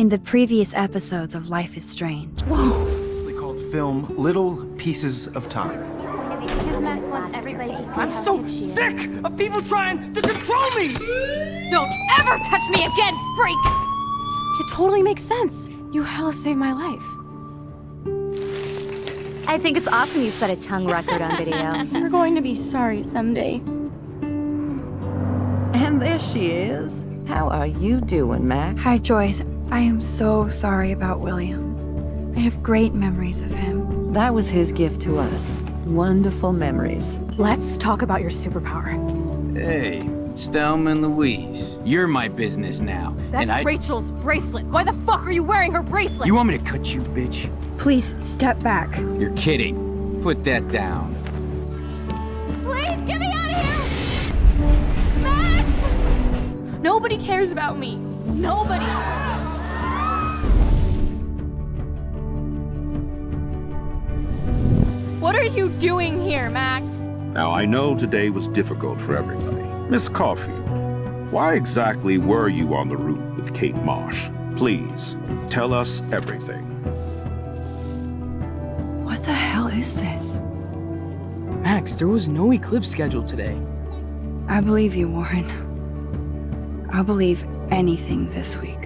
In the previous episodes of Life is Strange. Whoa! It's called film Little Pieces of Time. Because Max wants everybody to see I'm how so hip she is. sick of people trying to control me! Don't ever touch me again, freak! It totally makes sense. You hella saved my life. I think it's awesome you set a tongue record on video. You're going to be sorry someday. And there she is. How are you doing, Max? Hi, Joyce. I am so sorry about William. I have great memories of him. That was his gift to us. Wonderful memories. Let's talk about your superpower. Hey, Stelma and Louise, you're my business now. That's Rachel's bracelet. Why the fuck are you wearing her bracelet? You want me to cut you, bitch? Please, step back. You're kidding. Put that down. Please, get me out of here! Max! Nobody cares about me. Nobody. What are you doing here, Max? Now, I know today was difficult for everybody. Miss Caulfield, why exactly were you on the route with Kate Marsh? Please, tell us everything. What the hell is this? Max, there was no eclipse scheduled today. I believe you, Warren. I'll believe anything this week.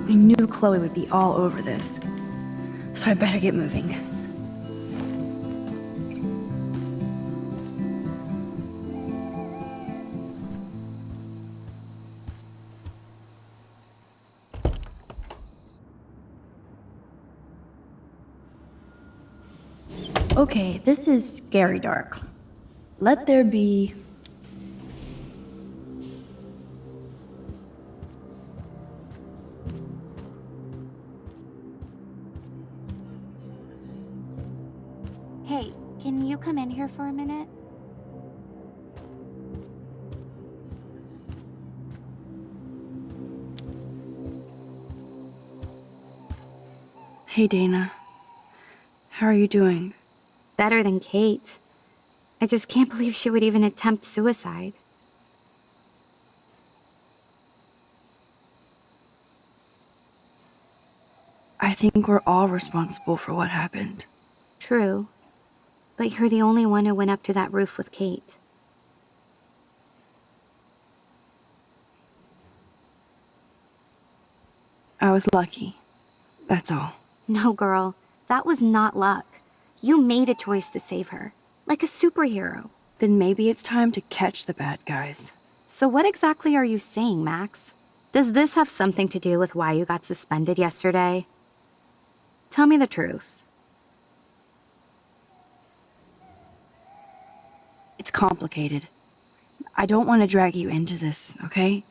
I knew Chloe would be all over this, so I better get moving. Okay, this is scary dark. Let there be... Hey, can you come in here for a minute? Hey, Dana. How are you doing? Better than Kate. I just can't believe she would even attempt suicide. I think we're all responsible for what happened. True. But you're the only one who went up to that roof with Kate. I was lucky. That's all. No, girl. That was not luck. You made a choice to save her. Like a superhero. Then maybe it's time to catch the bad guys. So what exactly are you saying, Max? Does this have something to do with why you got suspended yesterday? Tell me the truth. It's complicated. I don't want to drag you into this, okay?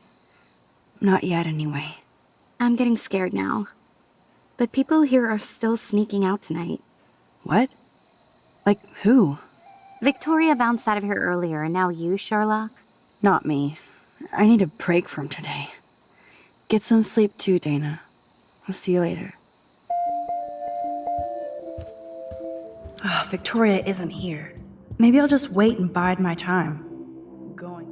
Not yet, anyway. I'm getting scared now. But people here are still sneaking out tonight. What? Like who? Victoria bounced out of here earlier, and now you, Sherlock? Not me. I need a break from today. Get some sleep too, Dana. I'll see you later. Victoria isn't here. Maybe I'll just wait and bide my time. I'm going.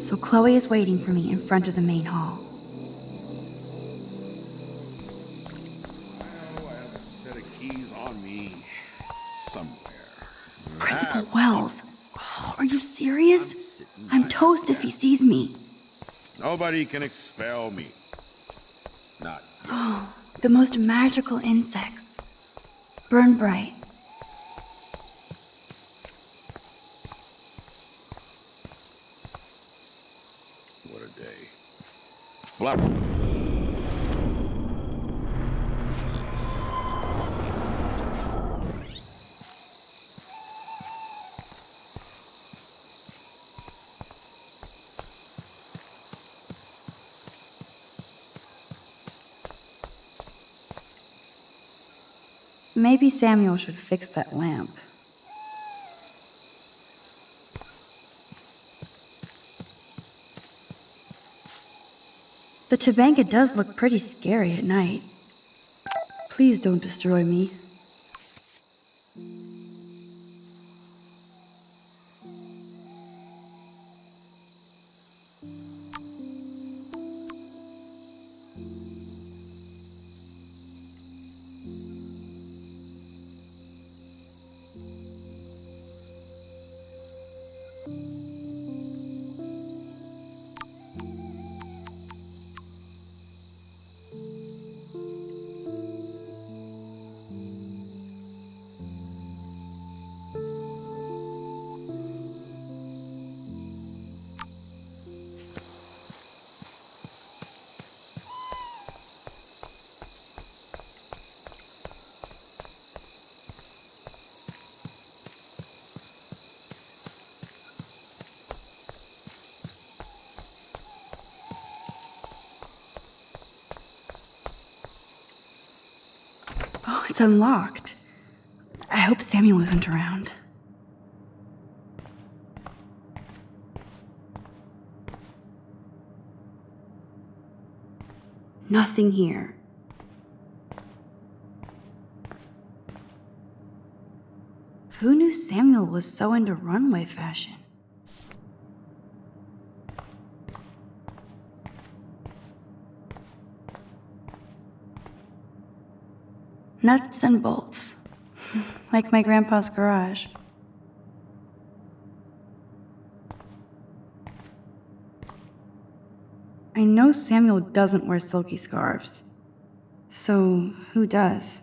So Chloe is waiting for me in front of the main hall. Oh, I have a set of keys on me somewhere. Principal Wells. Are you serious? I'm toast if he sees me. Nobody can expel me. Not you. Oh, the most magical insects. Burn bright. What a day. Blah. Maybe Samuel should fix that lamp. The Tobanga does look pretty scary at night. Please don't destroy me. Oh, it's unlocked. I hope Samuel isn't around. Nothing here. Who knew Samuel was so into runway fashion? Nuts and bolts, like my grandpa's garage. I know Samuel doesn't wear silky scarves. So, who does?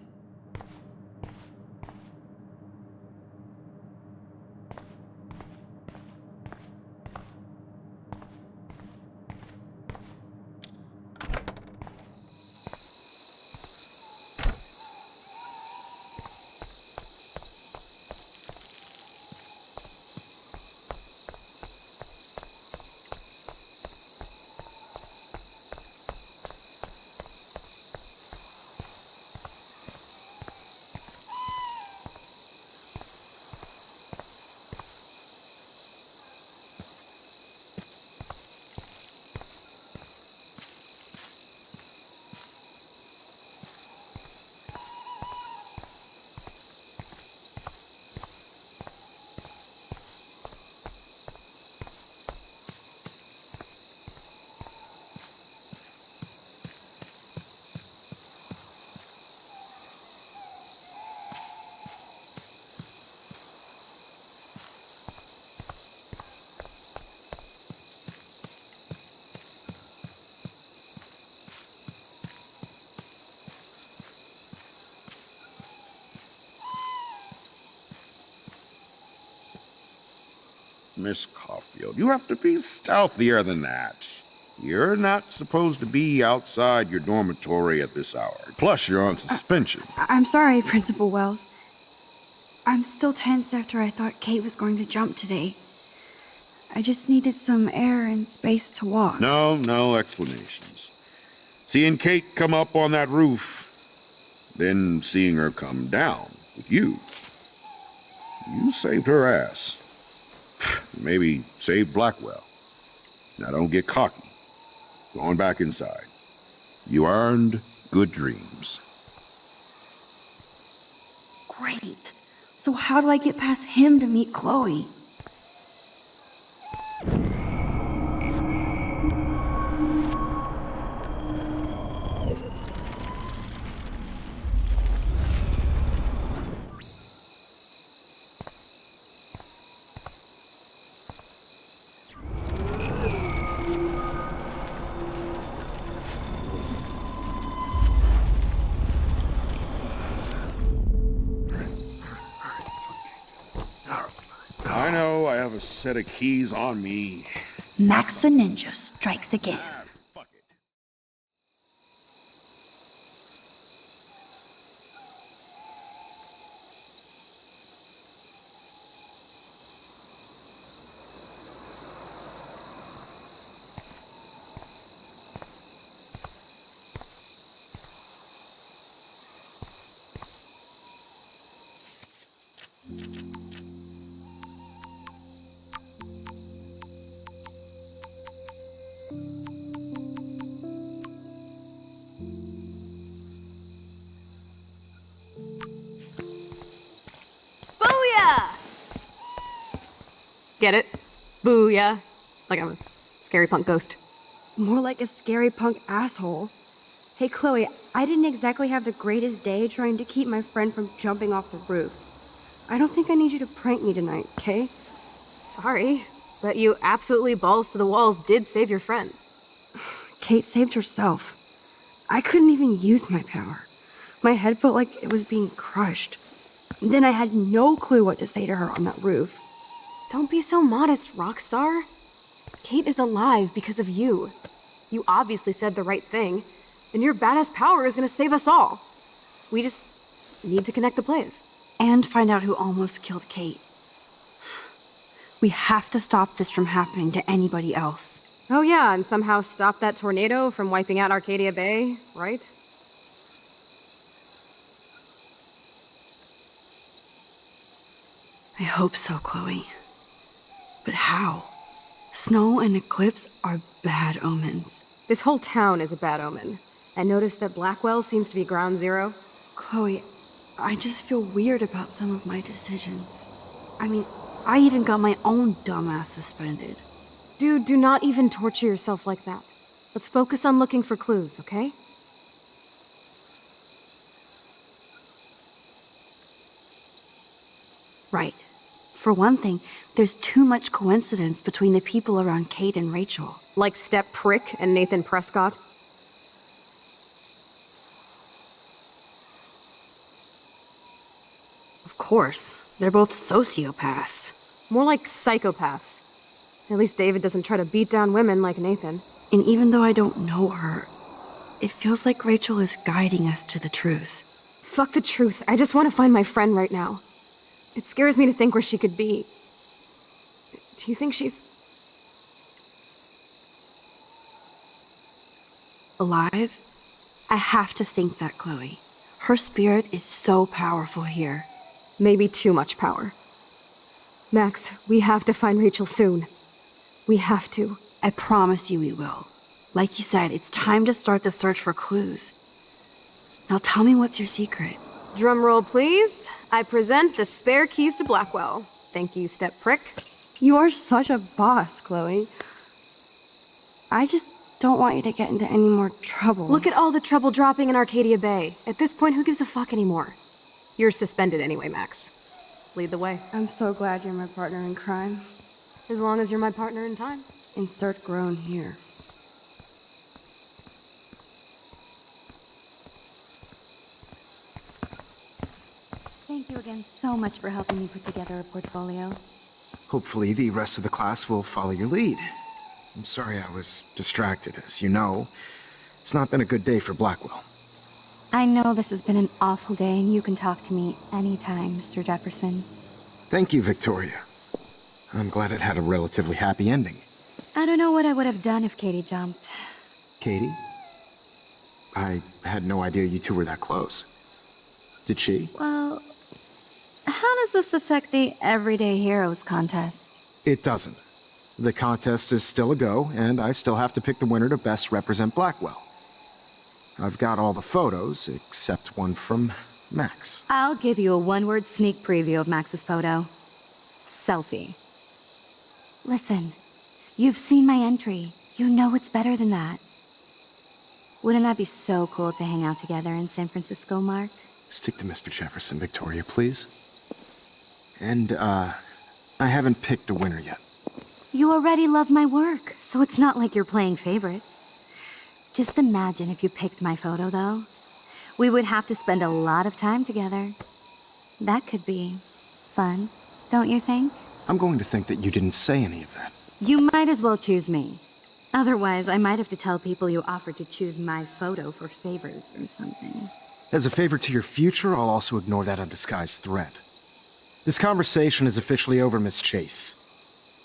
Miss Caulfield, you have to be stealthier than that. You're not supposed to be outside your dormitory at this hour. Plus, you're on suspension. I'm sorry, Principal Wells. I'm still tense after I thought Kate was going to jump today. I just needed some air and space to walk. No explanations. Seeing Kate come up on that roof, then seeing her come down with you. You saved her ass. Maybe saved Blackwell. Now don't get cocky. Going back inside. You earned good dreams. Great. So how do I get past him to meet Chloe? I know I have a set of keys on me. Max the Ninja strikes again. Fuck it. Booyah! Get it? Booyah. Like I'm a scary punk ghost. More like a scary punk asshole. Hey, Chloe, I didn't exactly have the greatest day trying to keep my friend from jumping off the roof. I don't think I need you to prank me tonight, okay? Sorry, but you absolutely balls to the walls did save your friend. Kate saved herself. I couldn't even use my power. My head felt like it was being crushed. Then I had no clue what to say to her on that roof. Don't be so modest, Rockstar. Kate is alive because of you. You obviously said the right thing, and your badass power is gonna save us all. We just need to connect the plays. And find out who almost killed Kate. We have to stop this from happening to anybody else. Oh yeah, and somehow stop that tornado from wiping out Arcadia Bay, right? I hope so, Chloe. But how? Snow and eclipse are bad omens. This whole town is a bad omen. And notice that Blackwell seems to be ground zero. Chloe, I just feel weird about some of my decisions. I mean, I even got my own dumbass suspended. Dude, do not even torture yourself like that. Let's focus on looking for clues, okay? Right. For one thing, there's too much coincidence between the people around Kate and Rachel. Like Step Prick and Nathan Prescott. Of course, they're both sociopaths. More like psychopaths. At least David doesn't try to beat down women like Nathan. And even though I don't know her, it feels like Rachel is guiding us to the truth. Fuck the truth. I just want to find my friend right now. It scares me to think where she could be. Do you think she's... alive? I have to think that, Chloe. Her spirit is so powerful here. Maybe too much power. Max, we have to find Rachel soon. We have to. I promise you we will. Like you said, it's time to start the search for clues. Now tell me what's your secret. Drum roll, please. I present the spare keys to Blackwell. Thank you, Step Prick. You are such a boss, Chloe. I just don't want you to get into any more trouble. Look at all the trouble dropping in Arcadia Bay. At this point, who gives a fuck anymore? You're suspended anyway, Max. Lead the way. I'm so glad you're my partner in crime. As long as you're my partner in time. Insert groan here. Thank you again so much for helping me put together a portfolio. Hopefully the rest of the class will follow your lead. I'm sorry I was distracted. As you know, it's not been a good day for Blackwell. I know this has been an awful day, and you can talk to me anytime, Mr. Jefferson. Thank you, Victoria. I'm glad it had a relatively happy ending. I don't know what I would have done if Katie jumped. Katie? I had no idea you two were that close. Did she? Well, how does this affect the Everyday Heroes contest? It doesn't. The contest is still a go, and I still have to pick the winner to best represent Blackwell. I've got all the photos, except one from Max. I'll give you a one-word sneak preview of Max's photo. Selfie. Listen, you've seen my entry. You know it's better than that. Wouldn't that be so cool to hang out together in San Francisco, Mark? Stick to Mr. Jefferson, Victoria, please. And, I haven't picked a winner yet. You already love my work, so it's not like you're playing favorites. Just imagine if you picked my photo, though. We would have to spend a lot of time together. That could be fun, don't you think? I'm going to think that you didn't say any of that. You might as well choose me. Otherwise, I might have to tell people you offered to choose my photo for favors or something. As a favor to your future, I'll also ignore that undisguised threat. This conversation is officially over, Miss Chase.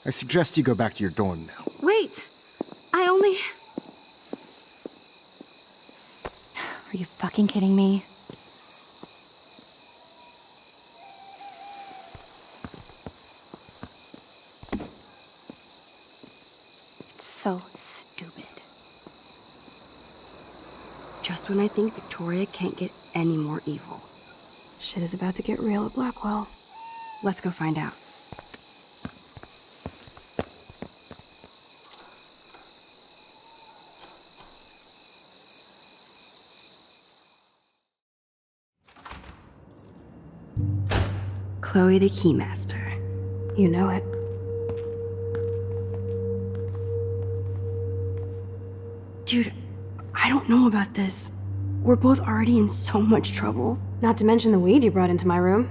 I suggest you go back to your dorm now. Wait! I only... Are you fucking kidding me? It's so stupid. Just when I think Victoria can't get any more evil. Shit is about to get real at Blackwell. Let's go find out. Chloe the Keymaster. You know it. Dude, I don't know about this. We're both already in so much trouble. Not to mention the weed you brought into my room.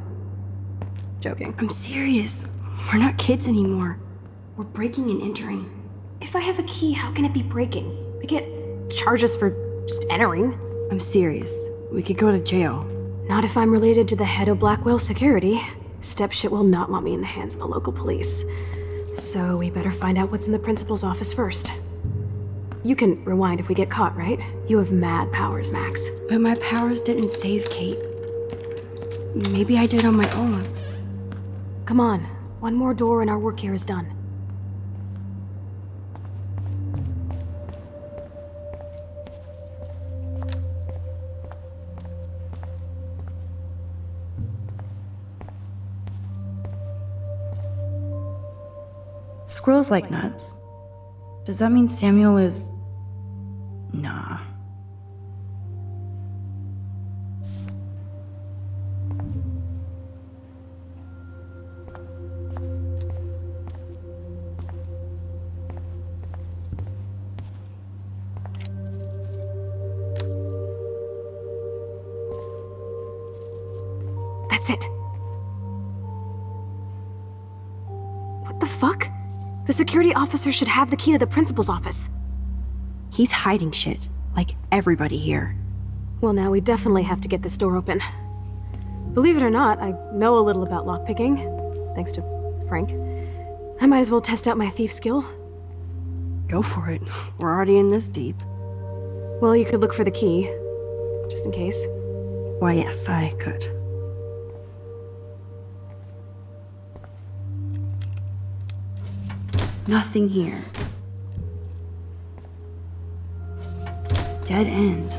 Joking. I'm serious. We're not kids anymore. We're breaking and entering. If I have a key, how can it be breaking? They get charges for just entering. I'm serious. We could go to jail. Not if I'm related to the head of Blackwell Security. Stepshit will not want me in the hands of the local police. So we better find out what's in the principal's office first. You can rewind if we get caught, right? You have mad powers, Max. But my powers didn't save Kate. Maybe I did on my own. Come on. One more door and our work here is done. Squirrels like nuts. Does that mean Samuel is... Nah. That's it. What the fuck? The security officer should have the key to the principal's office. He's hiding shit, like everybody here. Well, now we definitely have to get this door open. Believe it or not, I know a little about lockpicking, thanks to Frank. I might as well test out my thief skill. Go for it. We're already in this deep. Well, you could look for the key, just in case. Why, yes, I could. Nothing here. Dead end.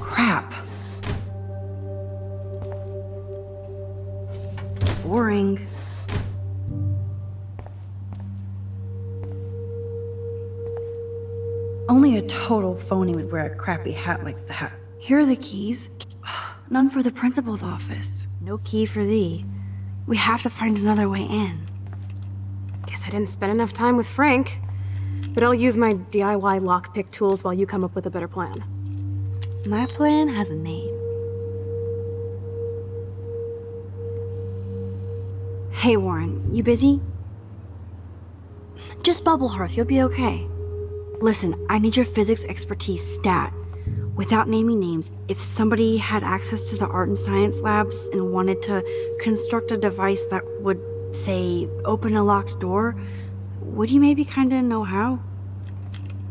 Crap. Boring. Only a total phony would wear a crappy hat like that. Here are the keys. None for the principal's office. No key for thee. We have to find another way in. Guess I didn't spend enough time with Frank. But I'll use my DIY lockpick tools while you come up with a better plan. My plan has a name. Hey, Warren, you busy? Just bubble hearth, you'll be okay. Listen, I need your physics expertise stat. Without naming names, if somebody had access to the art and science labs and wanted to construct a device that would, say, open a locked door, would you maybe kinda know how?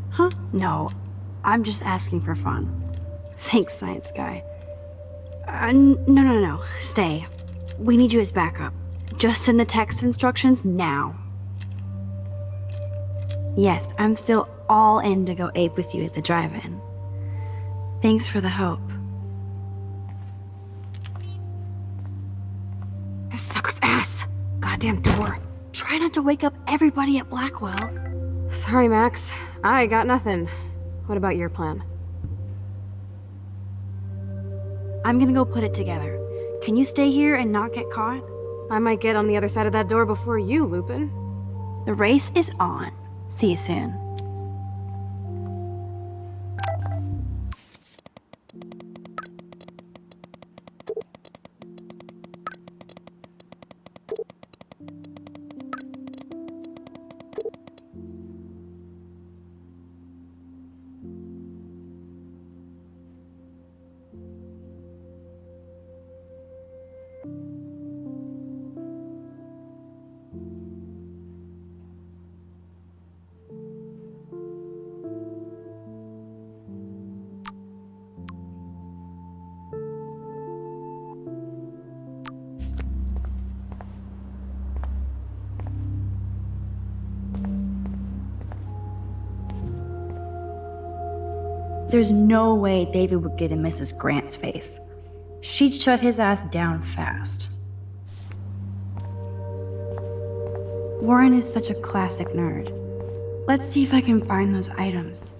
Huh? No, I'm just asking for fun. Thanks, science guy. No. Stay. We need you as backup. Just send the text instructions now. Yes, I'm still all in to go ape with you at the drive-in. Thanks for the help. This sucks ass. Goddamn door. Try not to wake up everybody at Blackwell. Sorry, Max. I got nothing. What about your plan? I'm gonna go put it together. Can you stay here and not get caught? I might get on the other side of that door before you, Lupin. The race is on. See you soon. There's no way David would get in Mrs. Grant's face. She'd shut his ass down fast. Warren is such a classic nerd. Let's see if I can find those items.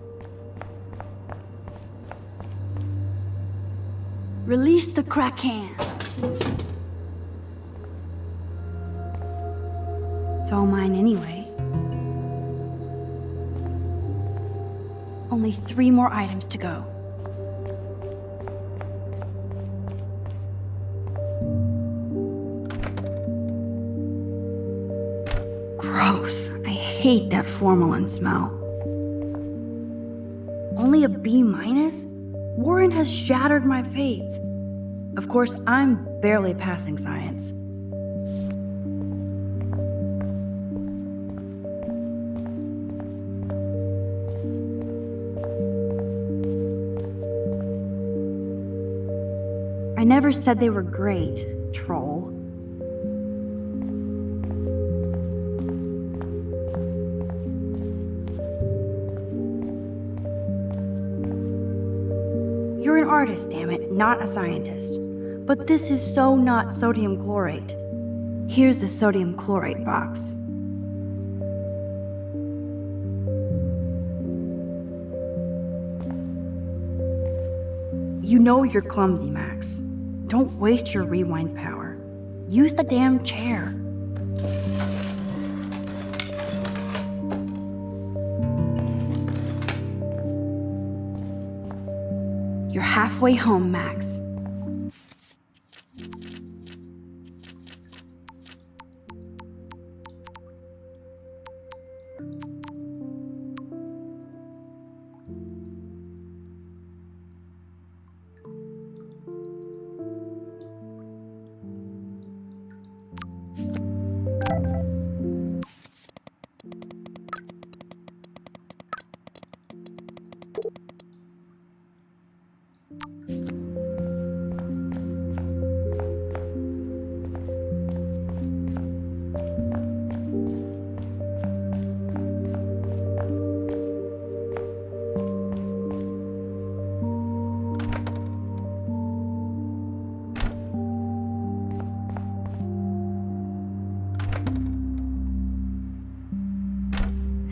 Release the Kraken! It's all mine anyway. Only 3 more items to go. Gross. I hate that formalin smell. Only a B-? Warren has shattered my faith. Of course, I'm barely passing science. I never said they were great, troll. You're an artist, damn it, not a scientist. But this is so not sodium chlorate. Here's the sodium chlorate box. You know you're clumsy, Max. Don't waste your rewind power. Use the damn chair. You're halfway home, Max.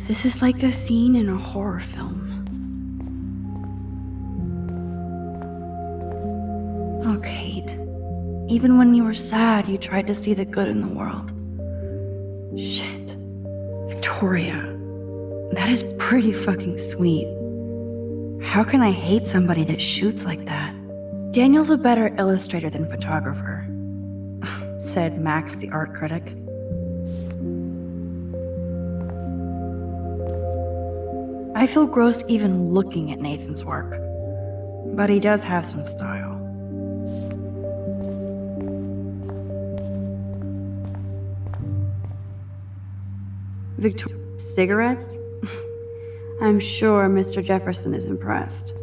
This is like a scene in a horror film. Oh, Kate. Even when you were sad, you tried to see the good in the world. Shit. Victoria. That is pretty fucking sweet. How can I hate somebody that shoots like that? Daniel's a better illustrator than photographer, said Max the art critic. I feel gross even looking at Nathan's work. But he does have some style. Victoria, cigarettes? I'm sure Mr. Jefferson is impressed.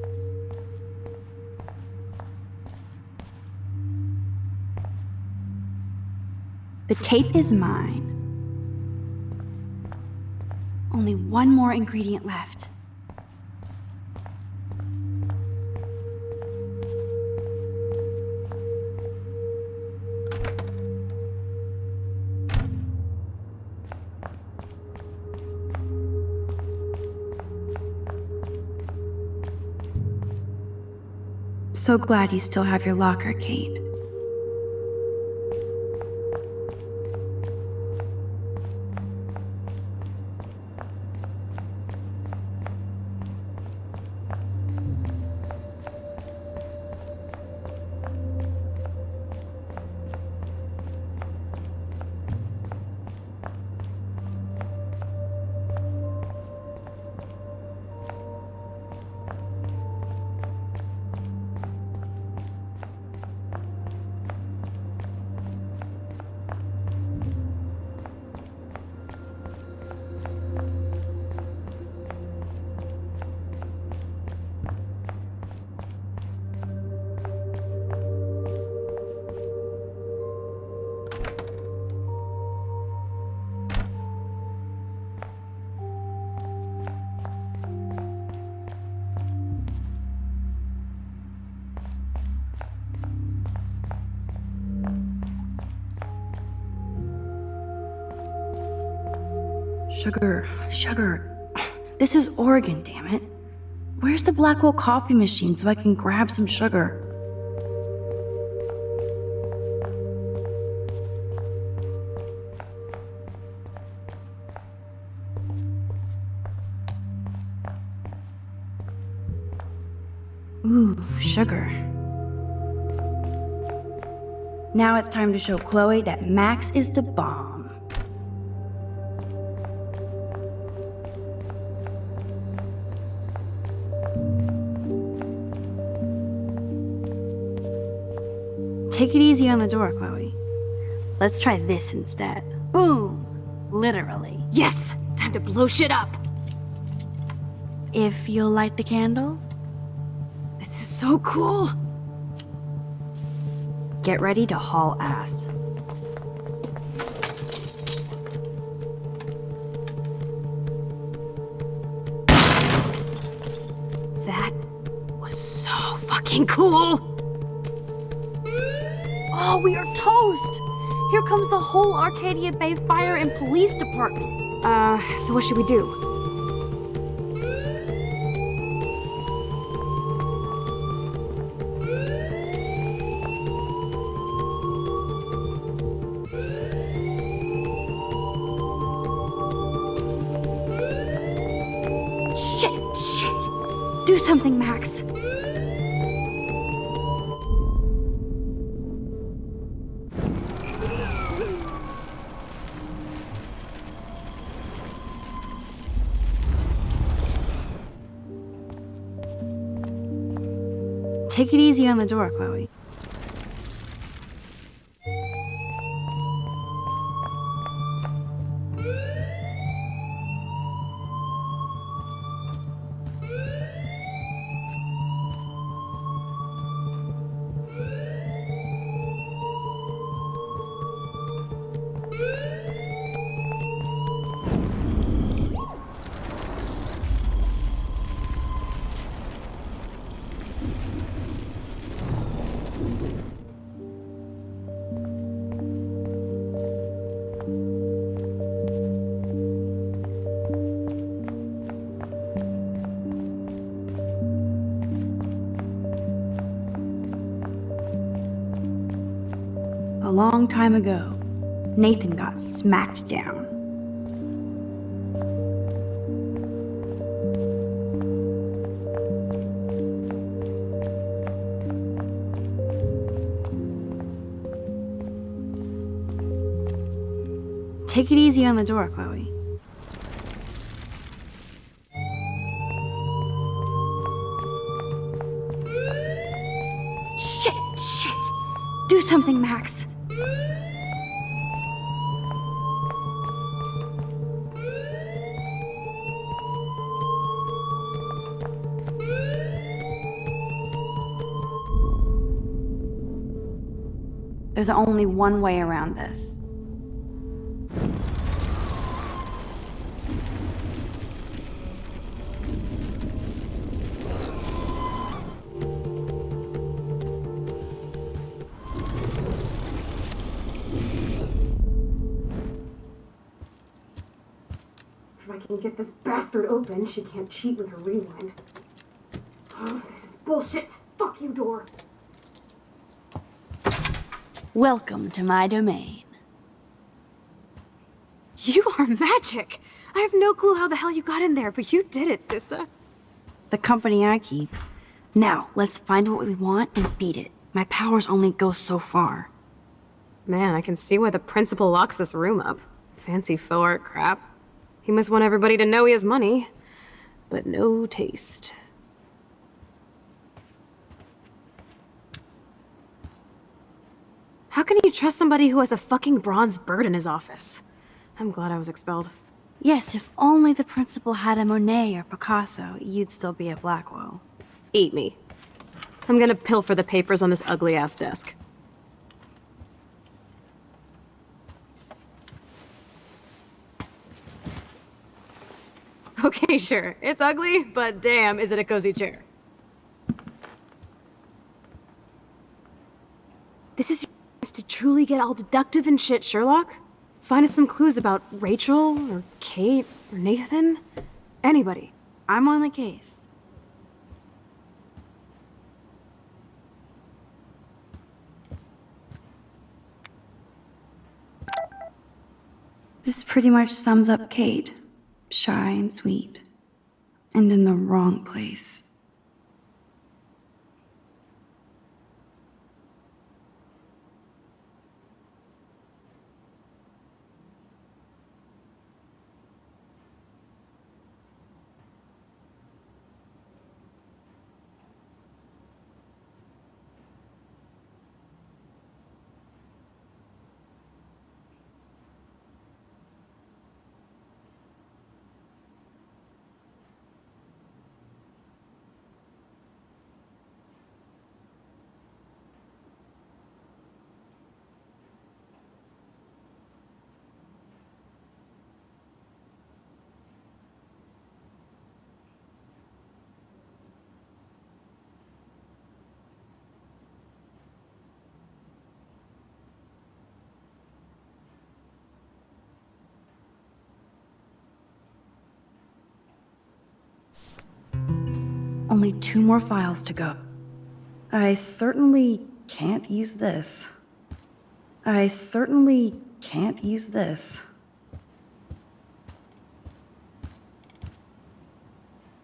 The tape is mine. Only one more ingredient left. So glad you still have your locker, Kate. Sugar. This is Oregon, damn it. Where's the Blackwell coffee machine so I can grab some sugar? Ooh, sugar. Now it's time to show Chloe that Max is the bomb. Take it easy on the door, Chloe. Let's try this instead. Boom! Literally. Yes! Time to blow shit up! If you'll light the candle, This is so cool! get ready to haul ass. That was so fucking cool! Oh, we are toast! Here comes the whole Arcadia Bay Fire and Police Department. So what should we do? Shit! Do something, Max. Take it easy on the door, Chloe. A long time ago, Nathan got smacked down. Take it easy on the door, Chloe. Do something, Max. There's only one way around this. If I can get this bastard open, she can't cheat with her rewind. Oh, this is bullshit. Fuck you, door. Welcome to my domain. You are magic! I have no clue how the hell you got in there, but you did it, sister. The company I keep. Now, let's find what we want and beat it. My powers only go so far. Man, I can see why the principal locks this room up. Fancy faux art crap. He must want everybody to know he has money, but no taste. How can you trust somebody who has a fucking bronze bird in his office? I'm glad I was expelled. Yes, if only the principal had a Monet or Picasso, you'd still be at Blackwell. Eat me. I'm gonna pilfer the papers on this ugly-ass desk. Okay, sure. It's ugly, but damn, is it a cozy chair. This is your chance to truly get all deductive and shit, Sherlock. Find us some clues about Rachel, or Kate, or Nathan. Anybody. I'm on the case. This pretty much sums up Kate. Shy and sweet. And in the wrong place. Only 2 more files to go. I certainly can't use this. I certainly can't use this.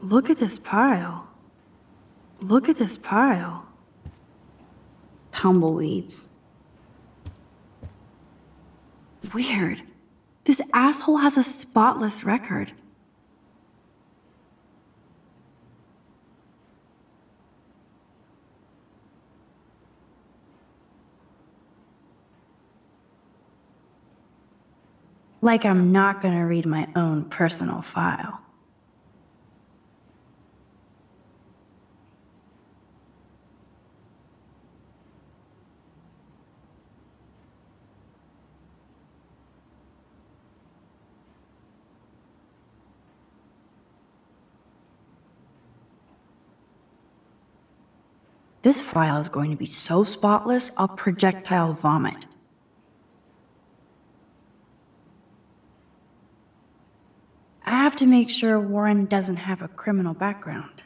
Look at this pile. Look at this pile. Tumbleweeds. Weird. This asshole has a spotless record. Like I'm not gonna read my own personal file. This file is going to be so spotless, I'll projectile vomit. I have to make sure Warren doesn't have a criminal background.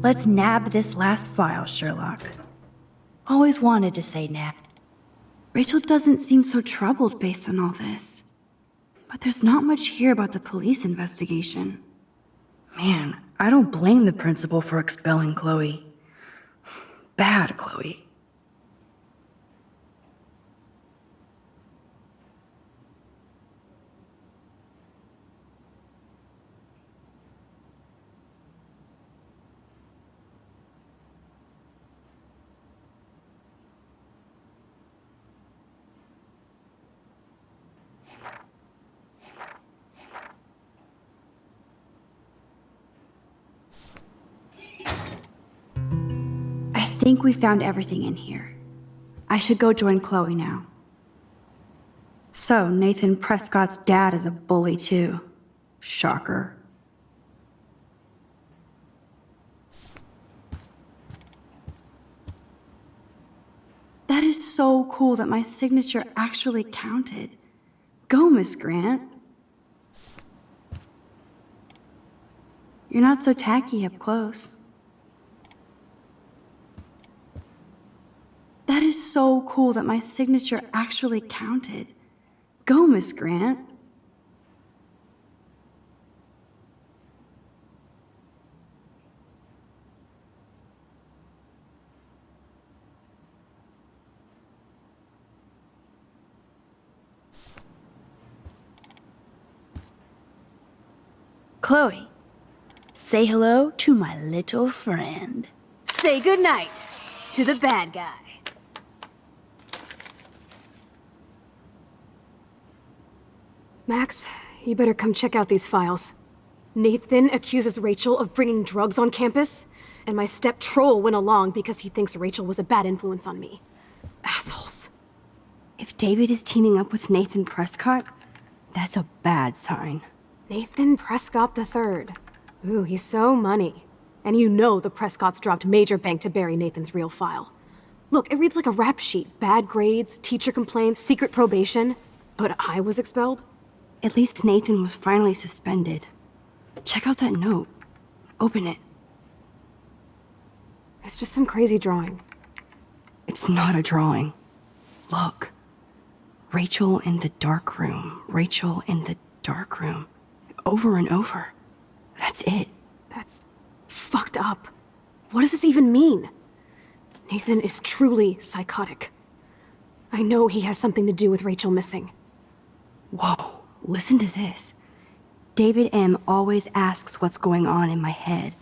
Let's nab this last file, Sherlock. Always wanted to say nab. Rachel doesn't seem so troubled based on all this. But there's not much here about the police investigation. Man, I don't blame the principal for expelling Chloe. Bad Chloe. think we found everything in here. I should go join Chloe now. So, Nathan Prescott's dad is a bully too. Shocker. That is so cool that my signature actually counted. Go, Miss Grant. You're not so tacky up close. That is so cool that my signature actually counted. Go, Miss Grant. Chloe, say hello to my little friend. Say goodnight to the bad guy. Max, you better come check out these files. Nathan accuses Rachel of bringing drugs on campus, and my step troll went along because he thinks Rachel was a bad influence on me. Assholes. If David is teaming up with Nathan Prescott, that's a bad sign. Nathan Prescott III. Ooh, he's so money. And you know the Prescotts dropped major bank to bury Nathan's real file. Look, it reads like a rap sheet. Bad grades, teacher complaints, secret probation. But I was expelled? At least Nathan was finally suspended. Check out that note. Open it. It's just some crazy drawing. It's not a drawing. Look. Rachel in the dark room. Rachel in the dark room. Over and over. That's it. That's fucked up. What does this even mean? Nathan is truly psychotic. I know he has something to do with Rachel missing. Whoa, listen to this. David M. always asks what's going on in my head.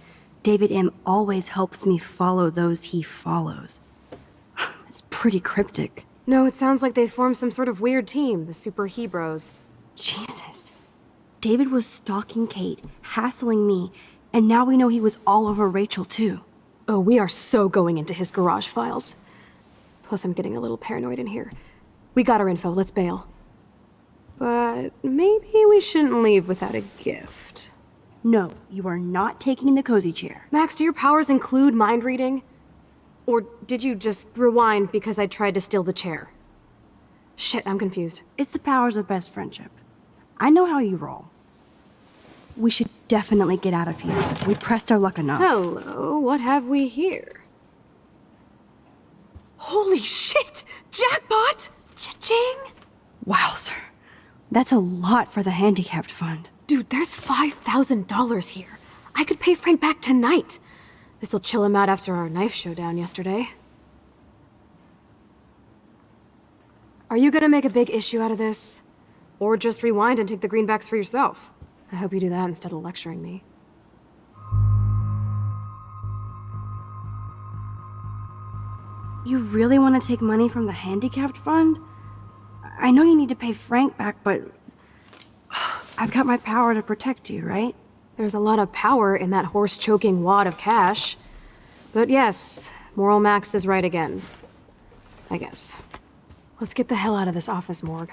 David M. always helps me follow those he follows. It's pretty cryptic. No, it sounds like they formed some sort of weird team, the Super Hebrews. Jesus. David was stalking Kate, hassling me, and now we know he was all over Rachel too. Oh, we are so going into his garage files. Plus, I'm getting a little paranoid in here. We got our info, let's bail. But maybe we shouldn't leave without a gift. No, you are not taking the cozy chair. Max, do your powers include mind reading? Or did you just rewind because I tried to steal the chair? Shit, I'm confused. It's the powers of best friendship. I know how you roll. We should definitely get out of here. We pressed our luck enough. Hello, what have we here? Holy shit! Jackpot! Cha-ching! Wowzer. That's a lot for the handicapped fund. Dude, there's $5,000 here. I could pay Frank back tonight. This'll chill him out after our knife showdown yesterday. Are you gonna make a big issue out of this? Or just rewind and take the greenbacks for yourself? I hope you do that instead of lecturing me. You really want to take money from the handicapped fund? I know you need to pay Frank back, but I've got my power to protect you, right? There's a lot of power in that horse-choking wad of cash. But yes, Moral Max is right again. I guess. Let's get the hell out of this office morgue.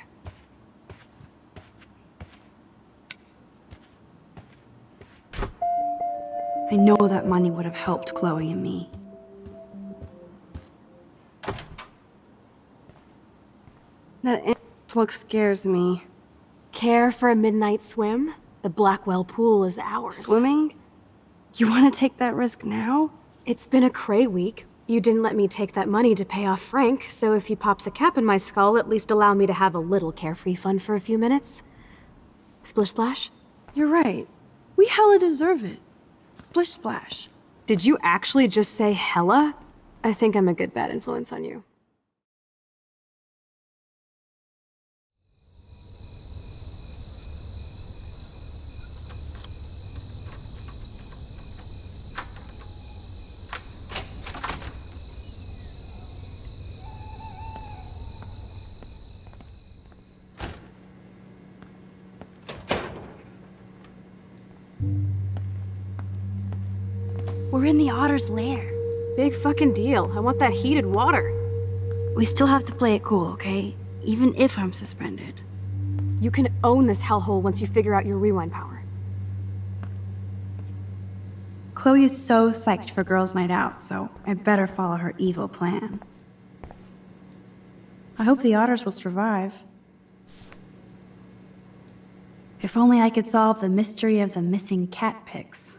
I know that money would have helped Chloe and me. That look scares me. Care for a midnight swim? The Blackwell pool is ours. Swimming? You want to take that risk now? It's been a cray week. You didn't let me take that money to pay off Frank, so if he pops a cap in my skull, at least allow me to have a little carefree fun for a few minutes. Splish splash? You're right. We hella deserve it. Splish splash. Did you actually just say hella? I think I'm a good bad influence on you. We're in the otter's lair. Big fucking deal. I want that heated water. We still have to play it cool, okay? Even if I'm suspended. You can own this hellhole once you figure out your rewind power. Chloe is so psyched for girls' night out, so I better follow her evil plan. I hope the otters will survive. If only I could solve the mystery of the missing cat pics.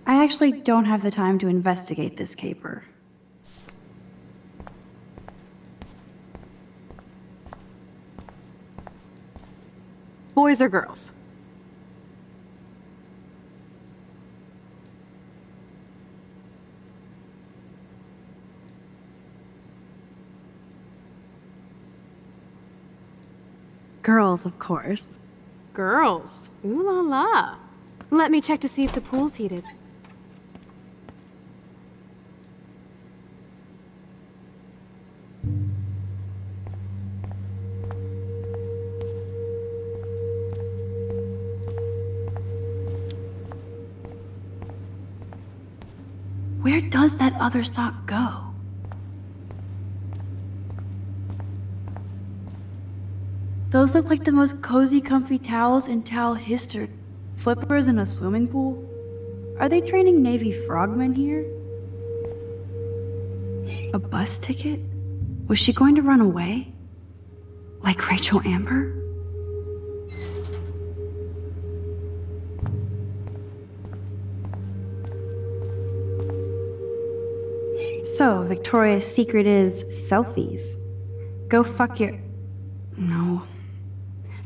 I actually don't have the time to investigate this caper. Boys or girls? Girls, of course. Girls. Ooh la la. Let me check to see if the pool's heated. Where does that other sock go? Those look like the most cozy, comfy towels in towel history. Flippers in a swimming pool? Are they training Navy frogmen here? A bus ticket? Was she going to run away? Like Rachel Amber? So, Victoria's secret is selfies. Go fuck your... No.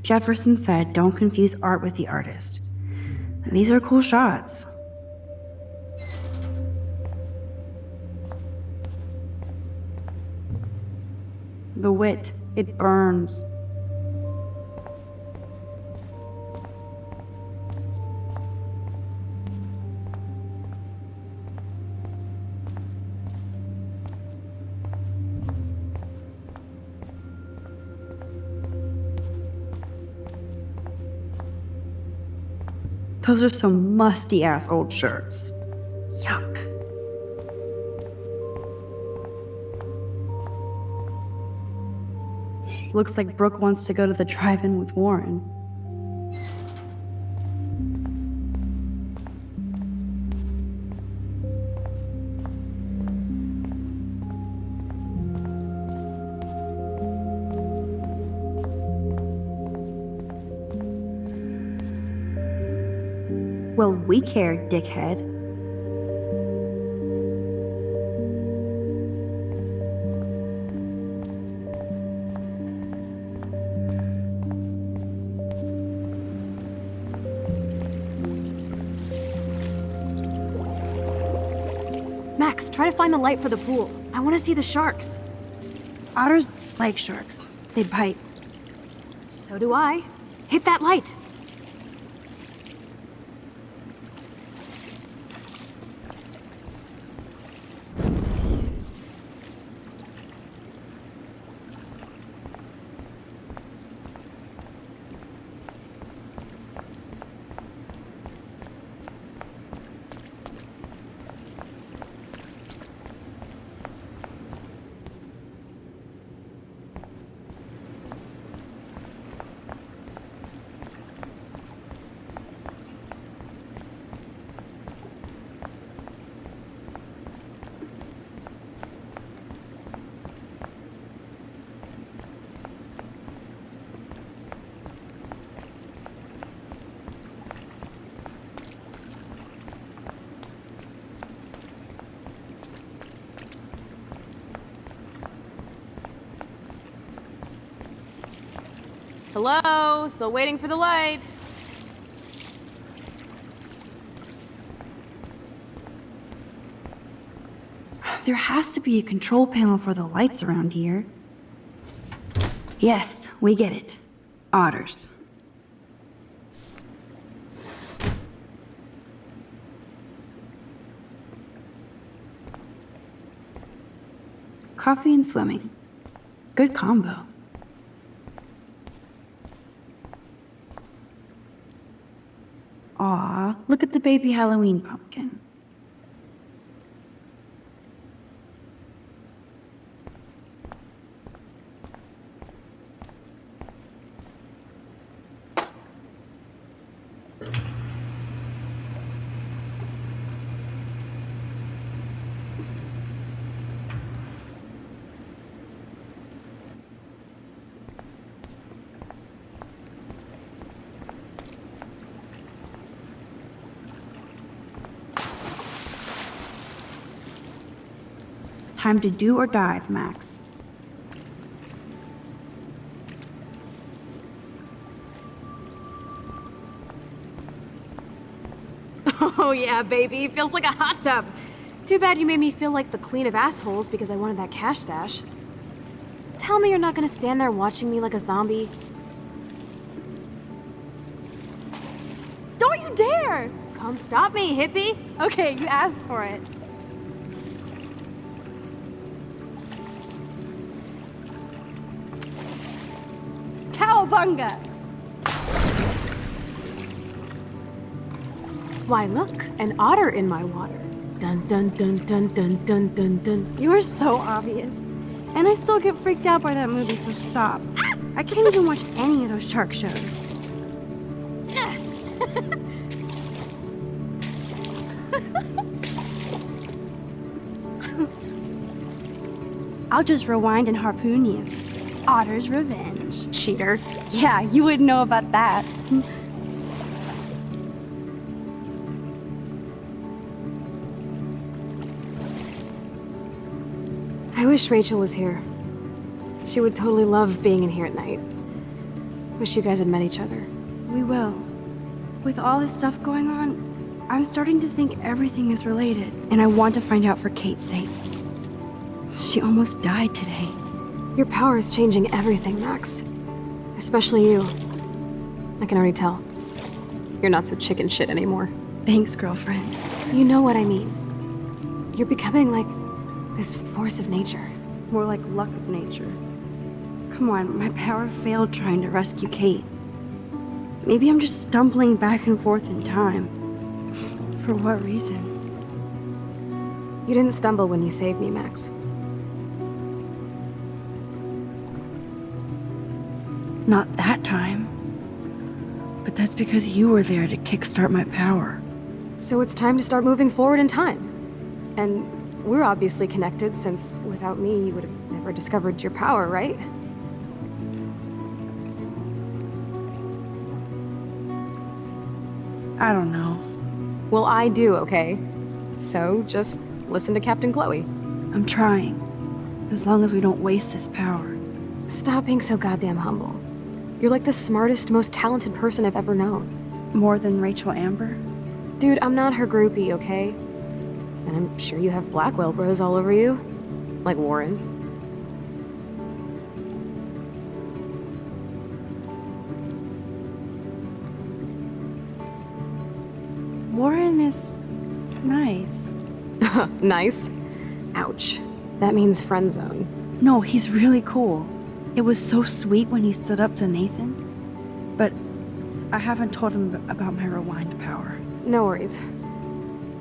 Jefferson said, don't confuse art with the artist. These are cool shots. The wit, it burns. Those are some musty-ass old shirts. Yuck. Looks like Brooke wants to go to the drive-in with Warren. Well, we care, dickhead. Max, try to find the light for the pool. I want to see the sharks. Otters like sharks. They bite. So do I. Hit that light. Hello? Still waiting for the light. There has to be a control panel for the lights around here. Yes, we get it. Otters. Coffee and swimming. Good combo. Aw, look at the baby Halloween pumpkin. Time to do or dive, Max. Oh yeah, baby. Feels like a hot tub. Too bad you made me feel like the queen of assholes because I wanted that cash stash. Tell me you're not gonna stand there watching me like a zombie. Don't you dare! Come stop me, hippie! Okay, you asked for it. Cowabunga! Why look, an otter in my water. Dun dun dun dun dun dun dun dun. You are so obvious. And I still get freaked out by that movie, so stop. I can't even watch any of those shark shows. I'll just rewind and harpoon you. Otter's revenge. Cheater. Yeah, you wouldn't know about that. I wish Rachel was here. She would totally love being in here at night. Wish you guys had met each other. We will. With all this stuff going on, I'm starting to think everything is related, and I want to find out for Kate's sake. She almost died today. Your power is changing everything, Max. Especially you. I can already tell. You're not so chicken shit anymore. Thanks, girlfriend. You know what I mean. You're becoming like this force of nature. More like luck of nature. Come on, my power failed trying to rescue Kate. Maybe I'm just stumbling back and forth in time. For what reason? You didn't stumble when you saved me, Max. Not that time. But that's because you were there to kickstart my power. So it's time to start moving forward in time. And we're obviously connected, since without me, you would have never discovered your power, right? I don't know. Well, I do, okay? So just listen to Captain Chloe. I'm trying. As long as we don't waste this power. Stop being so goddamn humble. You're like the smartest, most talented person I've ever known. More than Rachel Amber? Dude, I'm not her groupie, okay? And I'm sure you have Blackwell bros all over you. Like Warren. Warren is nice. Nice? Ouch. That means friend zone. No, he's really cool. It was so sweet when he stood up to Nathan. But I haven't told him about my rewind power. No worries.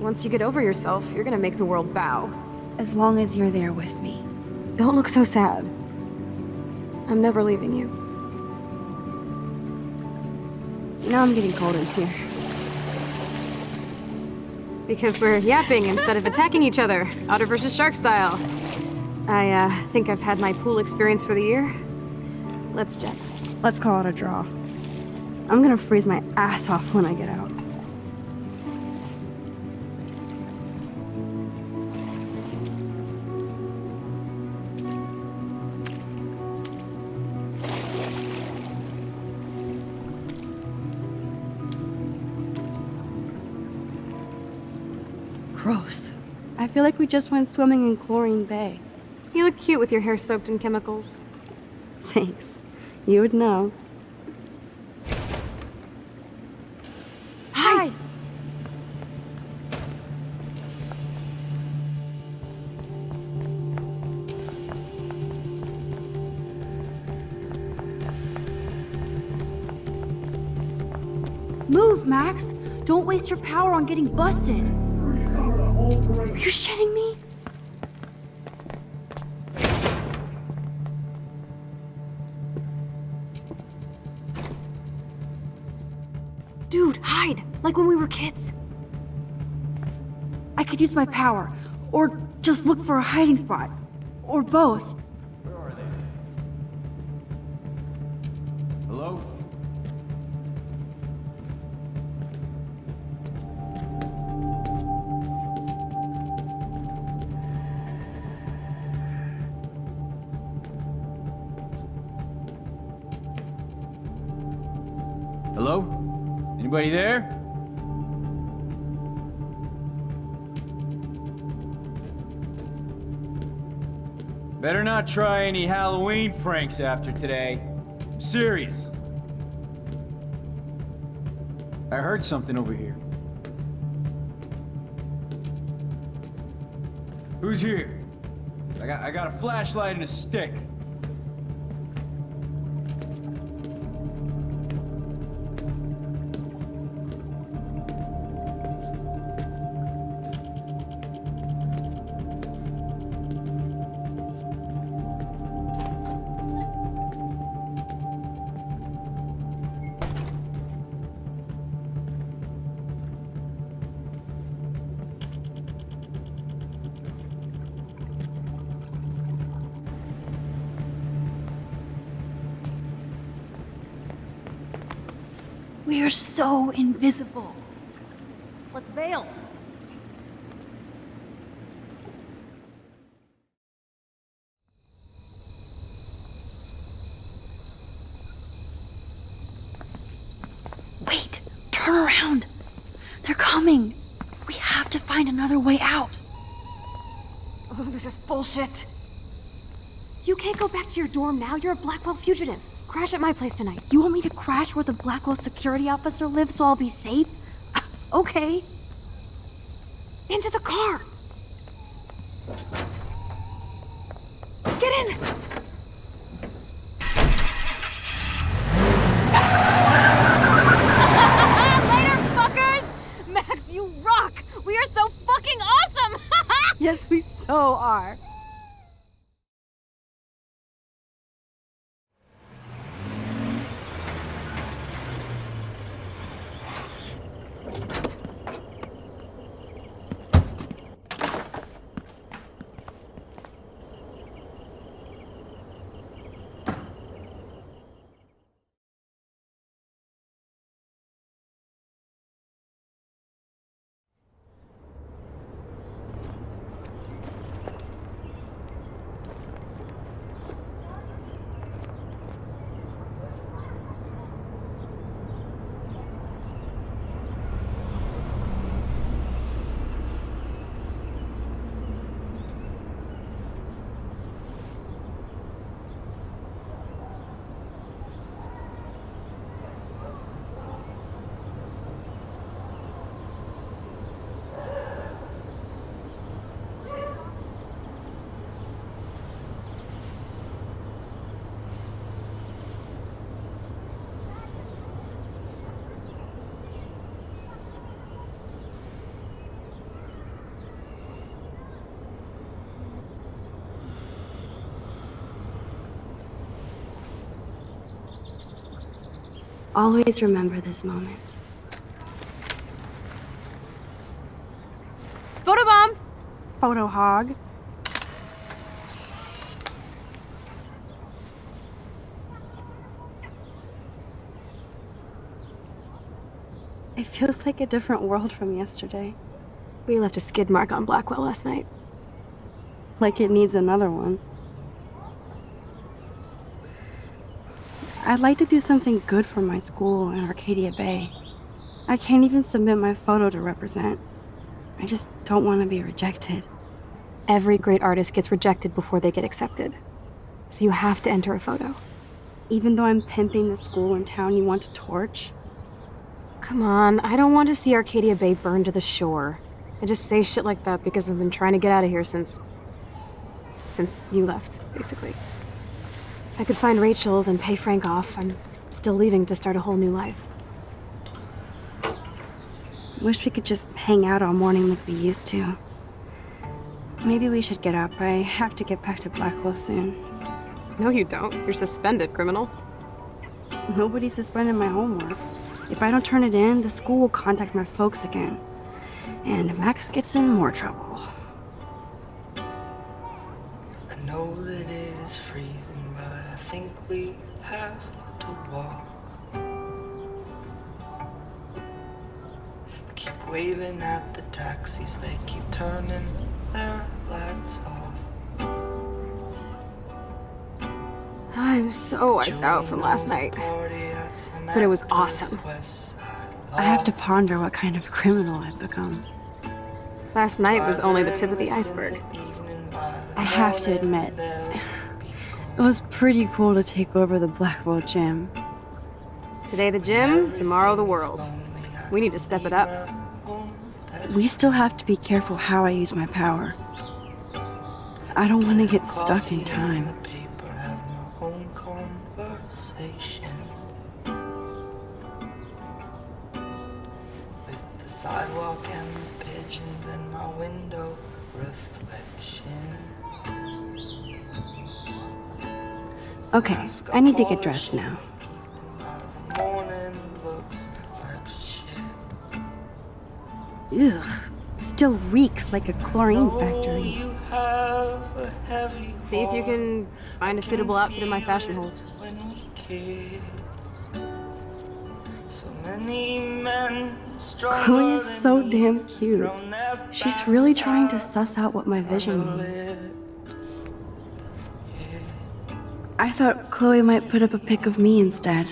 Once you get over yourself, you're gonna make the world bow. As long as you're there with me. Don't look so sad. I'm never leaving you. Now I'm getting cold in here. Because we're yapping instead of attacking each other, otter versus shark style. I think I've had my pool experience for the year. Let's jet. Let's call it a draw. I'm gonna freeze my ass off when I get out. Gross. I feel like we just went swimming in Chlorine Bay. You look cute with your hair soaked in chemicals. Thanks. You would know. Hide! Move, Max! Don't waste your power on getting busted! Are you shitting me? Dude, hide! Like when we were kids. I could use my power, or just look for a hiding spot. Or both. Where are they? Hello? Hello? Anybody there? Better not try any Halloween pranks after today. I'm serious. I heard something over here. Who's here? I got a flashlight and a stick. We are so invisible. Let's bail. Wait! Turn around! They're coming! We have to find another way out! Oh, this is bullshit. You can't go back to your dorm now. You're a Blackwell fugitive. Crash at my place tonight. You want me to crash where the Blackwell security officer lives so I'll be safe? Okay. Into the car. Get in. Later, fuckers! Max, you rock! We are so fucking awesome! Yes, we so are. Always remember this moment. Photobomb. Photo hog. It feels like a different world from yesterday. We left a skid mark on Blackwell last night. Like it needs another one. I'd like to do something good for my school in Arcadia Bay. I can't even submit my photo to represent. I just don't want to be rejected. Every great artist gets rejected before they get accepted. So you have to enter a photo. Even though I'm pimping the school in town you want to torch? Come on, I don't want to see Arcadia Bay burned to the shore. I just say shit like that because I've been trying to get out of here since you left, basically. If I could find Rachel, then pay Frank off, I'm still leaving to start a whole new life. Wish we could just hang out all morning like we used to. Maybe we should get up. I have to get back to Blackwell soon. No, you don't. You're suspended, criminal. Nobody suspended my homework. If I don't turn it in, the school will contact my folks again. And Max gets in more trouble. I know that it is freezing, but I think we have to walk. We keep waving at the taxis, they keep turning their lights off. I'm so wiped out from last night. But it was awesome. I have to ponder what kind of criminal I've become. Last night was only the tip of the iceberg. I have to admit, it was pretty cool to take over the Blackwell gym. Today the gym, tomorrow the world. We need to step it up. We still have to be careful how I use my power. I don't want to get stuck in time. Sidewalk and the pigeons in my window reflection. Okay, I need to get dressed now. Morning looks like shit. Ugh, still reeks like a chlorine factory. You have a heavy See if you can find a suitable outfit in my fashion hole. when we kiss. So many men Chloe is so damn cute. She's really trying to suss out what my vision means. I thought Chloe might put up a pic of me instead.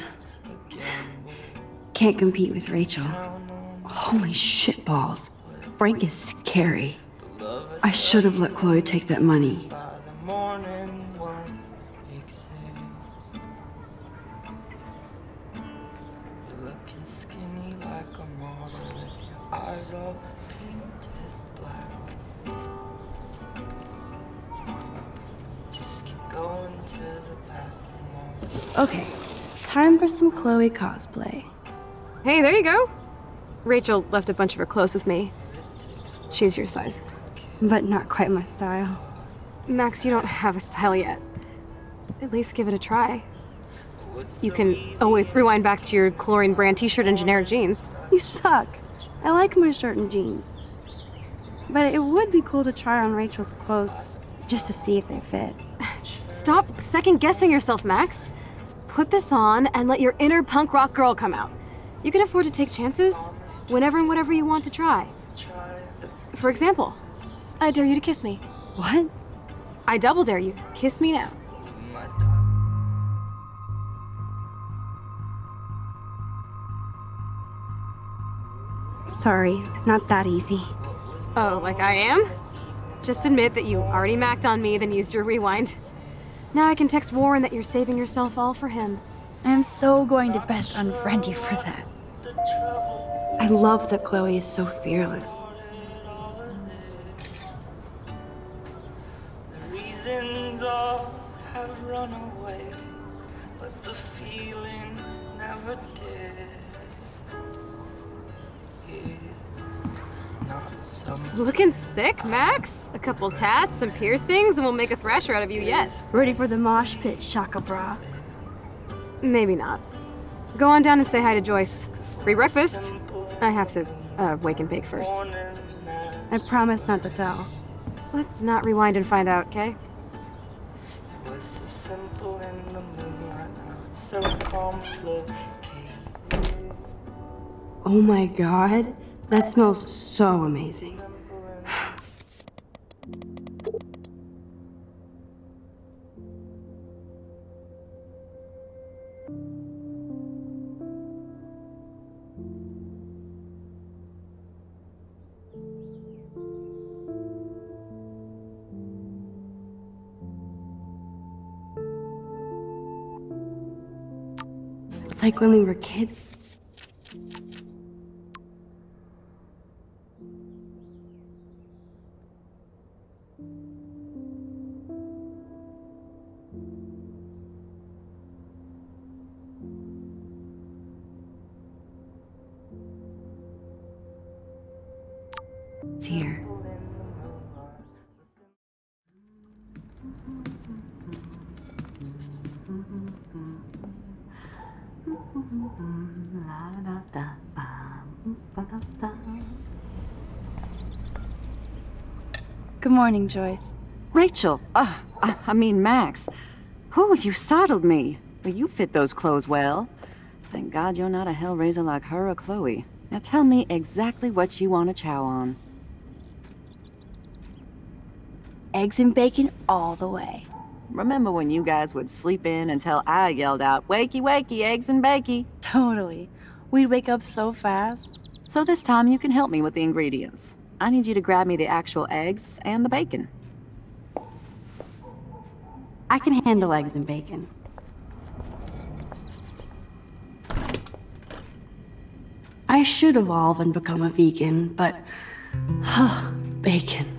Can't compete with Rachel. Holy shitballs. Frank is scary. I should have let Chloe take that money. Skinny like a model with your eyes all painted black. Just keep going to the bathroom. Okay, time for some Chloe cosplay. Hey, there you go. Rachel left a bunch of her clothes with me. She's your size. But not quite my style. Max, you don't have a style yet. At least give it a try. You can always rewind back to your chlorine brand t-shirt and generic jeans. You suck. I like my shirt and jeans. But it would be cool to try on Rachel's clothes just to see if they fit. Stop second-guessing yourself, Max. Put this on and let your inner punk rock girl come out. You can afford to take chances whenever and whatever you want to try. For example, I dare you to kiss me. What? I double dare you. Kiss me now. Sorry, not that easy. Oh, like I am? Just admit that you already macked on me, then used your rewind. Now I can text Warren that you're saving yourself all for him. I am so going to best unfriend you for that. I love that Chloe is so fearless. The reasons all have run away, but the feeling never did. It's not something. Looking sick, Max? A couple tats, some piercings, and we'll make a thrasher out of you yet. Ready for the mosh pit, Shaka Bra. Maybe not. Go on down and say hi to Joyce. Free breakfast. I have to wake and bake first. I promise not to tell. Let's not rewind and find out, okay? It was so simple in the moonlight, now it's so complicated. Oh my god, that smells so amazing. It's like when we were kids. It's here. Good morning, Joyce. Rachel! I mean Max. Whew, you startled me. Well, you fit those clothes well. Thank God you're not a hellraiser like her or Chloe. Now tell me exactly what you want to chow on. Eggs and bacon all the way. Remember when you guys would sleep in until I yelled out, "Wakey, wakey, eggs and bakey"? Totally. We'd wake up so fast. So this time you can help me with the ingredients. I need you to grab me the actual eggs and the bacon. I can handle eggs and bacon. I should evolve and become a vegan, but... bacon.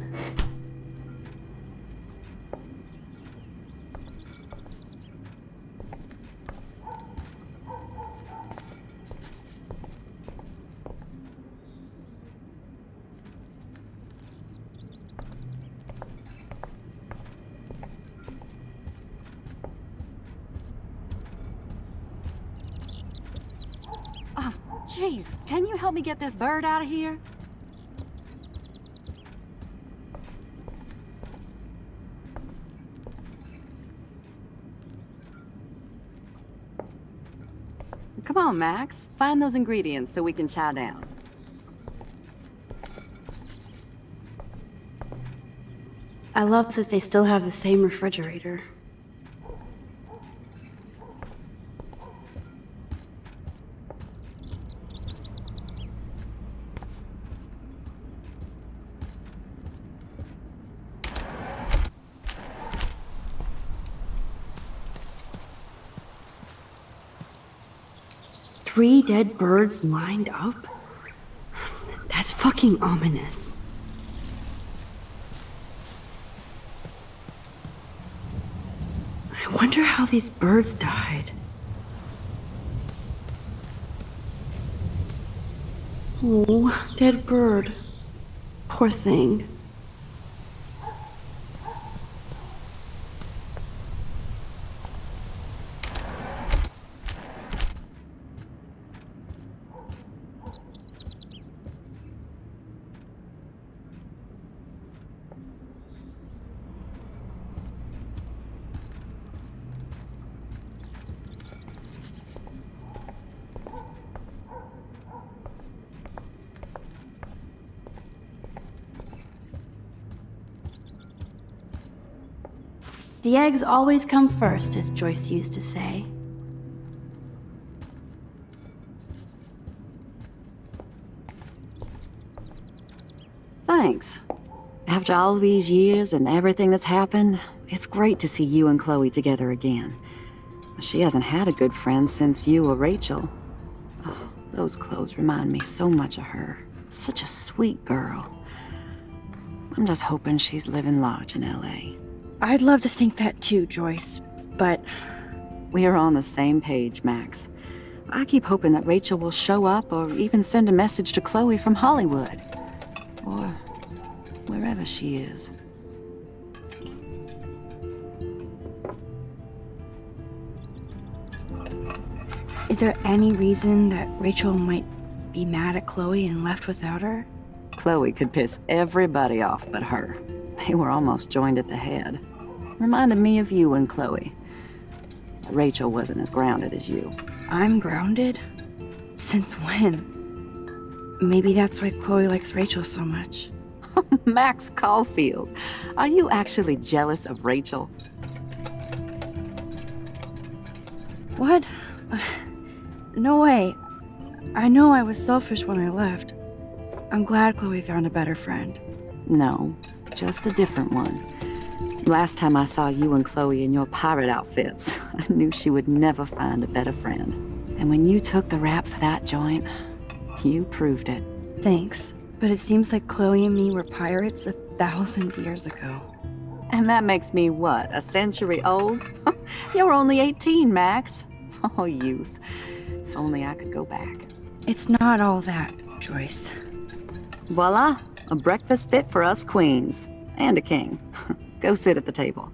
Oh, jeez, can you help me get this bird out of here? Come on, Max. Find those ingredients so we can chow down. I love that they still have the same refrigerator. Three dead birds lined up? That's fucking ominous. I wonder how these birds died. Oh, dead bird. Poor thing. The eggs always come first, as Joyce used to say. Thanks. After all these years and everything that's happened, it's great to see you and Chloe together again. She hasn't had a good friend since you or Rachel. Oh, those clothes remind me so much of her. Such a sweet girl. I'm just hoping she's living large in LA. I'd love to think that too, Joyce, but... We are on the same page, Max. I keep hoping that Rachel will show up or even send a message to Chloe from Hollywood. Or wherever she is. Is there any reason that Rachel might be mad at Chloe and left without her? Chloe could piss everybody off but her. They were almost joined at the head. Reminded me of you and Chloe. Rachel wasn't as grounded as you. I'm grounded? Since when? Maybe that's why Chloe likes Rachel so much. Max Caulfield, are you actually jealous of Rachel? What? No way. I know I was selfish when I left. I'm glad Chloe found a better friend. No, just a different one. Last time I saw you and Chloe in your pirate outfits, I knew she would never find a better friend. And when you took the rap for that joint, you proved it. Thanks, but it seems like Chloe and me were pirates 1,000 years ago. And that makes me what, a century old? You're only 18, Max. Oh, youth. If only I could go back. It's not all that, Joyce. Voila, A breakfast fit for us queens. And a king. Go sit at the table.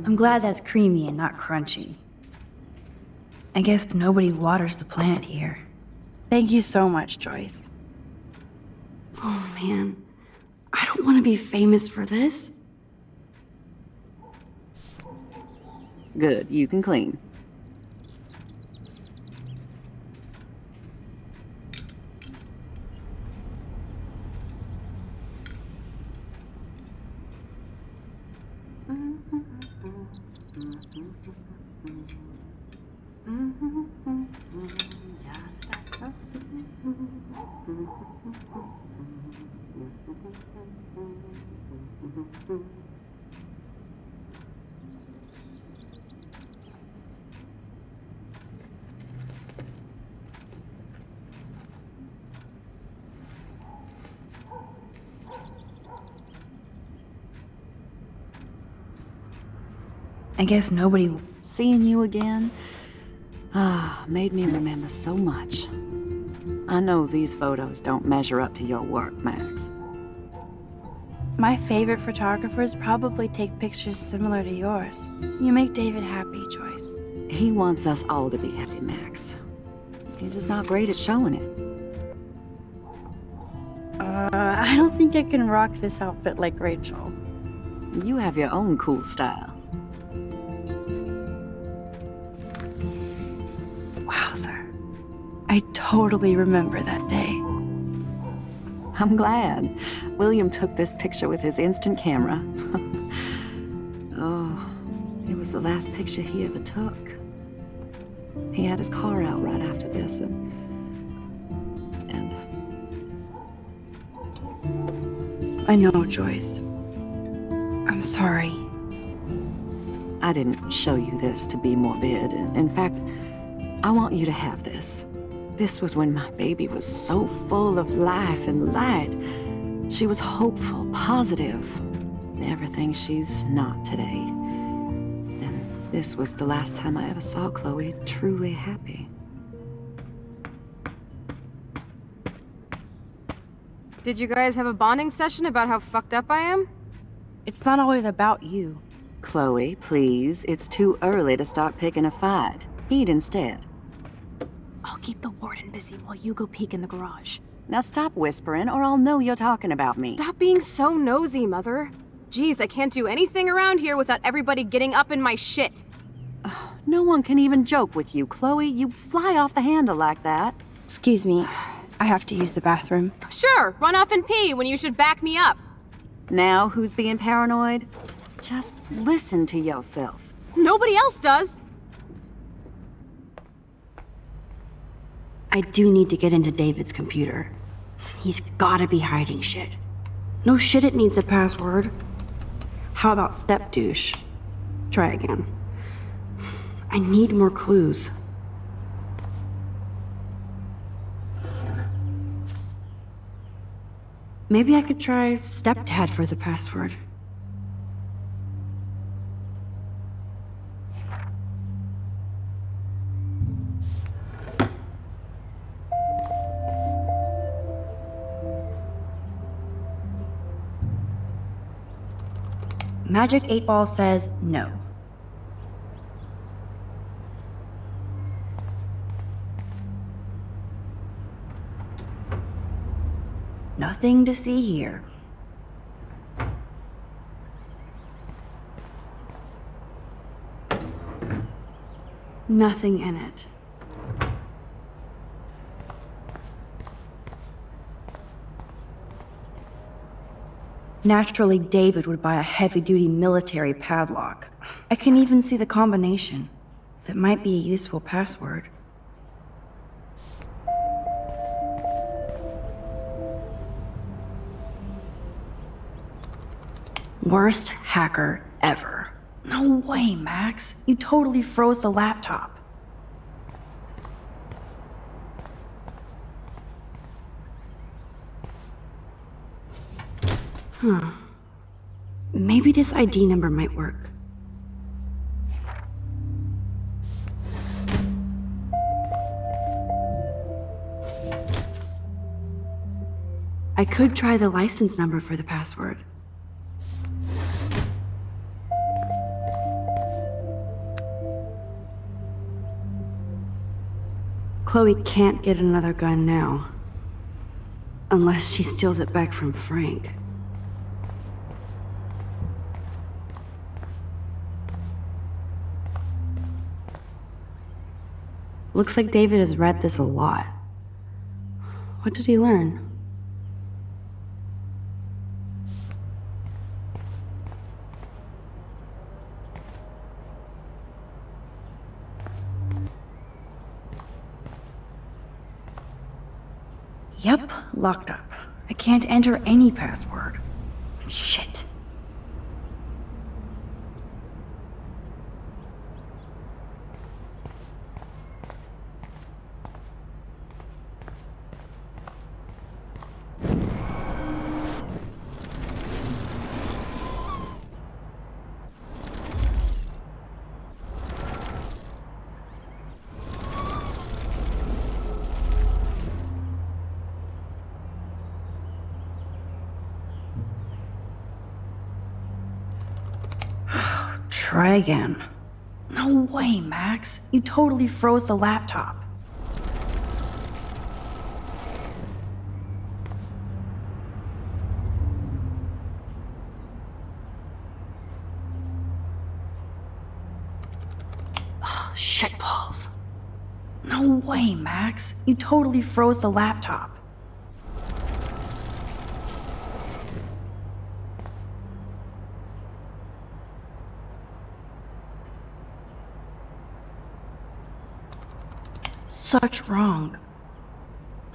I'm glad that's creamy and not crunchy. I guess nobody waters the plant here. Thank you so much, Joyce. Oh man, I don't want to be famous for this. Good, you can clean. I guess nobody... Seeing you again, made me remember so much. I know these photos don't measure up to your work, Max. My favorite photographers probably take pictures similar to yours. You make David happy, Joyce. He wants us all to be happy, Max. He's just not great at showing it. I don't think I can rock this outfit like Rachel. You have your own cool style. Wowzer. I totally remember that day. I'm glad. William took this picture with his instant camera. Oh, it was the last picture he ever took. He had his car out right after this, and I know, Joyce. I'm sorry. I didn't show you this to be morbid. In fact, I want you to have this. This was when my baby was so full of life and light. She was hopeful, positive, everything she's not today. And this was the last time I ever saw Chloe truly happy. Did you guys have a bonding session about how fucked up I am? It's not always about you. Chloe, please. It's too early to start picking a fight. Eat instead. I'll keep the warden busy while you go peek in the garage. Now stop whispering, or I'll know you're talking about me. Stop being so nosy, Mother. Geez, I can't do anything around here without everybody getting up in my shit. No one can even joke with you, Chloe. You fly off the handle like that. Excuse me. I have to use the bathroom. Sure, run off and pee when you should back me up. Now who's being paranoid? Just listen to yourself. Nobody else does. I do need to get into David's computer. He's gotta be hiding shit. No shit, it needs a password. How about step douche? Try again. I need more clues. Maybe I could try stepdad for the password. Magic 8-Ball says no. Nothing to see here. Nothing in it. Naturally, David would buy a heavy-duty military padlock. I can even see the combination. That might be a useful password. Worst hacker ever. No way, Max. You totally froze the laptop. Huh. Maybe this ID number might work. I could try the license number for the password. Chloe can't get another gun now. Unless she steals it back from Frank. Looks like David has read this a lot. What did he learn? Yep, locked up. I can't enter any password. Shit. Try again. No way, Max. You totally froze the laptop. Oh, shitballs. No way, Max. You totally froze the laptop. Such wrong.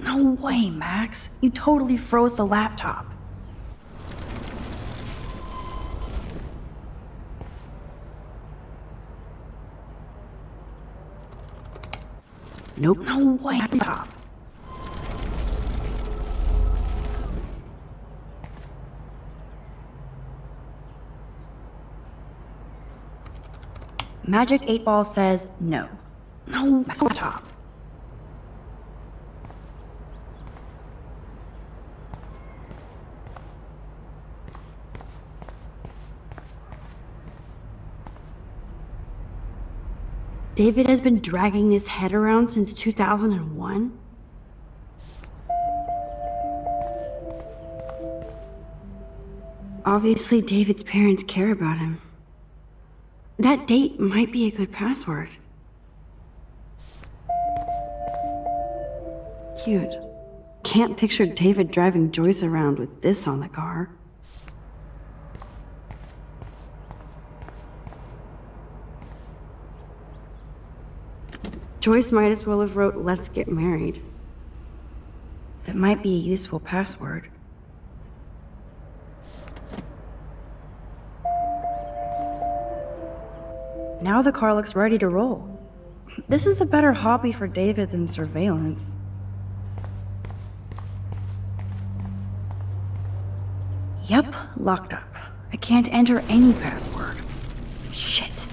No way, Max. You totally froze the laptop. Nope. No way. Laptop. Magic 8 Ball says no. No laptop. David has been dragging his head around since 2001? Obviously, David's parents care about him. That date might be a good password. Cute. Can't picture David driving Joyce around with this on the car. Joyce might as well have wrote, "Let's get married." That might be a useful password. Now the car looks ready to roll. This is a better hobby for David than surveillance. Yep, locked up. I can't enter any password. Shit.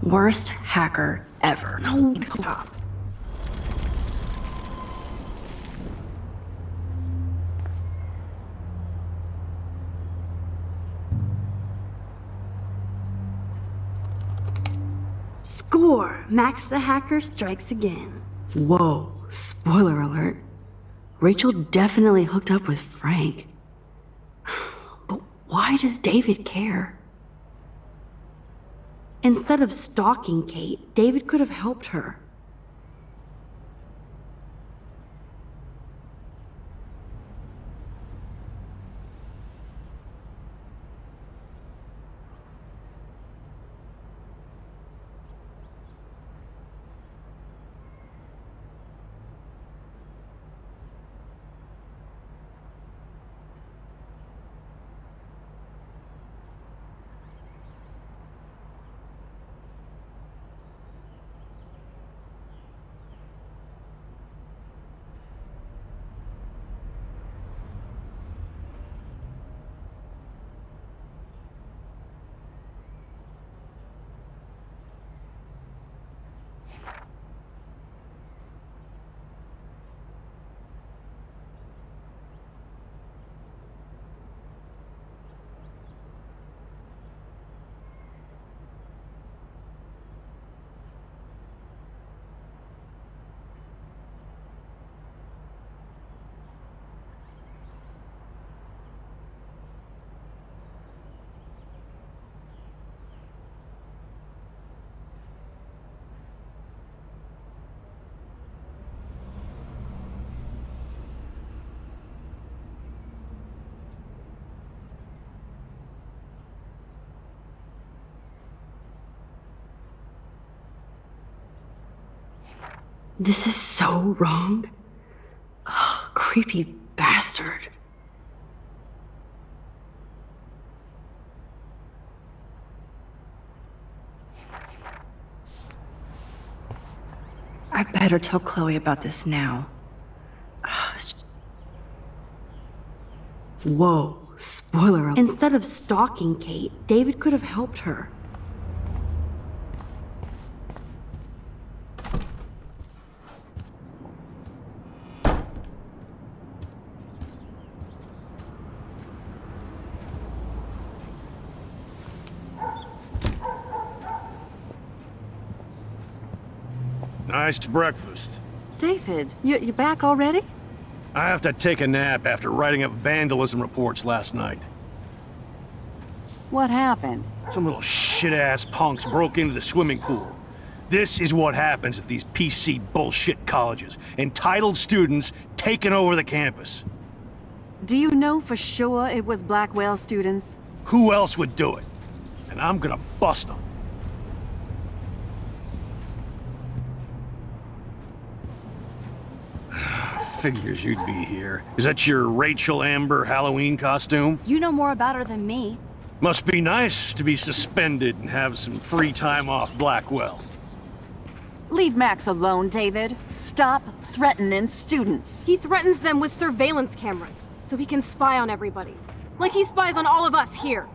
Worst hacker ever. No, stop. Score! Max the hacker strikes again. Whoa, spoiler alert. Rachel definitely hooked up with Frank. But why does David care? Instead of stalking Kate, David could have helped her. This is so wrong. Ugh, creepy bastard. I better tell Chloe about this now. Whoa, spoiler alert. Instead of stalking Kate, David could have helped her. Nice breakfast. David, you back already? I have to take a nap after writing up vandalism reports last night. What happened? Some little shit-ass punks broke into the swimming pool. This is what happens at these PC bullshit colleges. Entitled students taking over the campus. Do you know for sure it was Blackwell students? Who else would do it? And I'm gonna bust them. Figures you'd be here. Is that your Rachel Amber Halloween costume? You know more about her than me. Must be nice to be suspended and have some free time off Blackwell. Leave Max alone, David. Stop threatening students. He threatens them with surveillance cameras, so he can spy on everybody. Like he spies on all of us here.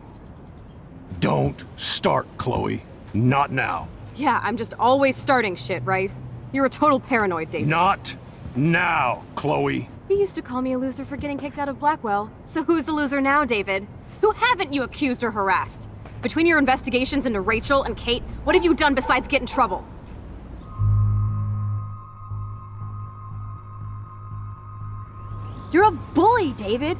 Don't start, Chloe. Not now. Yeah, I'm just always starting shit, right? You're a total paranoid, David. Not now, Chloe. You used to call me a loser for getting kicked out of Blackwell. So who's the loser now, David? Who haven't you accused or harassed? Between your investigations into Rachel and Kate, what have you done besides get in trouble? You're a bully, David.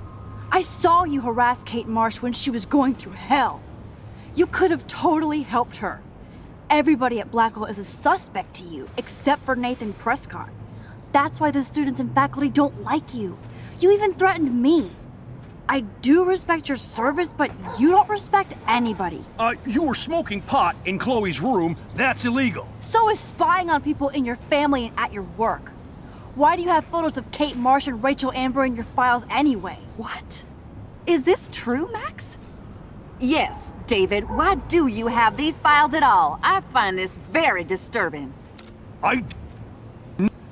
I saw you harass Kate Marsh when she was going through hell. You could have totally helped her. Everybody at Blackwell is a suspect to you, except for Nathan Prescott. That's why the students and faculty don't like you. You even threatened me. I do respect your service, but you don't respect anybody. You were smoking pot in Chloe's room. That's illegal. So is spying on people in your family and at your work. Why do you have photos of Kate Marsh and Rachel Amber in your files anyway? What? Is this true, Max? Yes, David. Why do you have these files at all? I find this very disturbing. I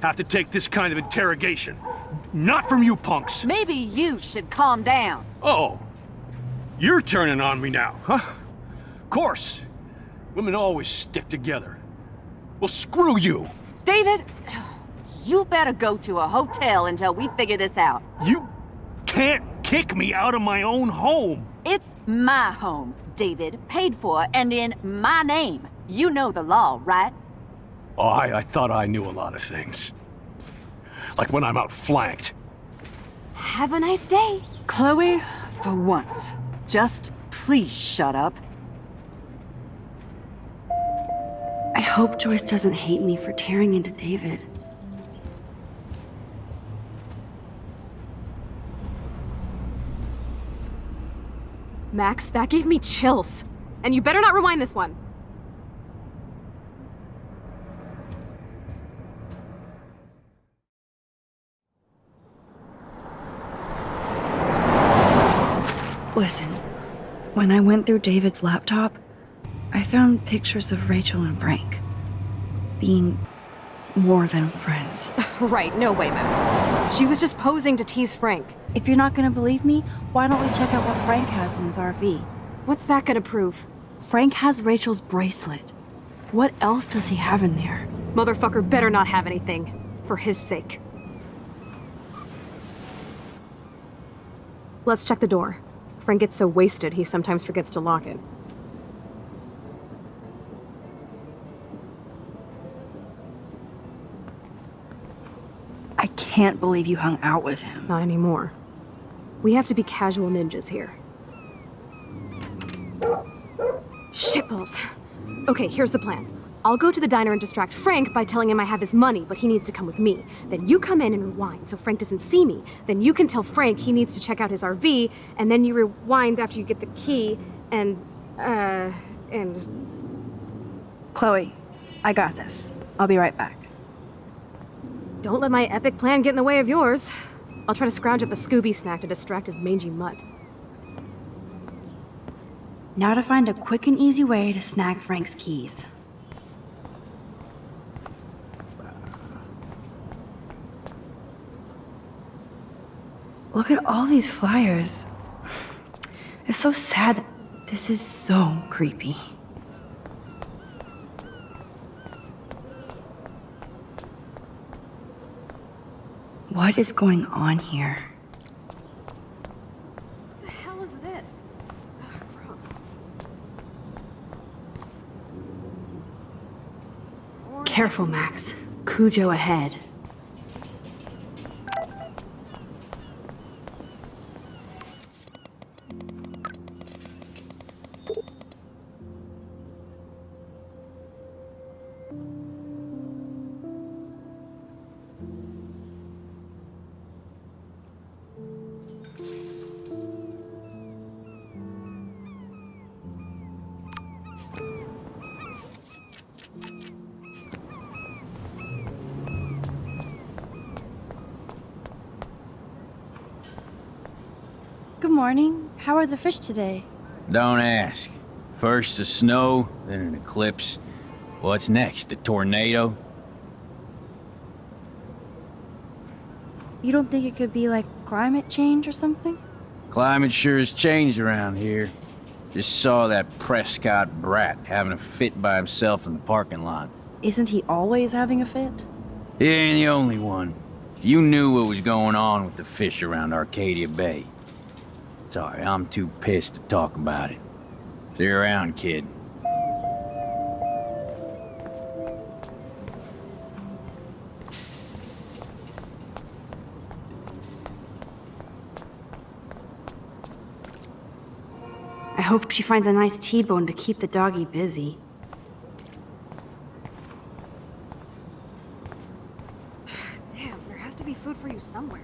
have to take this kind of interrogation. Not from you punks. Maybe you should calm down. Oh, you're turning on me now, huh? Of course. Women always stick together. Well, screw you. David, you better go to a hotel until we figure this out. You can't kick me out of my own home. It's my home, David. Paid for and in my name. You know the law, right? Oh, I thought I knew a lot of things. Like when I'm outflanked. Have a nice day. Chloe, for once, just please shut up. I hope Joyce doesn't hate me for tearing into David. Max, that gave me chills. And you better not rewind this one. Listen, when I went through David's laptop, I found pictures of Rachel and Frank being more than friends. Right, no way, Max. She was just posing to tease Frank. If you're not gonna believe me, why don't we check out what Frank has in his RV? What's that gonna prove? Frank has Rachel's bracelet. What else does he have in there? Motherfucker better not have anything. For his sake. Let's check the door. Frank gets so wasted, he sometimes forgets to lock it. I can't believe you hung out with him. Not anymore. We have to be casual ninjas here. Shitballs. Okay, here's the plan. I'll go to the diner and distract Frank by telling him I have his money, but he needs to come with me. Then you come in and rewind so Frank doesn't see me. Then you can tell Frank he needs to check out his RV, and then you rewind after you get the key, and... Chloe, I got this. I'll be right back. Don't let my epic plan get in the way of yours. I'll try to scrounge up a Scooby snack to distract his mangy mutt. Now to find a quick and easy way to snag Frank's keys. Look at all these flyers. It's so sad that this is so creepy. What is going on here? What the hell is this? Ugh, gross. Careful, Max. Cujo ahead. Good morning. How are the fish today? Don't ask. First the snow, then an eclipse. What's next, a tornado? You don't think it could be like climate change or something? Climate sure has changed around here. Just saw that Prescott brat having a fit by himself in the parking lot. Isn't he always having a fit? He ain't the only one. If you knew what was going on with the fish around Arcadia Bay. Sorry, I'm too pissed to talk about it. See you around, kid. I hope she finds a nice T-bone to keep the doggy busy. Damn, there has to be food for you somewhere.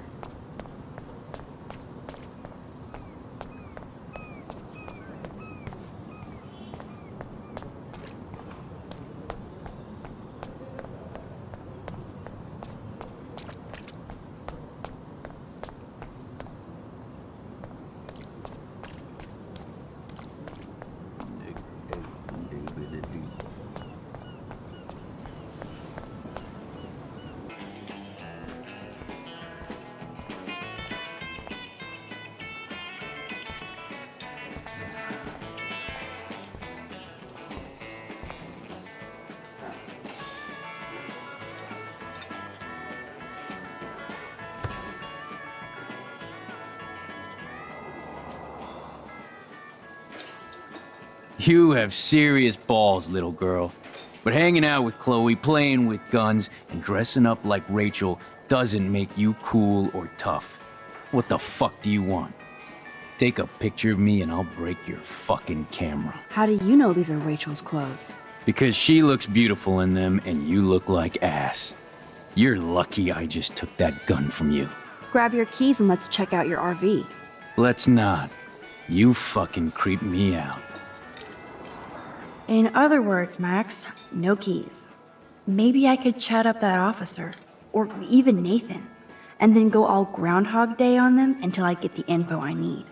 You have serious balls, little girl. But hanging out with Chloe, playing with guns, and dressing up like Rachel doesn't make you cool or tough. What the fuck do you want? Take a picture of me and I'll break your fucking camera. How do you know these are Rachel's clothes? Because she looks beautiful in them and you look like ass. You're lucky I just took that gun from you. Grab your keys and let's check out your RV. Let's not. You fucking creep me out. In other words, Max, no keys. Maybe I could chat up that officer, or even Nathan, and then go all Groundhog Day on them until I get the info I need.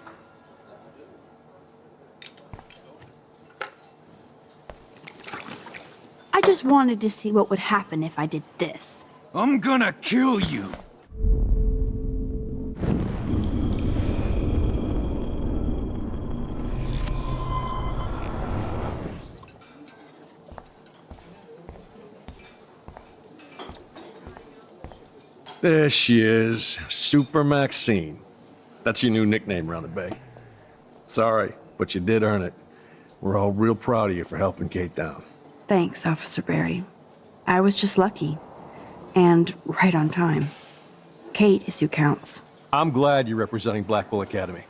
I just wanted to see what would happen if I did this. I'm gonna kill you. There she is, Super Maxine. That's your new nickname around the bay. Sorry, but you did earn it. We're all real proud of you for helping Kate down. Thanks, Officer Barry. I was just lucky. And right on time. Kate is who counts. I'm glad you're representing Blackwell Academy.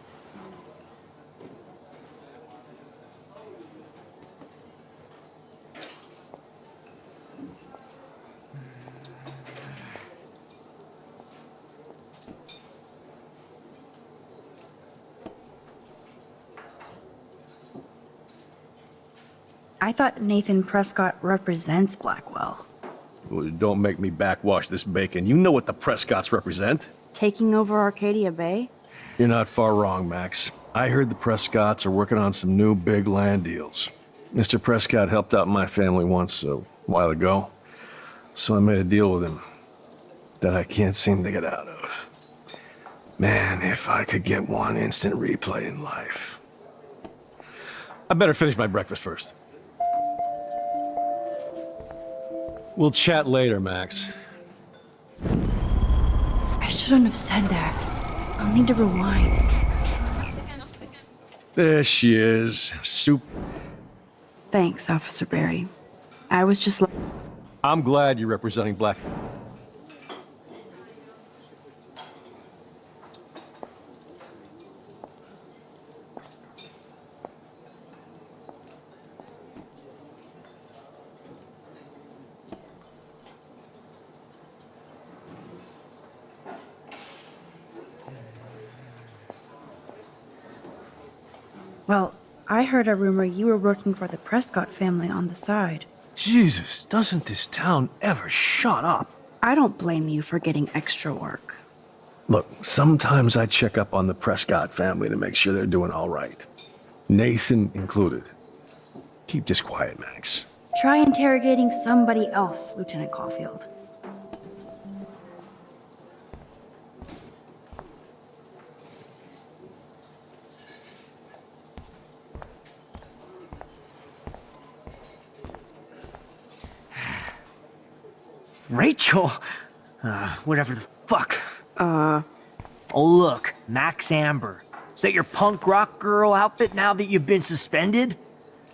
I thought Nathan Prescott represents Blackwell. Well, don't make me backwash this bacon. You know what the Prescotts represent. Taking over Arcadia Bay? You're not far wrong, Max. I heard the Prescotts are working on some new big land deals. Mr. Prescott helped out my family once a while ago, so I made a deal with him that I can't seem to get out of. Man, if I could get one instant replay in life. I better finish my breakfast first. We'll chat later, Max. I shouldn't have said that. I'll need to rewind. There she is. Thanks, Officer Barry. I was just I'm glad you're representing Black. Well, I heard a rumor you were working for the Prescott family on the side. Jesus, doesn't this town ever shut up? I don't blame you for getting extra work. Look, sometimes I check up on the Prescott family to make sure they're doing all right. Nathan included. Keep this quiet, Max. Try interrogating somebody else, Lieutenant Caulfield. Rachel? Whatever the fuck. Oh, look, Max Amber. Is that your punk rock girl outfit now that you've been suspended?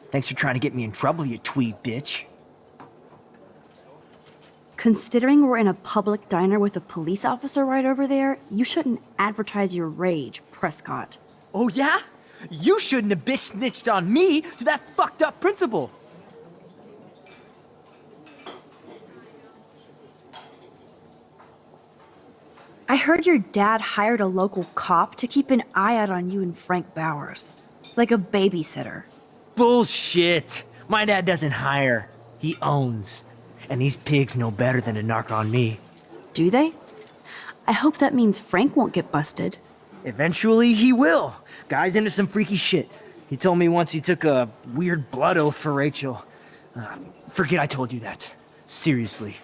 Thanks for trying to get me in trouble, you tweed bitch. Considering we're in a public diner with a police officer right over there, you shouldn't advertise your rage, Prescott. Oh, yeah? You shouldn't have bitch snitched on me to that fucked up principal. I heard your dad hired a local cop to keep an eye out on you and Frank Bowers. Like a babysitter. Bullshit. My dad doesn't hire. He owns. And these pigs know better than to narc on me. Do they? I hope that means Frank won't get busted. Eventually he will. Guy's into some freaky shit. He told me once he took a weird blood oath for Rachel. Forget I told you that. Seriously.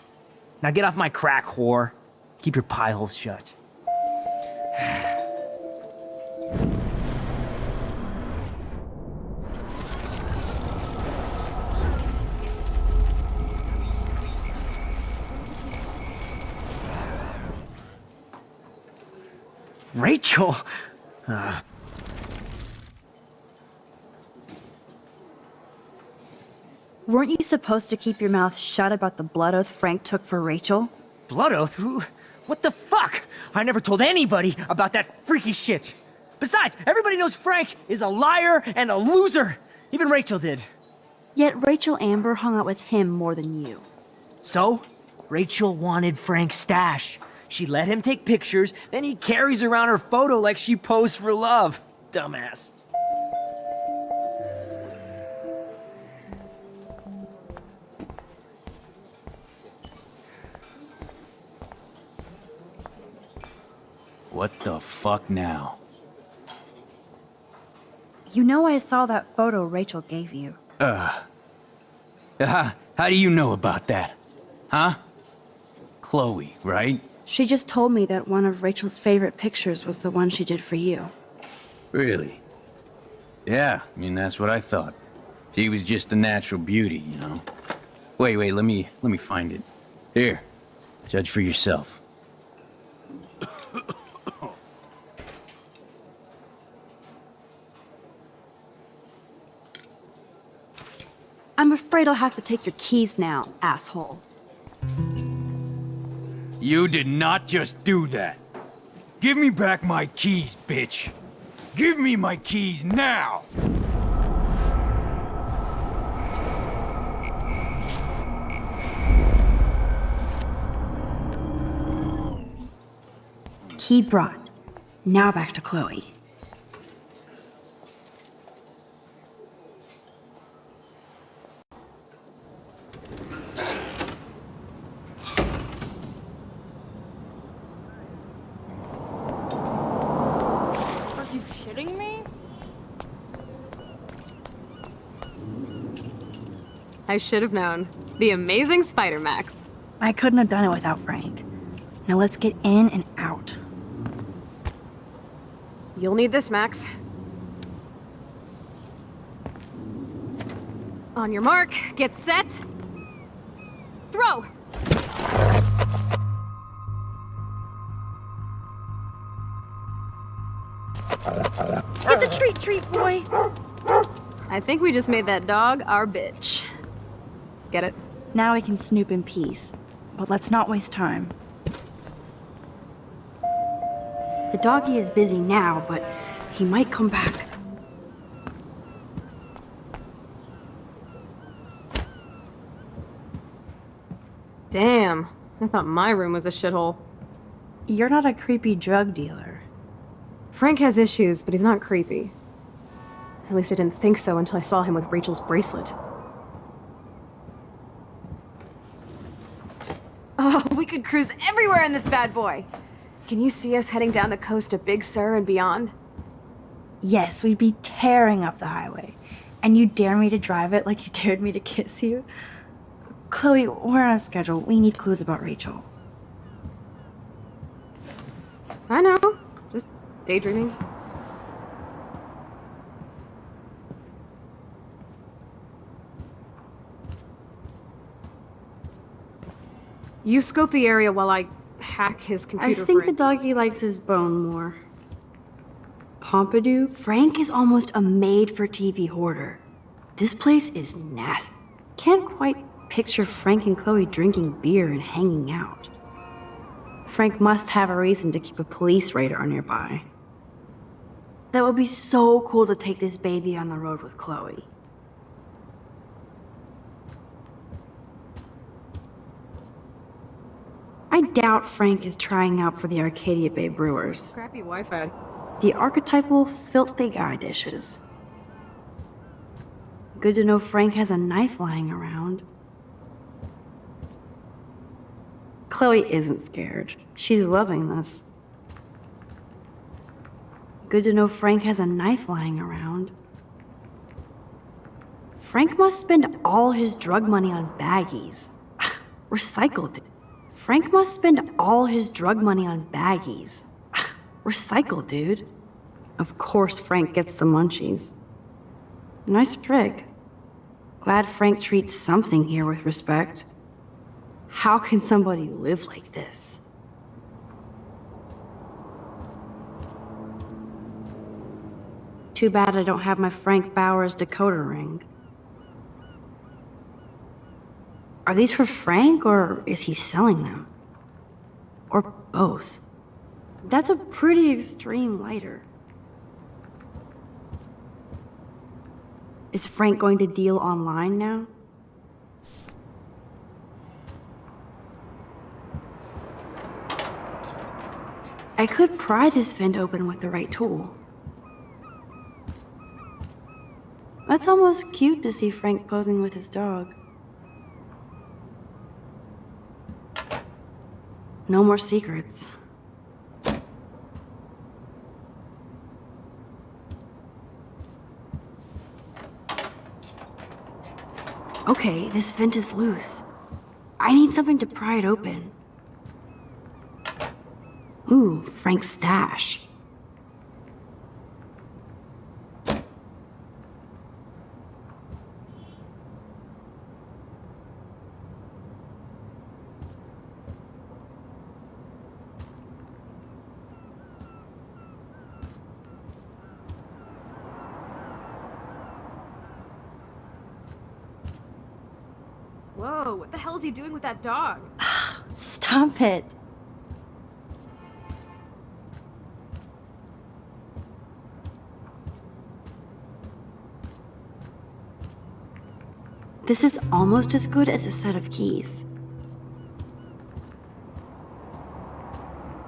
Now get off my crack, whore. Keep your pie holes shut. Rachel? Weren't you supposed to keep your mouth shut about the blood oath Frank took for Rachel? Blood oath? Who? What the fuck? I never told anybody about that freaky shit. Besides, everybody knows Frank is a liar and a loser. Even Rachel did. Yet Rachel Amber hung out with him more than you. So, Rachel wanted Frank's stash. She let him take pictures, then he carries around her photo like she posed for love. Dumbass. What the fuck now? You know I saw that photo Rachel gave you. How do you know about that? Huh? Chloe, right? She just told me that one of Rachel's favorite pictures was the one she did for you. Really? Yeah, I mean, that's what I thought. She was just a natural beauty, you know? Wait, let me find it. Here, judge for yourself. I'm afraid I'll have to take your keys now, asshole. You did not just do that. Give me back my keys, bitch. Give me my keys now! Key brought. Now back to Chloe. I should have known. The amazing Spider Max. I couldn't have done it without Frank. Now let's get in and out. You'll need this, Max. On your mark, get set. Throw! Get the treat, boy! I think we just made that dog our bitch. Get it? Now we can snoop in peace. But let's not waste time. The doggy is busy now, but he might come back. Damn, I thought my room was a shithole. You're not a creepy drug dealer. Frank has issues, but he's not creepy. At least I didn't think so until I saw him with Rachel's bracelet. Oh, we could cruise everywhere in this bad boy! Can you see us heading down the coast to Big Sur and beyond? Yes, we'd be tearing up the highway. And you dare me to drive it like you dared me to kiss you? Chloe, we're on a schedule. We need clues about Rachel. I know. Just daydreaming. You scope the area while I hack his computer. I think for the doggy likes his bone more. Pompidou? Frank is almost a made-for-TV hoarder. This place is nasty. Can't quite picture Frank and Chloe drinking beer and hanging out. Frank must have a reason to keep a police radar nearby. That would be so cool to take this baby on the road with Chloe. I doubt Frank is trying out for the Arcadia Bay Brewers. Crappy Wi-Fi. The archetypal filthy guy dishes. Good to know Frank has a knife lying around. Chloe isn't scared. She's loving this. Good to know Frank has a knife lying around. Frank must spend all his drug money on baggies. Recycled. Frank must spend all his drug money on baggies. Recycle, dude. Of course Frank gets the munchies. Nice prig. Glad Frank treats something here with respect. How can somebody live like this? Too bad I don't have my Frank Bowers decoder ring. Are these for Frank, or is he selling them? Or both? That's a pretty extreme lighter. Is Frank going to deal online now? I could pry this vent open with the right tool. That's almost cute to see Frank posing with his dog. No more secrets. Okay, this vent is loose. I need something to pry it open. Ooh, Frank's stash. Whoa, what the hell is he doing with that dog? Stop it. This is almost as good as a set of keys.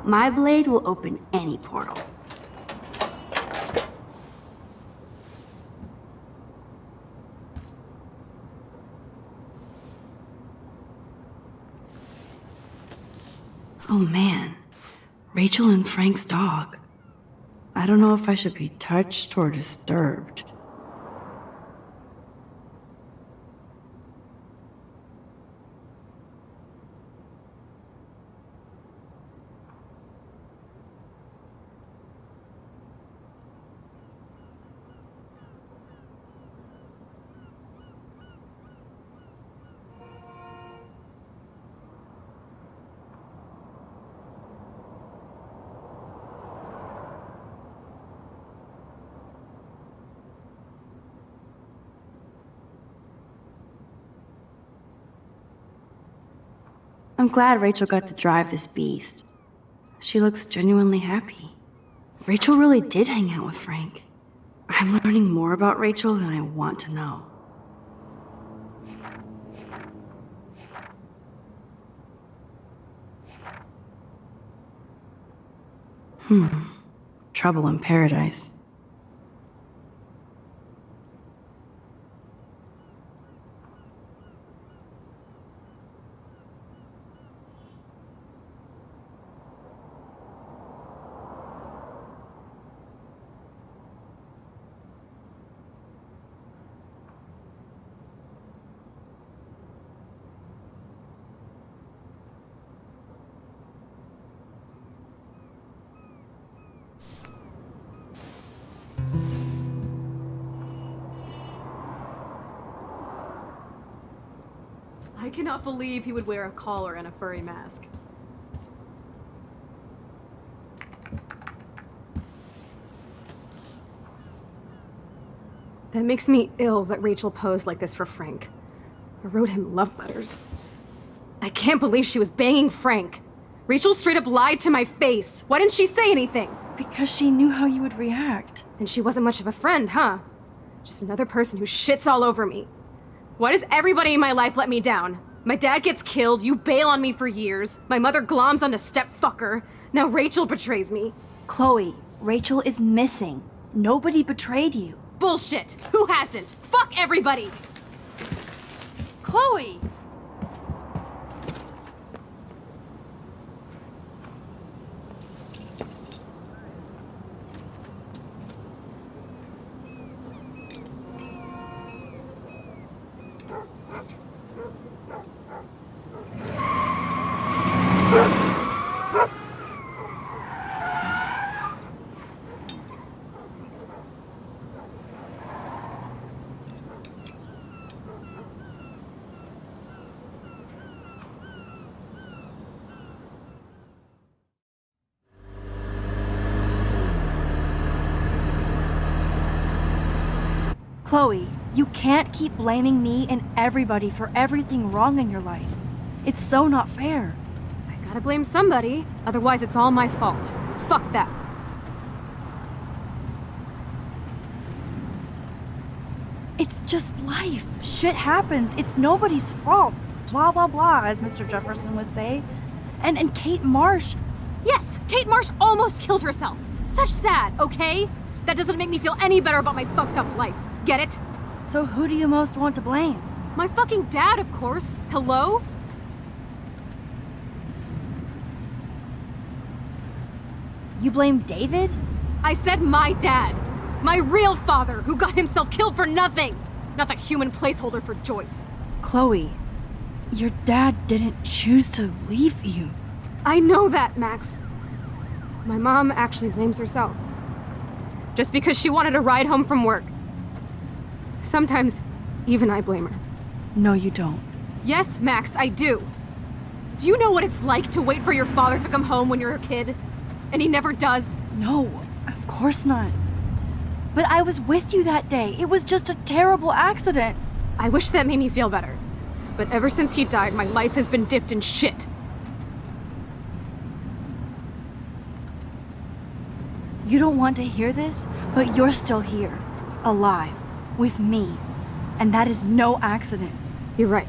My blade will open any portal. Oh man, Rachel and Frank's dog. I don't know if I should be touched or disturbed. I'm glad Rachel got to drive this beast. She looks genuinely happy. Rachel really did hang out with Frank. I'm learning more about Rachel than I want to know. Trouble in paradise. I cannot believe he would wear a collar and a furry mask. That makes me ill that Rachel posed like this for Frank. I wrote him love letters. I can't believe she was banging Frank. Rachel straight up lied to my face. Why didn't she say anything? Because she knew how you would react. And she wasn't much of a friend, huh? Just another person who shits all over me. Why does everybody in my life let me down? My dad gets killed, you bail on me for years, my mother gloms onto stepfucker, now Rachel betrays me. Chloe, Rachel is missing. Nobody betrayed you. Bullshit! Who hasn't? Fuck everybody! Chloe! Chloe, you can't keep blaming me and everybody for everything wrong in your life. It's so not fair. I gotta blame somebody, otherwise it's all my fault. Fuck that. It's just life. Shit happens. It's nobody's fault. Blah, blah, blah, as Mr. Jefferson would say. And Kate Marsh. Yes, Kate Marsh almost killed herself. Such sad, okay? That doesn't make me feel any better about my fucked up life. Get it? So who do you most want to blame? My fucking dad, of course. Hello? You blame David? I said my dad. My real father, who got himself killed for nothing. Not that human placeholder for Joyce. Chloe, your dad didn't choose to leave you. I know that, Max. My mom actually blames herself. Just because she wanted a ride home from work. Sometimes, even I blame her. No, you don't. Yes, Max, I do. Do you know what it's like to wait for your father to come home when you're a kid? And he never does? No, of course not. But I was with you that day. It was just a terrible accident. I wish that made me feel better. But ever since he died, my life has been dipped in shit. You don't want to hear this, but you're still here. Alive. With me. And that is no accident. You're right.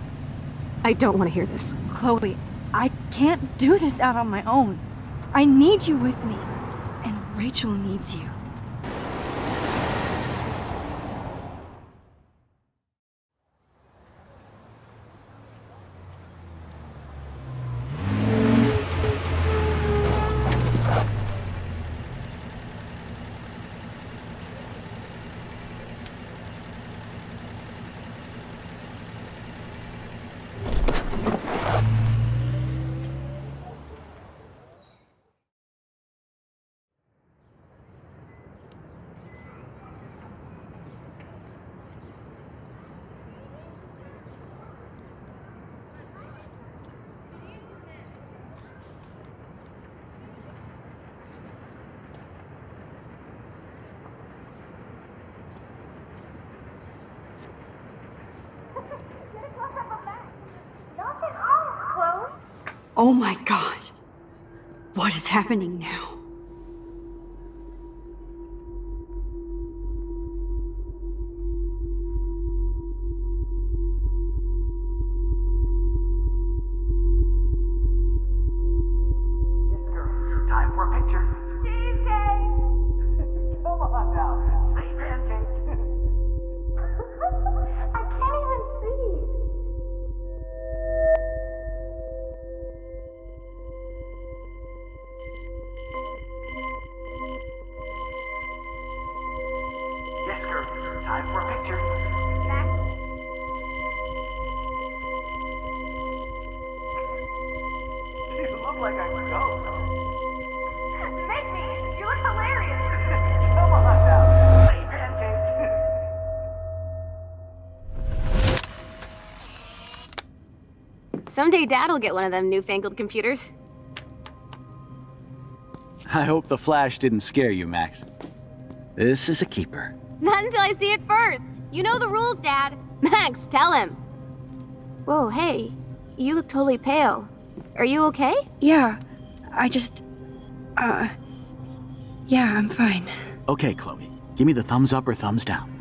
I don't want to hear this. Chloe, I can't do this out on my own. I need you with me. And Rachel needs you. Oh my god. What is happening now? Time for a picture. Cheesecake! Come on now. Say pancake. I can't even see. Jessica, time for a picture. You look like a ghost. Make me! You look hilarious! Come on now! Say pancake! Someday Dad'll get one of them newfangled computers. I hope the flash didn't scare you, Max. This is a keeper. Not until I see it first. You know the rules, Dad. Max, tell him. Whoa, hey. You look totally pale. Are you okay? Yeah, I just... Yeah, I'm fine. Okay, Chloe. Give me the thumbs up or thumbs down.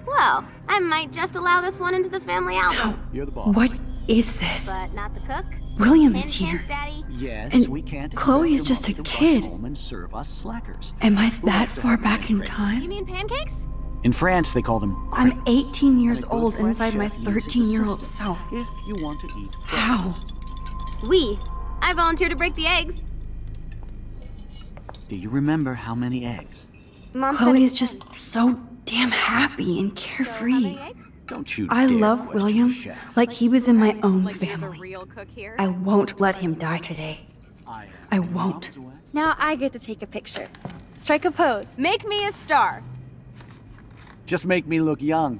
Well, I might just allow this one into the family album. You're the boss. What is this? But not the cook. William is Hint, here. hint, Daddy. Yes, And we can't. Chloe is expect just your a mom to kid. rush home and serve us slackers. Am I Who that wants to far have back in friends? time? You mean pancakes? In France, they call them I'm crepes. 18 years And a good old French inside my chef uses 13-year-old assistants self. If you want to eat How? We. I volunteer to break the eggs. Do you remember how many eggs? Mom Chloe said is just so damn happy and carefree. Don't you I dare love question William the chef. like he was in my own like you're the family. real cook here. I won't let him die today. I won't. Now I get to take a picture. Strike a pose. Make me a star. Just make me look young.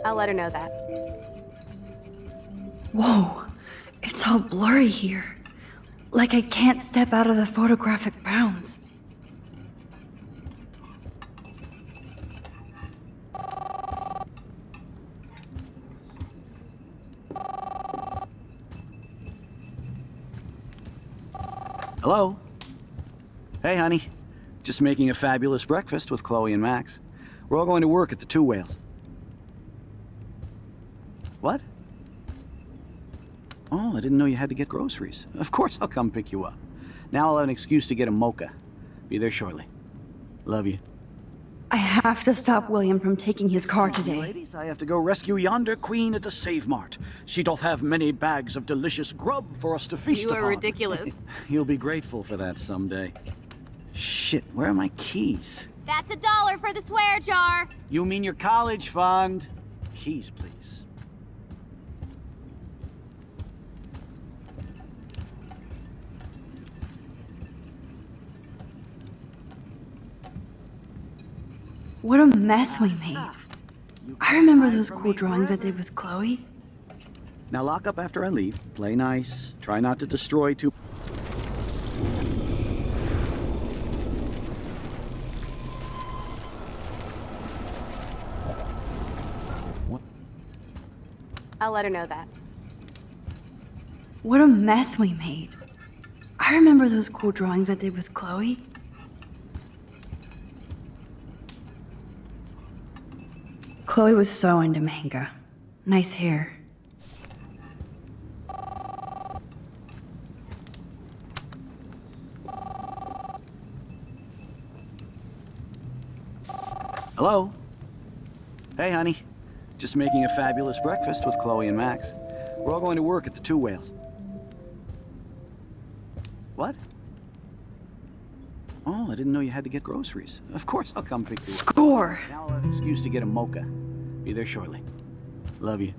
I'll let her know that. Whoa, it's all blurry here. Like I can't step out of the photographic bounds. Hello? Hey, honey. Just making a fabulous breakfast with Chloe and Max. We're all going to work at the Two Whales. What? Oh, I didn't know you had to get groceries. Of course I'll come pick you up. Now I'll have an excuse to get a mocha. Be there shortly. Love you. I have to stop William from taking his car today. Ladies, I have to go rescue yonder queen at the Save Mart. She doth have many bags of delicious grub for us to feast You upon. are ridiculous. You'll be grateful for that someday. Shit, where are my keys? That's $1 for the swear jar. You mean your college fund? Keys, please. What a mess we made. I remember those cool drawings I did with Chloe. Now lock up after I leave. Play nice. Try not to destroy too... What? I'll let her know that. What a mess we made. I remember those cool drawings I did with Chloe. Chloe was so into manga. Nice hair. Hello? Hey, honey. Just making a fabulous breakfast with Chloe and Max. We're all going to work at the Two Whales. What? Oh, I didn't know you had to get groceries. Of course I'll come pick you up. Score! Now I'll have an excuse to get a mocha. Be there shortly. Love you.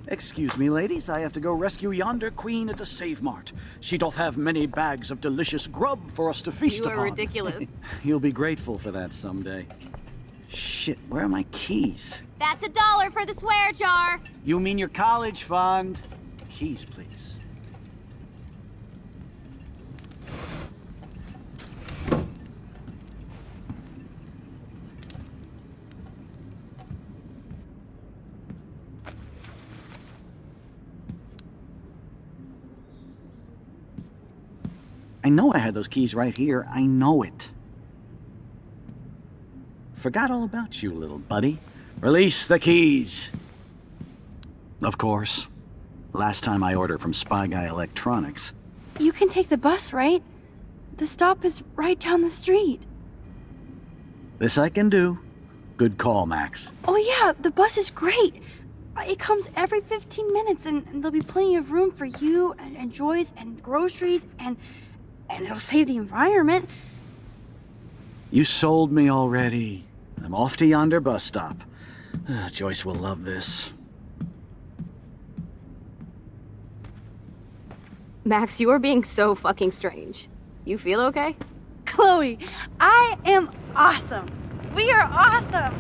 Excuse me, ladies. I have to go rescue yonder queen at the Save Mart. She doth have many bags of delicious grub for us to feast You upon. are ridiculous. You'll be grateful for that someday. Shit, where are my keys? That's $1 for the swear jar. You mean your college fund? Keys, please. I know I had those keys right here. I know it. Forgot all about you, little buddy. Release the keys. Of course. Last time I ordered from Spy Guy Electronics. You can take the bus, right? The stop is right down the street. This I can do. Good call, Max. Oh yeah, the bus is great. It comes every 15 minutes and there'll be plenty of room for you and Joyce and groceries and it'll save the environment. You sold me already. I'm off to yonder bus stop. Joyce will love this. Max, you are being so fucking strange. You feel okay? Chloe, I am awesome. We are awesome.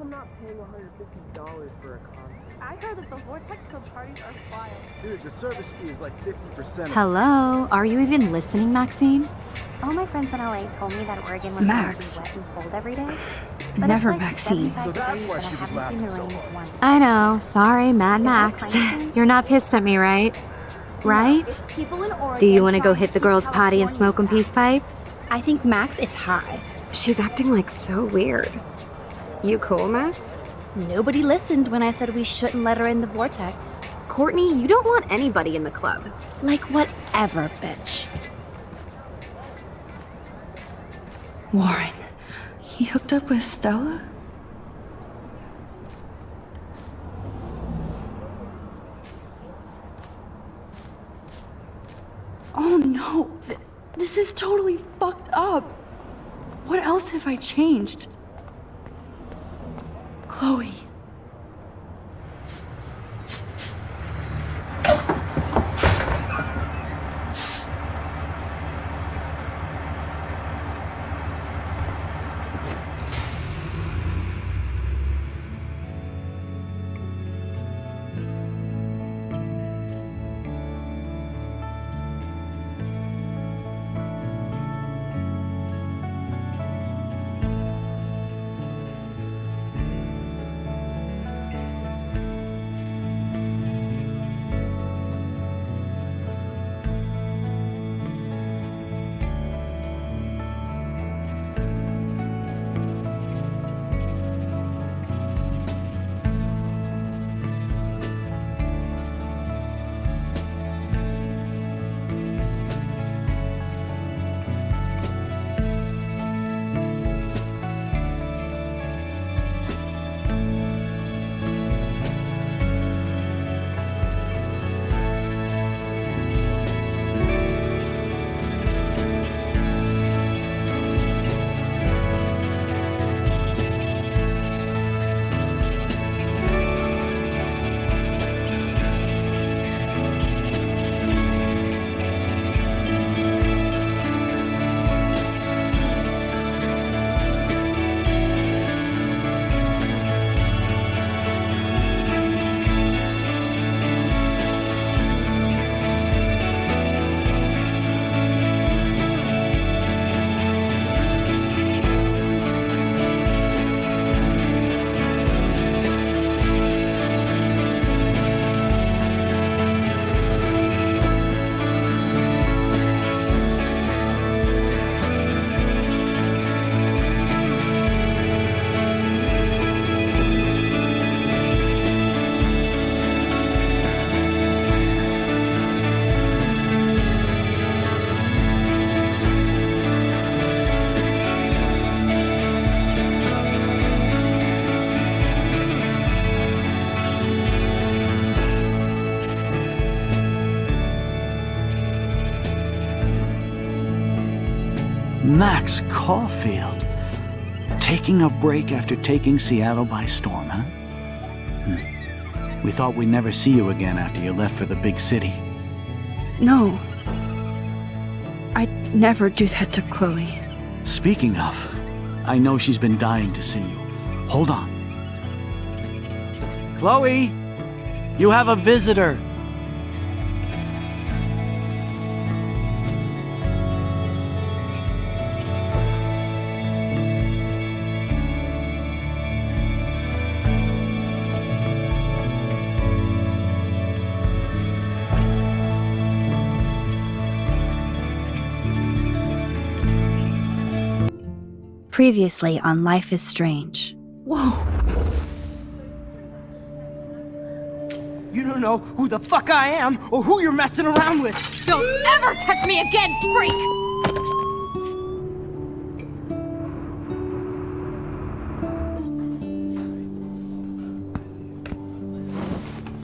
I'm not paying $150 for a concert. I heard that the Vortex Club parties are wild. Dude, the service fee is like 50%. Hello? Are you even listening, Maxine? All my friends in LA told me that Oregon was Max. wet and cold every day. But Never it's like Maxine. 75 So that's degrees why and she I was haven't seen laughing the so rain hard. once. I know. Sorry, Mad Is that Max. climate change? You're not pissed at me, right? Right? It's people in Oregon Do you want to go trying hit the keep girls' potty and California smoke 'em peace pipe? I think Max is high. She's acting like so weird. You cool, Max? Nobody listened when I said we shouldn't let her in the vortex. Courtney, you don't want anybody in the club. Like whatever, bitch. Warren, he hooked up with Stella? Oh no, this is totally fucked up. What else have I changed? Chloe. Max Caulfield. Taking a break after taking Seattle by storm, huh? We thought we'd never see you again after you left for the big city. No. I'd never do that to Chloe. Speaking of, I know she's been dying to see you. Hold on. Chloe! You have a visitor! Previously on Life is Strange. Whoa! You don't know who the fuck I am or who you're messing around with! Don't ever touch me again, freak!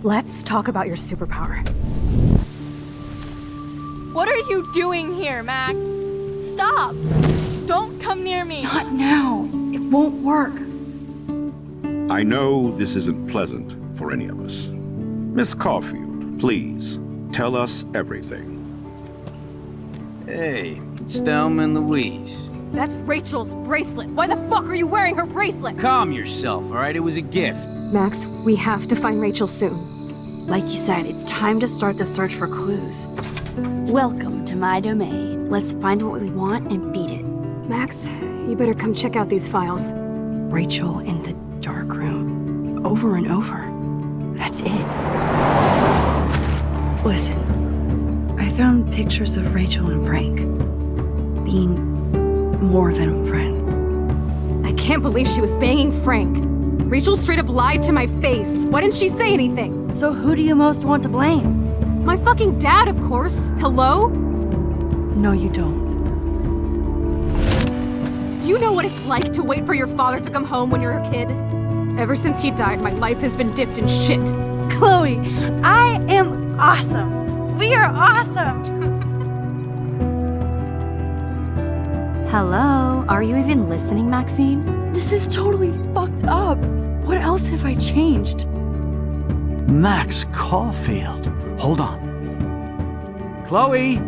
Let's talk about your superpower. What are you doing here, Max? Stop! Don't come near me! Not now. It won't work. I know this isn't pleasant for any of us. Miss Caulfield, please, tell us everything. Hey, it's Thelma and Louise. That's Rachel's bracelet. Why the fuck are you wearing her bracelet? Calm yourself, all right? It was a gift. Max, we have to find Rachel soon. Like you said, it's time to start the search for clues. Welcome to my domain. Let's find what we want and beat it. Max, you better come check out these files. Rachel in the dark room. Over and over. That's it. Listen, I found pictures of Rachel and Frank being more than a friend. I can't believe she was banging Frank. Rachel straight up lied to my face. Why didn't she say anything? So who do you most want to blame? My fucking dad, of course. Hello? No, you don't. Do you know what it's like to wait for your father to come home when you're a kid? Ever since he died, my life has been dipped in shit. Chloe, I am awesome. We are awesome. Hello? Are you even listening, Maxine? This is totally fucked up. What else have I changed? Max Caulfield. Hold on. Chloe!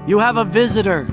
You have a visitor!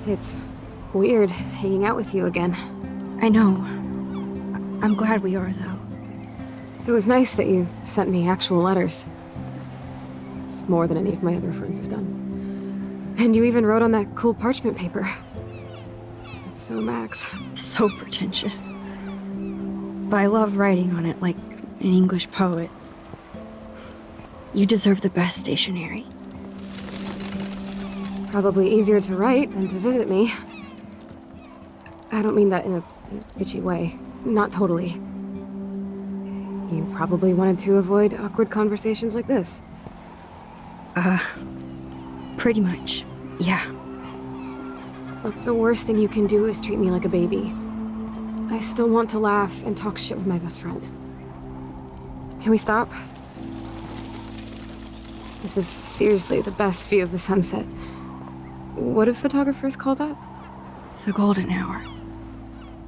It's weird hanging out with you again. I know. I'm glad we are, though. It was nice that you sent me actual letters. It's more than any of my other friends have done. And you even wrote on that cool parchment paper. It's so Max. So pretentious. But I love writing on it like an English poet. You deserve the best stationery. Probably easier to write than to visit me. I don't mean that in a bitchy way. Not totally. You probably wanted to avoid awkward conversations like this. Pretty much. Yeah. Look, the worst thing you can do is treat me like a baby. I still want to laugh and talk shit with my best friend. Can we stop? This is seriously the best view of the sunset. What do photographers call that? The golden hour.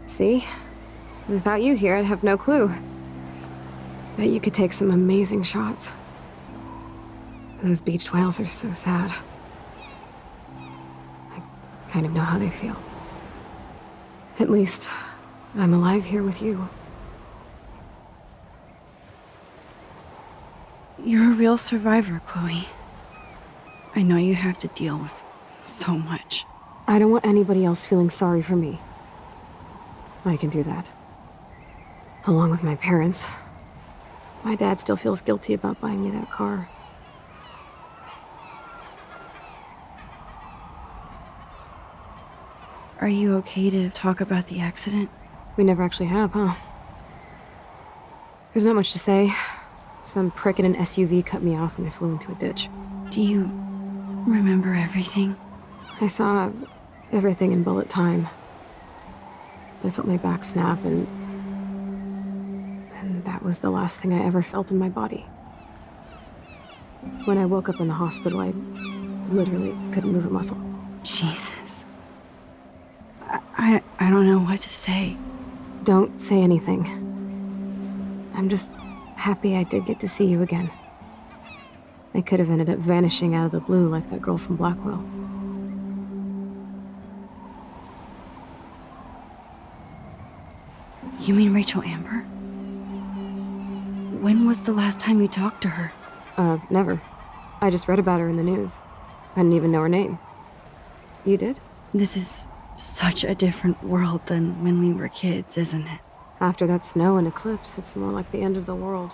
See? Without you here, I'd have no clue. Bet you could take some amazing shots. Those beached whales are so sad. I kind of know how they feel. At least, I'm alive here with you. You're a real survivor, Chloe. I know you have to deal with so much. I don't want anybody else feeling sorry for me. I can do that. Along with my parents. My dad still feels guilty about buying me that car. Are you okay to talk about the accident? We never actually have, huh? There's not much to say. Some prick in an SUV cut me off and I flew into a ditch. Do you remember everything? I saw everything in bullet time. I felt my back snap and that was the last thing I ever felt in my body. When I woke up in the hospital, I literally couldn't move a muscle. Jesus. I don't know what to say. Don't say anything. I'm just happy I did get to see you again. I could have ended up vanishing out of the blue like that girl from Blackwell. You mean Rachel Amber? When was the last time you talked to her? Never. I just read about her in the news. I didn't even know her name. You did? This is such a different world than when we were kids, isn't it? After that snow and eclipse, it's more like the end of the world.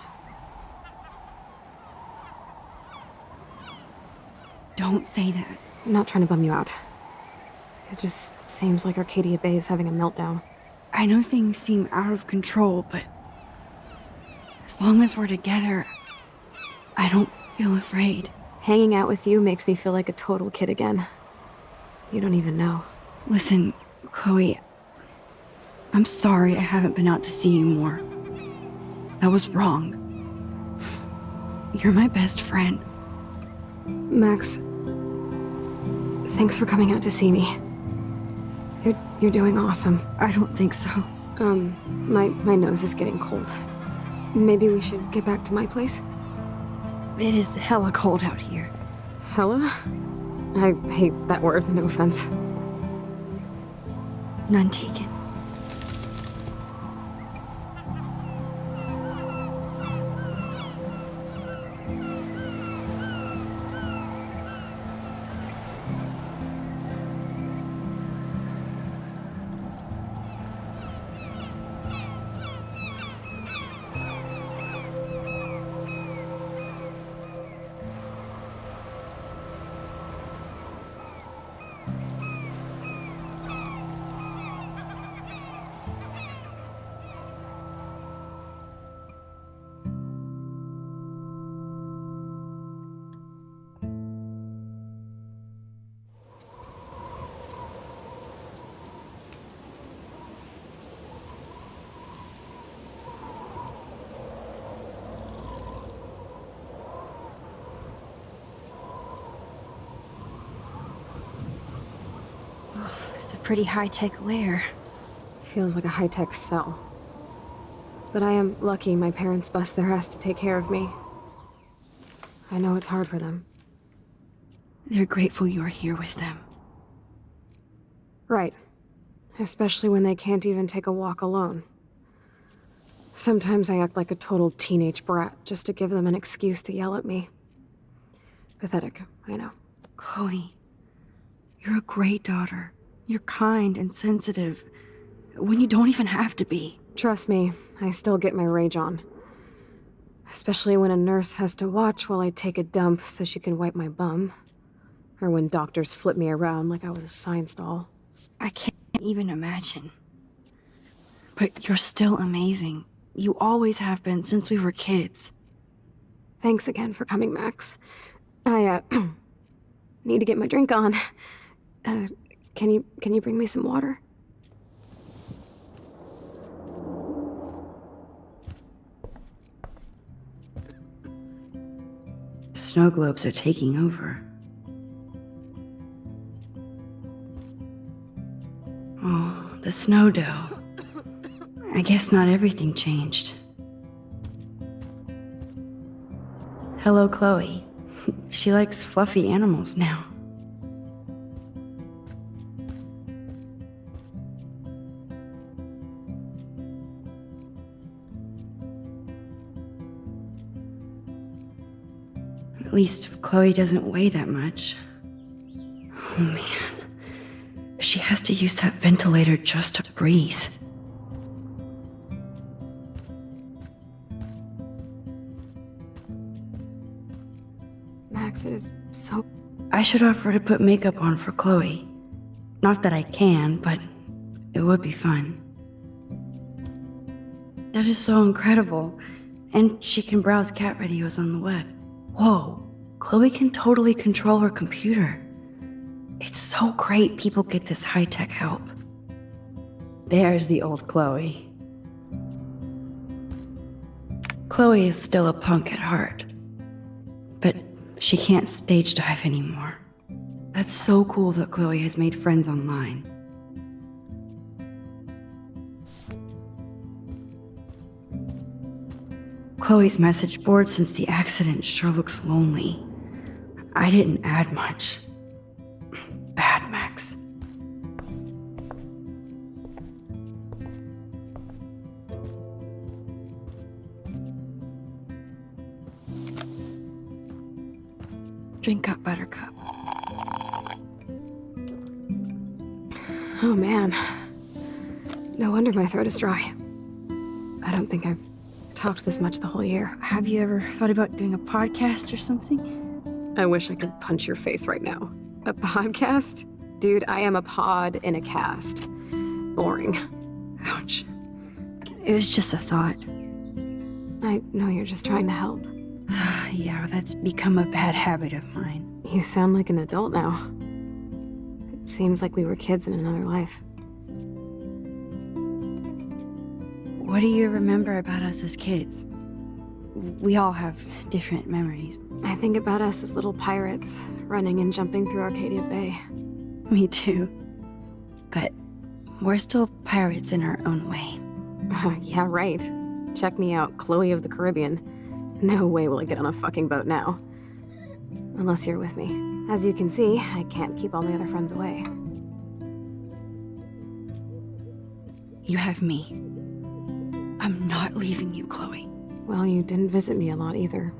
Don't say that. I'm not trying to bum you out. It just seems like Arcadia Bay is having a meltdown. I know things seem out of control, but as long as we're together, I don't feel afraid. Hanging out with you makes me feel like a total kid again. You don't even know. Listen, Chloe, I'm sorry I haven't been out to see you more. That was wrong. You're my best friend. Max, thanks for coming out to see me. You're doing awesome. I don't think so. My nose is getting cold. Maybe we should get back to my place? It is hella cold out here. Hella? I hate that word, no offense. None taken. It's a pretty high-tech lair. Feels like a high-tech cell. But I am lucky my parents bust their ass to take care of me. I know it's hard for them. They're grateful you're here with them. Right. Especially when they can't even take a walk alone. Sometimes I act like a total teenage brat just to give them an excuse to yell at me. Pathetic, I know. Chloe, you're a great daughter. You're kind and sensitive when you don't even have to be. Trust me, I still get my rage on. Especially when a nurse has to watch while I take a dump so she can wipe my bum. Or when doctors flip me around like I was a science doll. I can't even imagine. But you're still amazing. You always have been since we were kids. Thanks again for coming, Max. I, need to get my drink on. Can you bring me some water? Snow globes are taking over. Oh, the snow dough. I guess not everything changed. Hello, Chloe. She likes fluffy animals now. At least Chloe doesn't weigh that much. Oh man. She has to use that ventilator just to breathe. Max, it is so... I should offer to put makeup on for Chloe. Not that I can, but it would be fun. That is so incredible. And she can browse cat videos on the web. Whoa, Chloe can totally control her computer. It's so great people get this high-tech help. There's the old Chloe. Chloe is still a punk at heart. But she can't stage dive anymore. That's so cool that Chloe has made friends online. Chloe's message board since the accident sure looks lonely. I didn't add much. Bad, Max. Drink up, Buttercup. Oh man. No wonder my throat is dry. I don't think I've talked this much the whole year. Have you ever thought about doing a podcast or something? I wish I could punch your face right now. A podcast? Dude, I am a pod in a cast. Boring. Ouch. It was just a thought. I know you're just trying to help. Yeah, that's become a bad habit of mine. You sound like an adult now. It seems like we were kids in another life. What do you remember about us as kids? We all have different memories. I think about us as little pirates, running and jumping through Arcadia Bay. Me too. But we're still pirates in our own way. Yeah, right. Check me out, Chloe of the Caribbean. No way will I get on a fucking boat now. Unless you're with me. As you can see, I can't keep all my other friends away. You have me. I'm not leaving you, Chloe. Well, you didn't visit me a lot either.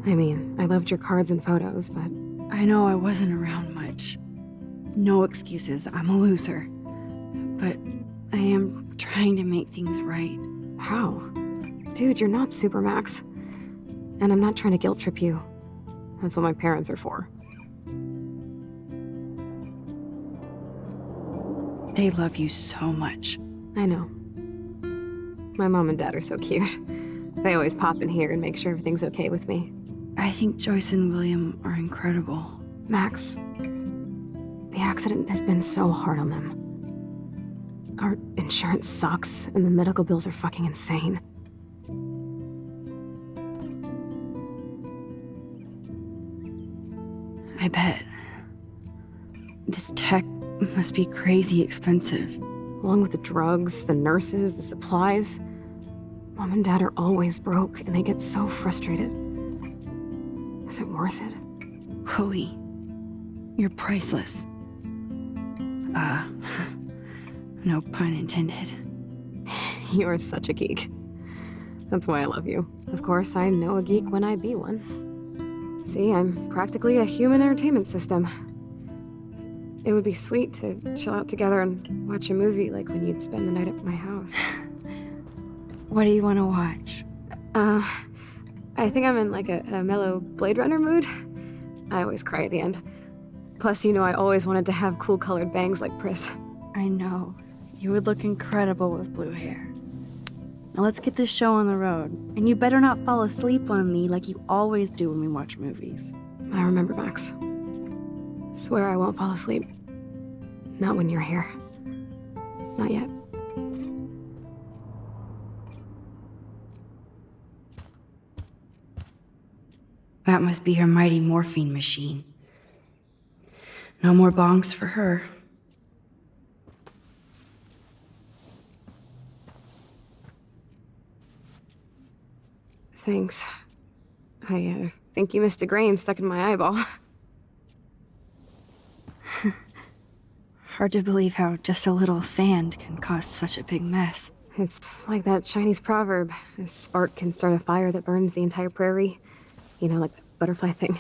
I mean, I loved your cards and photos, but... I know I wasn't around much. No excuses, I'm a loser. But I am trying to make things right. How? Dude, you're not Supermax. And I'm not trying to guilt trip you. That's what my parents are for. They love you so much. I know. My mom and dad are so cute. They always pop in here and make sure everything's okay with me. I think Joyce and William are incredible. Max, the accident has been so hard on them. Our insurance sucks, and the medical bills are fucking insane. I bet. This tech must be crazy expensive. Along with the drugs, the nurses, the supplies. Mom and Dad are always broke, and they get so frustrated. Is it worth it? Chloe, you're priceless. No pun intended. You're such a geek. That's why I love you. Of course, I know a geek when I be one. See, I'm practically a human entertainment system. It would be sweet to chill out together and watch a movie like when you'd spend the night at my house. What do you want to watch? I think I'm in like a mellow Blade Runner mood. I always cry at the end. Plus, you know, I always wanted to have cool colored bangs like Pris. I know. You would look incredible with blue hair. Now let's get this show on the road. And you better not fall asleep on me like you always do when we watch movies. I remember, Max. Swear I won't fall asleep. Not when you're here. Not yet. That must be her mighty morphine machine. No more bongs for her. Thanks. I think you missed a grain stuck in my eyeball. Hard to believe how just a little sand can cause such a big mess. It's like that Chinese proverb, a spark can start a fire that burns the entire prairie. You know, like the butterfly thing.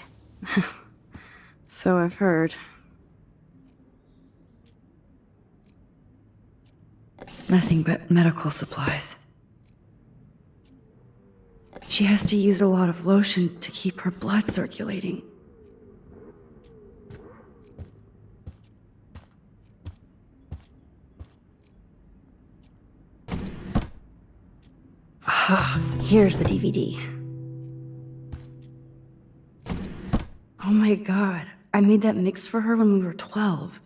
So I've heard. Nothing but medical supplies. She has to use a lot of lotion to keep her blood circulating. Ah, here's the DVD. Oh my god, I made that mix for her when we were 12.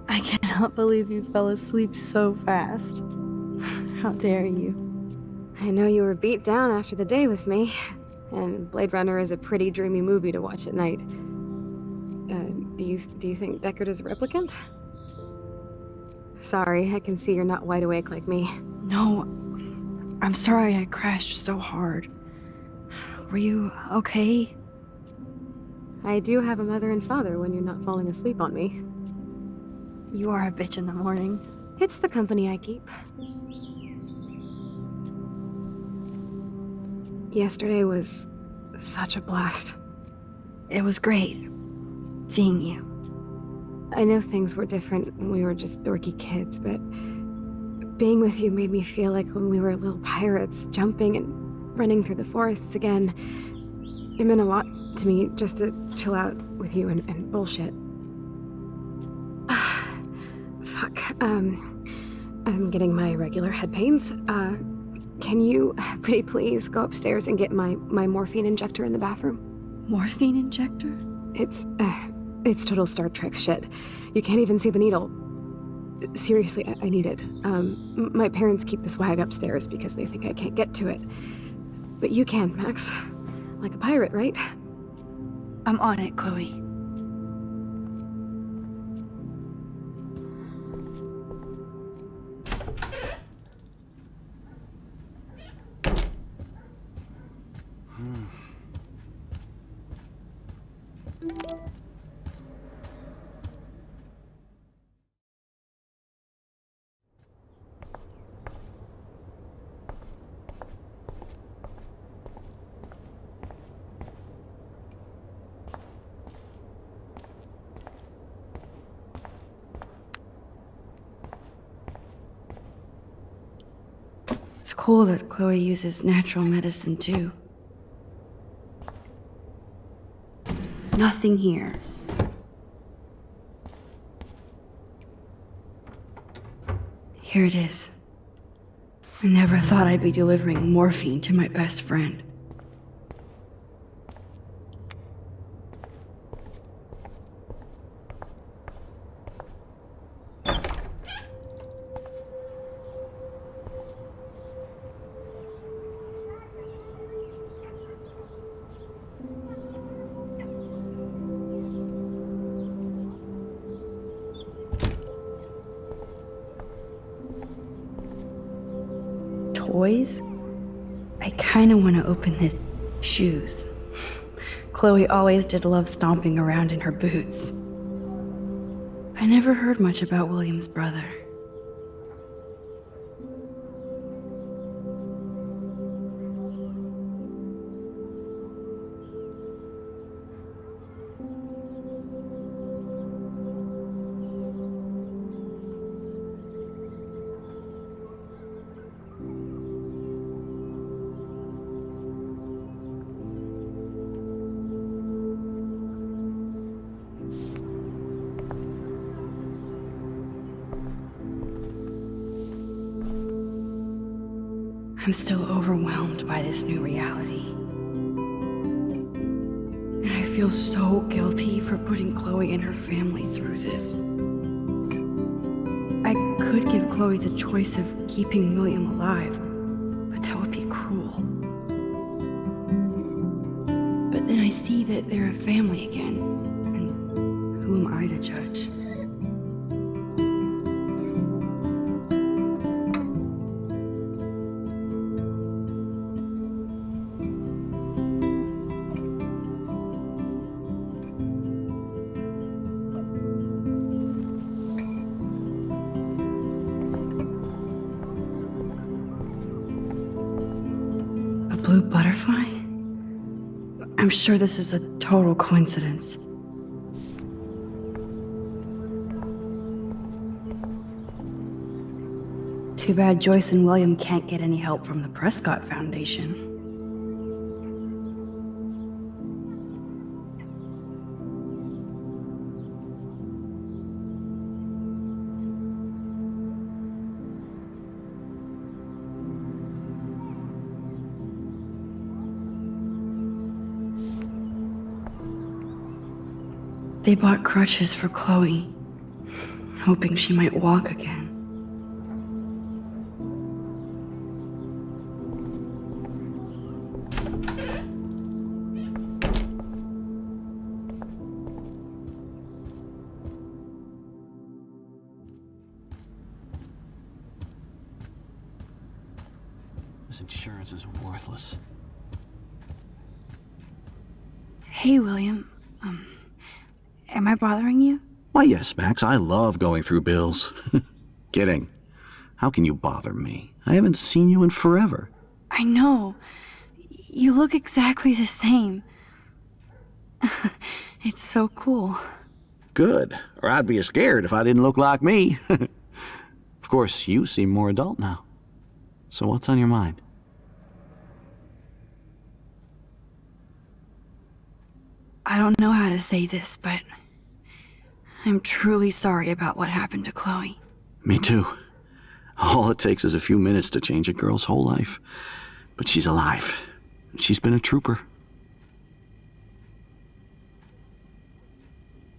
I cannot believe you fell asleep so fast. How dare you? I know you were beat down after the day with me, and Blade Runner is a pretty dreamy movie to watch at night. Do you think Deckard is a replicant? Sorry, I can see you're not wide awake like me. No, I'm sorry I crashed so hard. Were you okay? I do have a mother and father when you're not falling asleep on me. You are a bitch in the morning. It's the company I keep. Yesterday was such a blast. It was great seeing you. I know things were different when we were just dorky kids, but being with you made me feel like when we were little pirates, jumping and running through the forests again. It meant a lot to me just to chill out with you and bullshit. Fuck. I'm getting my regular head pains. Can you, pretty please, go upstairs and get my morphine injector in the bathroom? Morphine injector? It's total Star Trek shit. You can't even see the needle. Seriously, I need it. My parents keep the swag upstairs because they think I can't get to it. But you can, Max. Like a pirate, right? I'm on it, Chloe. It's cool that Chloe uses natural medicine too. Nothing here. Here it is. I never thought I'd be delivering morphine to my best friend. Toys? I kinda wanna open his shoes. Chloe always did love stomping around in her boots. I never heard much about William's brother. I'm still overwhelmed by this new reality. And I feel so guilty for putting Chloe and her family through this. I could give Chloe the choice of keeping William alive, but that would be cruel. But then I see that they're a family again, and who am I to judge? Blue butterfly? I'm sure this is a total coincidence. Too bad Joyce and William can't get any help from the Prescott Foundation. They bought crutches for Chloe, hoping she might walk again. This insurance is worthless. Hey, William. Am I bothering you? Why, yes, Max. I love going through bills. Kidding. How can you bother me? I haven't seen you in forever. I know. You look exactly the same. It's so cool. Good. Or I'd be scared if I didn't look like me. Of course, you seem more adult now. So what's on your mind? I don't know how to say this, but I'm truly sorry about what happened to Chloe. Me too. All it takes is a few minutes to change a girl's whole life. But she's alive. She's been a trooper.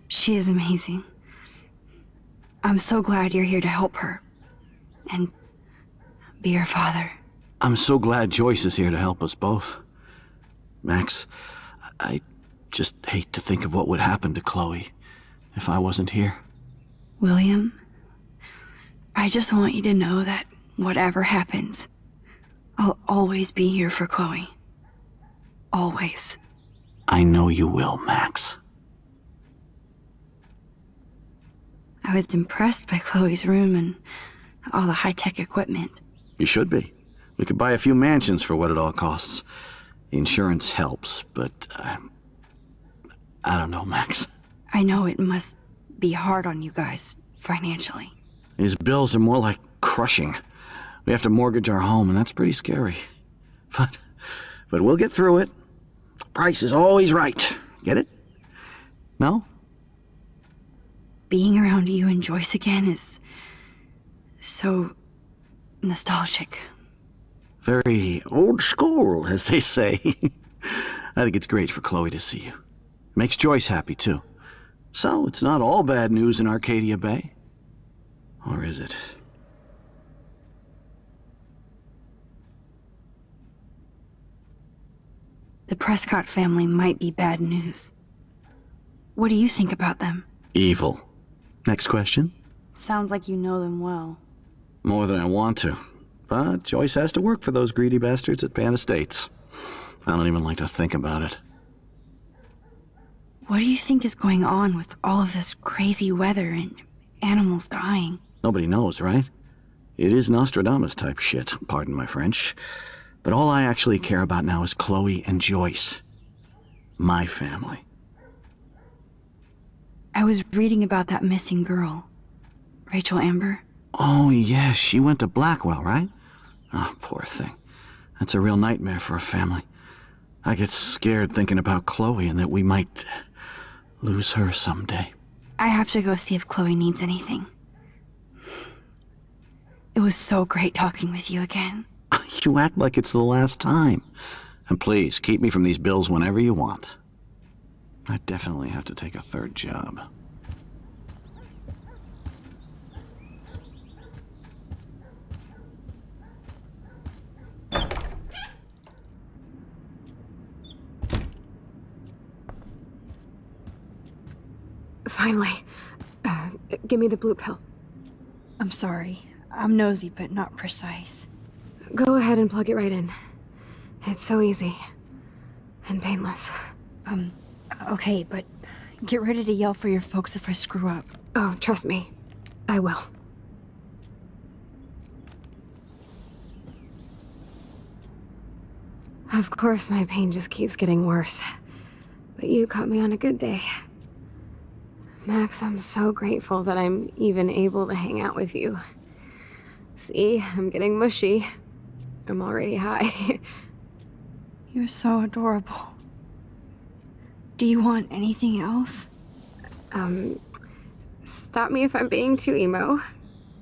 She is amazing. I'm so glad you're here to help her. And be her father. I'm so glad Joyce is here to help us both. Max, I just hate to think of what would happen to Chloe if I wasn't here. William, I just want you to know that whatever happens, I'll always be here for Chloe. Always. I know you will, Max. I was impressed by Chloe's room and all the high-tech equipment. You should be. We could buy a few mansions for what it all costs. The insurance helps, but I don't know, Max. I know it must be hard on you guys, financially. These bills are more like crushing. We have to mortgage our home, and that's pretty scary. But we'll get through it. Price is always right. Get it? No? Being around you and Joyce again is so nostalgic. Very old school, as they say. I think it's great for Chloe to see you. Makes Joyce happy, too. So, it's not all bad news in Arcadia Bay. Or is it? The Prescott family might be bad news. What do you think about them? Evil. Next question? Sounds like you know them well. More than I want to. But Joyce has to work for those greedy bastards at Pan Estates. I don't even like to think about it. What do you think is going on with all of this crazy weather and animals dying? Nobody knows, right? It is Nostradamus type shit, pardon my French. But all I actually care about now is Chloe and Joyce. My family. I was reading about that missing girl, Rachel Amber. Oh, yeah, she went to Blackwell, right? Oh, poor thing. That's a real nightmare for a family. I get scared thinking about Chloe and that we might lose her someday. I have to go see if Chloe needs anything. It was so great talking with you again. You act like it's the last time. And please, keep me from these bills whenever you want. I definitely have to take a third job. Finally. Give me the blue pill. I'm sorry. I'm nosy, but not precise. Go ahead and plug it right in. It's so easy. And painless. Okay, but get ready to yell for your folks if I screw up. Oh, trust me. I will. Of course, my pain just keeps getting worse. But you caught me on a good day. Max, I'm so grateful that I'm even able to hang out with you. See, I'm getting mushy. I'm already high. You're so adorable. Do you want anything else? Stop me if I'm being too emo,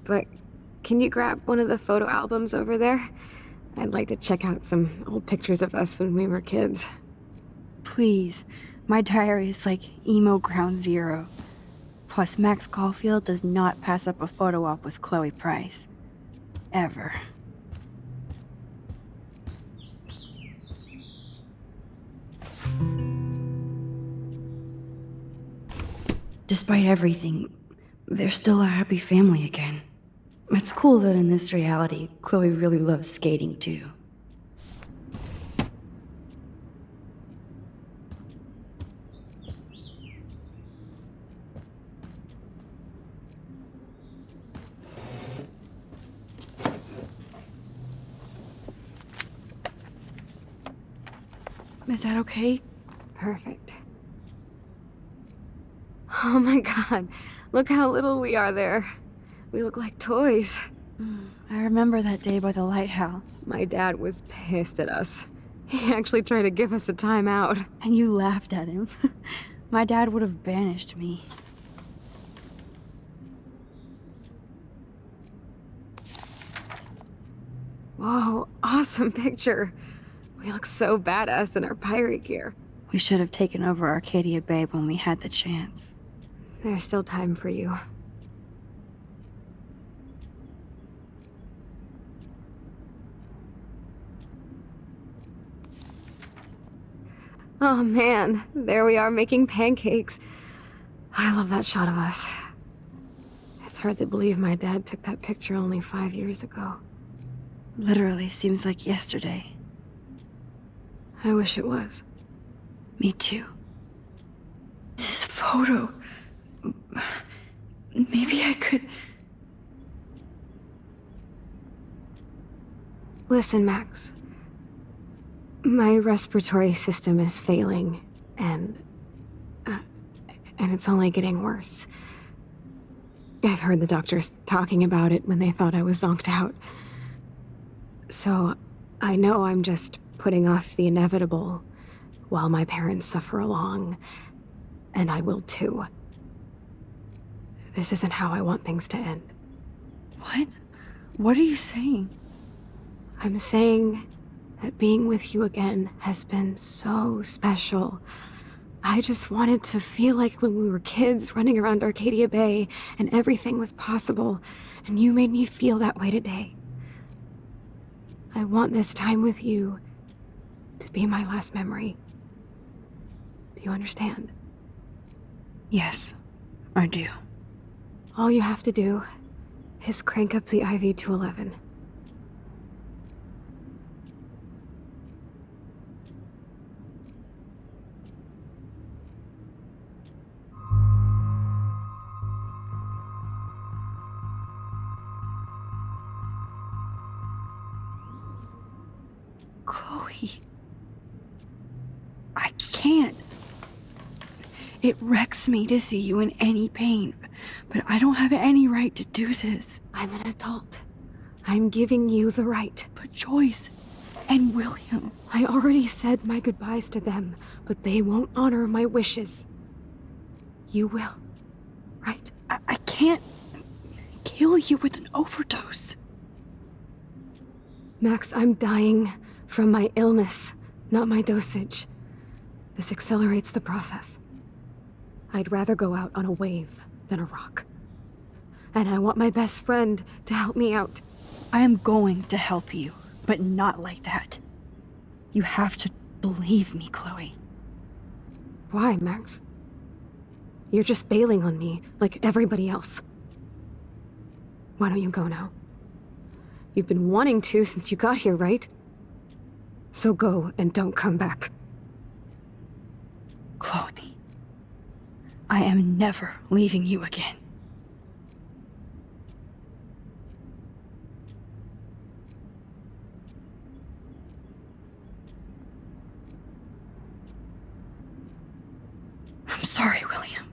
but can you grab one of the photo albums over there? I'd like to check out some old pictures of us when we were kids. Please. My diary is like emo ground zero. Plus, Max Caulfield does not pass up a photo op with Chloe Price. Ever. Despite everything, they're still a happy family again. It's cool that in this reality, Chloe really loves skating too. Is that okay? Perfect. Oh my god, look how little we are there. We look like toys. I remember that day by the lighthouse. My dad was pissed at us. He actually tried to give us a timeout. And you laughed at him. My dad would have banished me. Whoa, awesome picture. We look so badass in our pirate gear. We should have taken over Arcadia Bay when we had the chance. There's still time for you. Oh man, there we are making pancakes. I love that shot of us. It's hard to believe my dad took that picture only 5 years ago. Literally seems like yesterday. I wish it was. Me too. This photo... Maybe I could... Listen, Max. My respiratory system is failing, and it's only getting worse. I've heard the doctors talking about it when they thought I was zonked out. So, I know I'm just putting off the inevitable while my parents suffer along, and I will too. This isn't how I want things to end. What? What are you saying? I'm saying that being with you again has been so special. I just wanted to feel like when we were kids running around Arcadia Bay and everything was possible, and you made me feel that way today. I want this time with you to be my last memory. Do you understand? Yes, I do. All you have to do is crank up the IV to 11. Chloe. I can't. It wrecks me to see you in any pain, but I don't have any right to do this. I'm an adult. I'm giving you the right. But Joyce and William... I already said my goodbyes to them, but they won't honor my wishes. You will, right? I can't kill you with an overdose. Max, I'm dying from my illness, not my dosage. This accelerates the process. I'd rather go out on a wave than a rock. And I want my best friend to help me out. I am going to help you, but not like that. You have to believe me, Chloe. Why, Max? You're just bailing on me like everybody else. Why don't you go now? You've been wanting to since you got here, right? So go and don't come back. Chloe, I am never leaving you again. I'm sorry, William.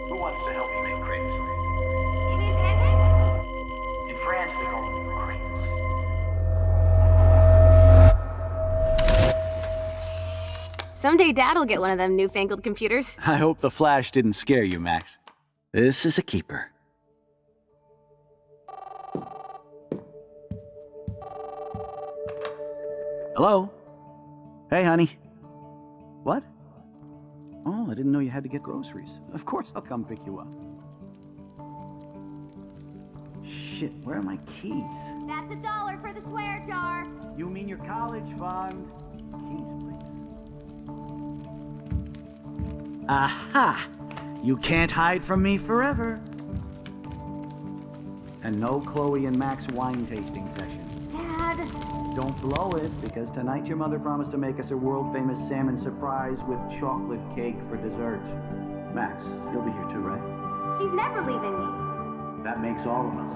Who wants to help me make crepes? You mean pancakes? In France, they call them crepes. Someday Dad'll get one of them newfangled computers. I hope the flash didn't scare you, Max. This is a keeper. Hello? Hey, honey. What? Oh, I didn't know you had to get groceries. Of course I'll come pick you up. Shit, where are my keys? That's $1 for the swear jar. You mean your college fund? Keys, please. Aha! You can't hide from me forever. And no Chloe and Max wine tasting session. Dad. Don't blow it, because tonight your mother promised to make us a world-famous salmon surprise with chocolate cake for dessert. Max, you'll be here too, right? She's never leaving me. That makes all of us.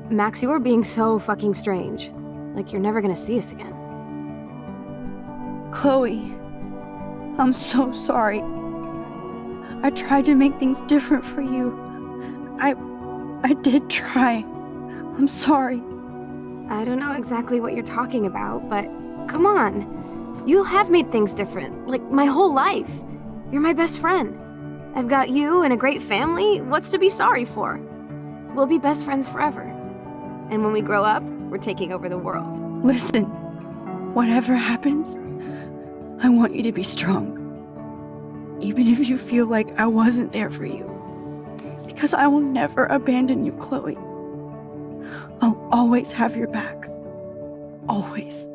Max, you are being so fucking strange. Like you're never gonna see us again. Chloe, I'm so sorry. I tried to make things different for you. I did try. I'm sorry. I don't know exactly what you're talking about, but come on. You have made things different, like my whole life. You're my best friend. I've got you and a great family. What's to be sorry for? We'll be best friends forever. And when we grow up, we're taking over the world. Listen, whatever happens, I want you to be strong. Even if you feel like I wasn't there for you. Because I will never abandon you, Chloe. I'll always have your back. Always.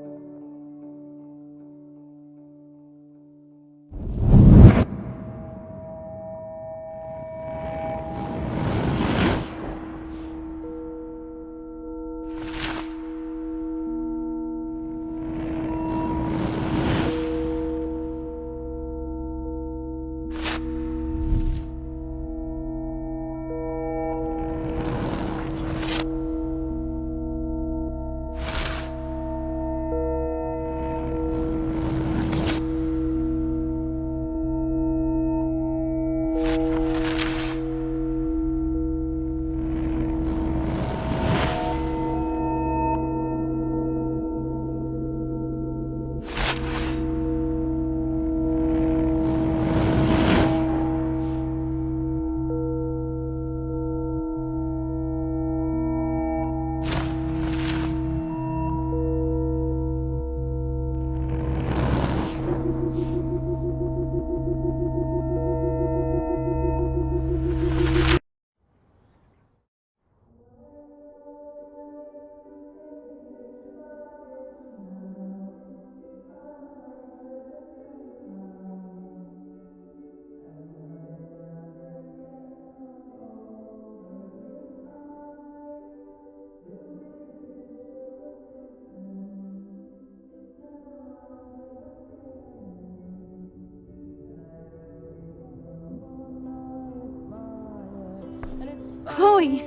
Chloe,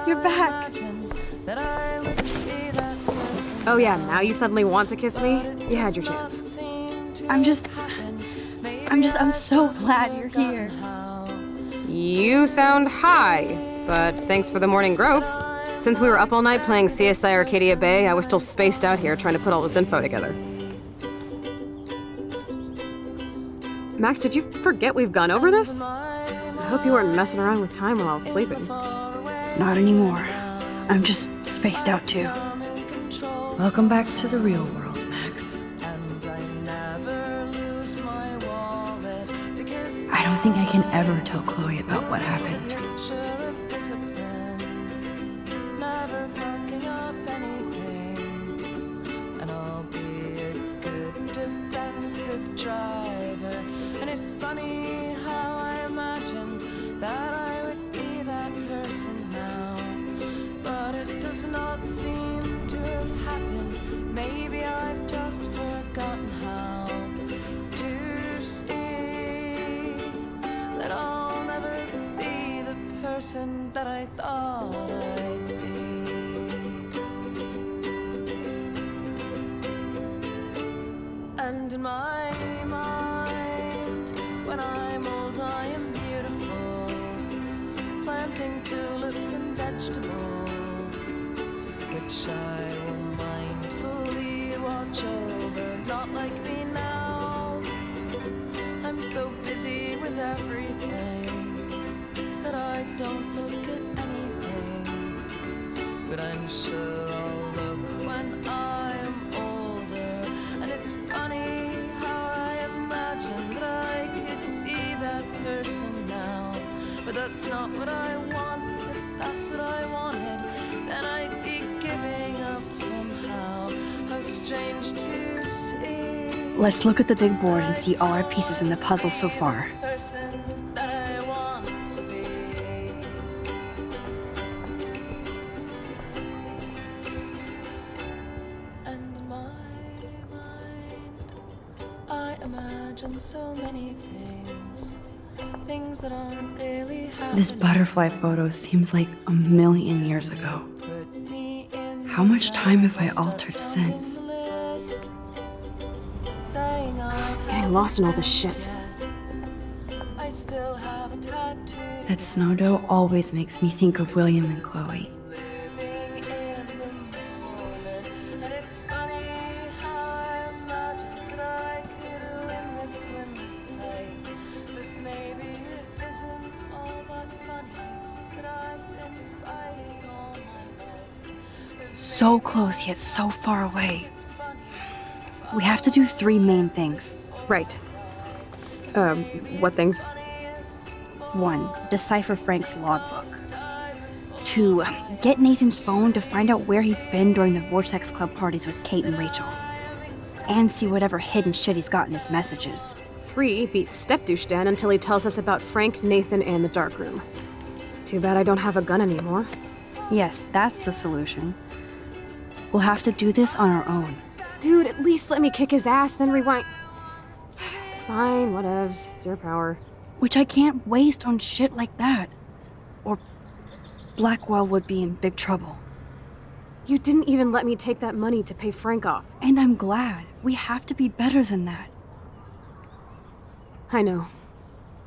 you're back. Oh yeah, now you suddenly want to kiss me? You had your chance. I'm so glad you're here. You sound high, but thanks for the morning grope. Since we were up all night playing CSI Arcadia Bay, I was still spaced out here trying to put all this info together. Max, did you forget we've gone over this? I hope you weren't messing around with time while I was sleeping. Not anymore. I'm just spaced out too. Welcome back to the real world, Max. I don't think I can ever tell Chloe about what happened. Seem to have happened. Maybe I've just forgotten how to see that I'll never be the person that I thought I'd be. And in my mind, when I'm old, I am beautiful, planting tulips and vegetables, which I will mindfully watch over, not like me now. I'm so busy with everything that I don't look at anything. But I'm sure I'll look when I am older. And it's funny how I imagine that I could be that person now. But that's not what I want. If that's what I wanted, then I'd be giving up somehow. How strange to see. Let's look at the big board and see all our pieces in the puzzle so far. Person that I want to be. And in my mind, I imagine so many things. Things that aren't really happening. This butterfly photo seems like a million years ago. How much time have I altered since? Getting lost in all this shit. That snow dough always makes me think of William and Chloe. So close yet so far away. We have to do 3 main things. Right. What things? 1. Decipher Frank's logbook. 2. Get Nathan's phone to find out where he's been during the Vortex Club parties with Kate and Rachel. And see whatever hidden shit he's got in his messages. 3. Beat Step-Douche Dan until he tells us about Frank, Nathan, and the dark room. Too bad I don't have a gun anymore. Yes, that's the solution. We'll have to do this on our own. Dude, at least let me kick his ass, then rewind. Fine, whatevs. It's your power. Which I can't waste on shit like that. Or Blackwell would be in big trouble. You didn't even let me take that money to pay Frank off. And I'm glad. We have to be better than that. I know.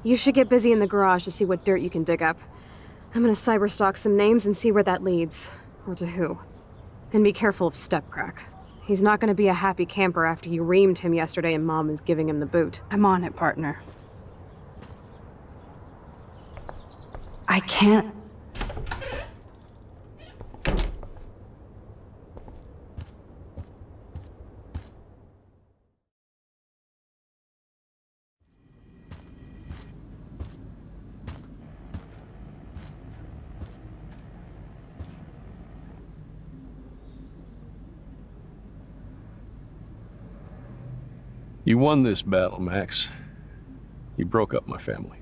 You should get busy in the garage to see what dirt you can dig up. I'm gonna cyberstalk some names and see where that leads. Or to who. And be careful of Stepcrack. He's not gonna be a happy camper after you reamed him yesterday and Mom is giving him the boot. I'm on it, partner. I can't... You won this battle, Max. You broke up my family.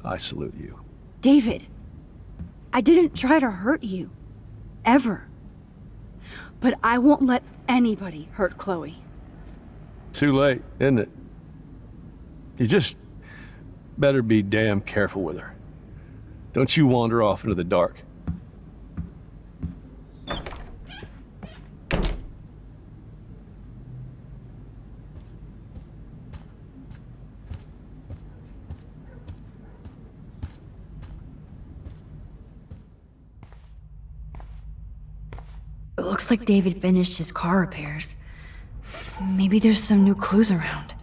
I salute you. David, I didn't try to hurt you. Ever. But I won't let anybody hurt Chloe. Too late, isn't it? You just better be damn careful with her. Don't you wander off into the dark. It looks like David finished his car repairs. Maybe there's some new clues around.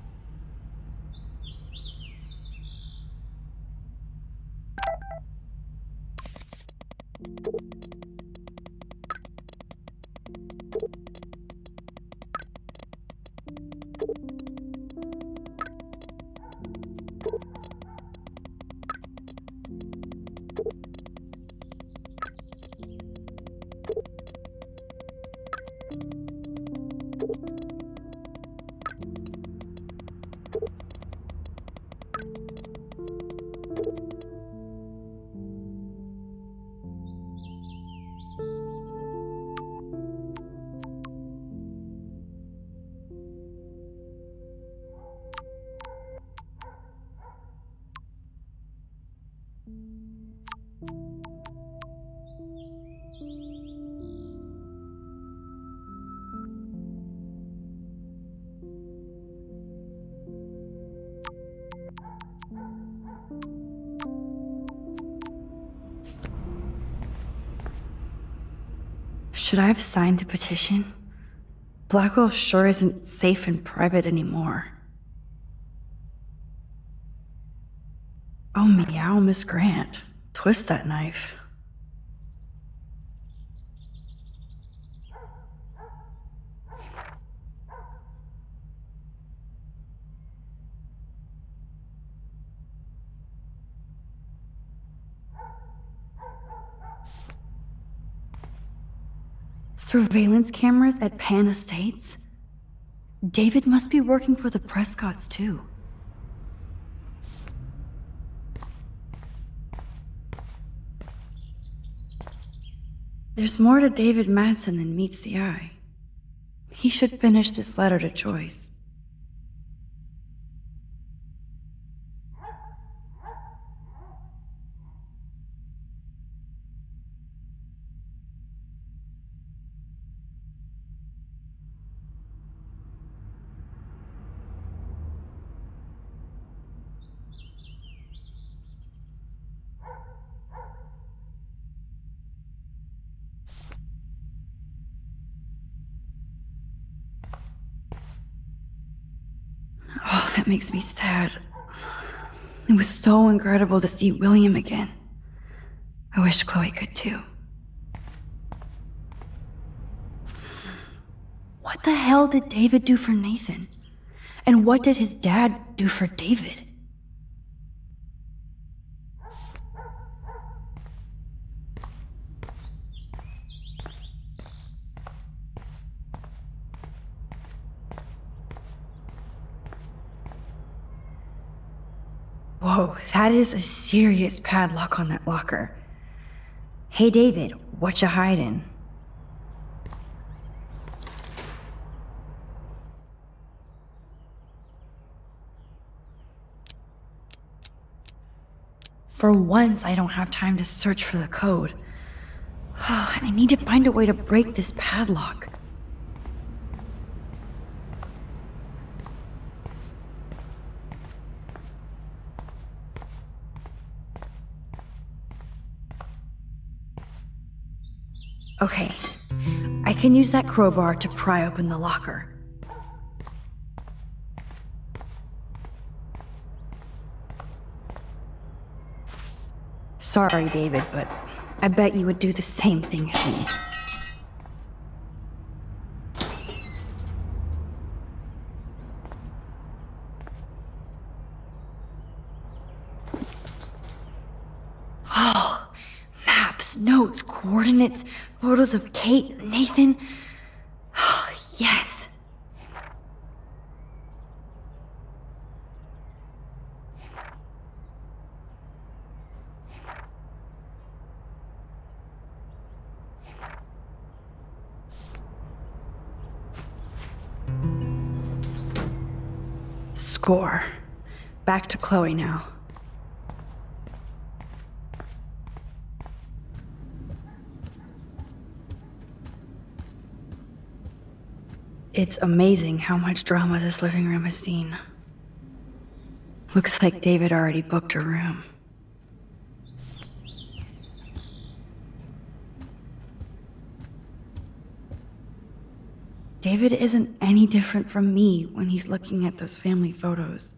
Should I have signed the petition? Blackwell sure isn't safe and private anymore. Oh, meow, Miss Grant. Twist that knife. Surveillance cameras at Pan Estates? David must be working for the Prescotts, too. There's more to David Madsen than meets the eye. He should finish this letter to Joyce. Oh, that makes me sad. It was so incredible to see William again. I wish Chloe could too. What the hell did David do for Nathan? And what did his dad do for David? Whoa, that is a serious padlock on that locker. Hey David, what you hiding? For once, I don't have time to search for the code. And I need to find a way to break this padlock. Okay, I can use that crowbar to pry open the locker. Sorry, David, but I bet you would do the same thing as me. Oh, maps, notes, coordinates, photos of Kate, Nathan. Oh, yes. Score. Back to Chloe now. It's amazing how much drama this living room has seen. Looks like David already booked a room. David isn't any different from me when he's looking at those family photos.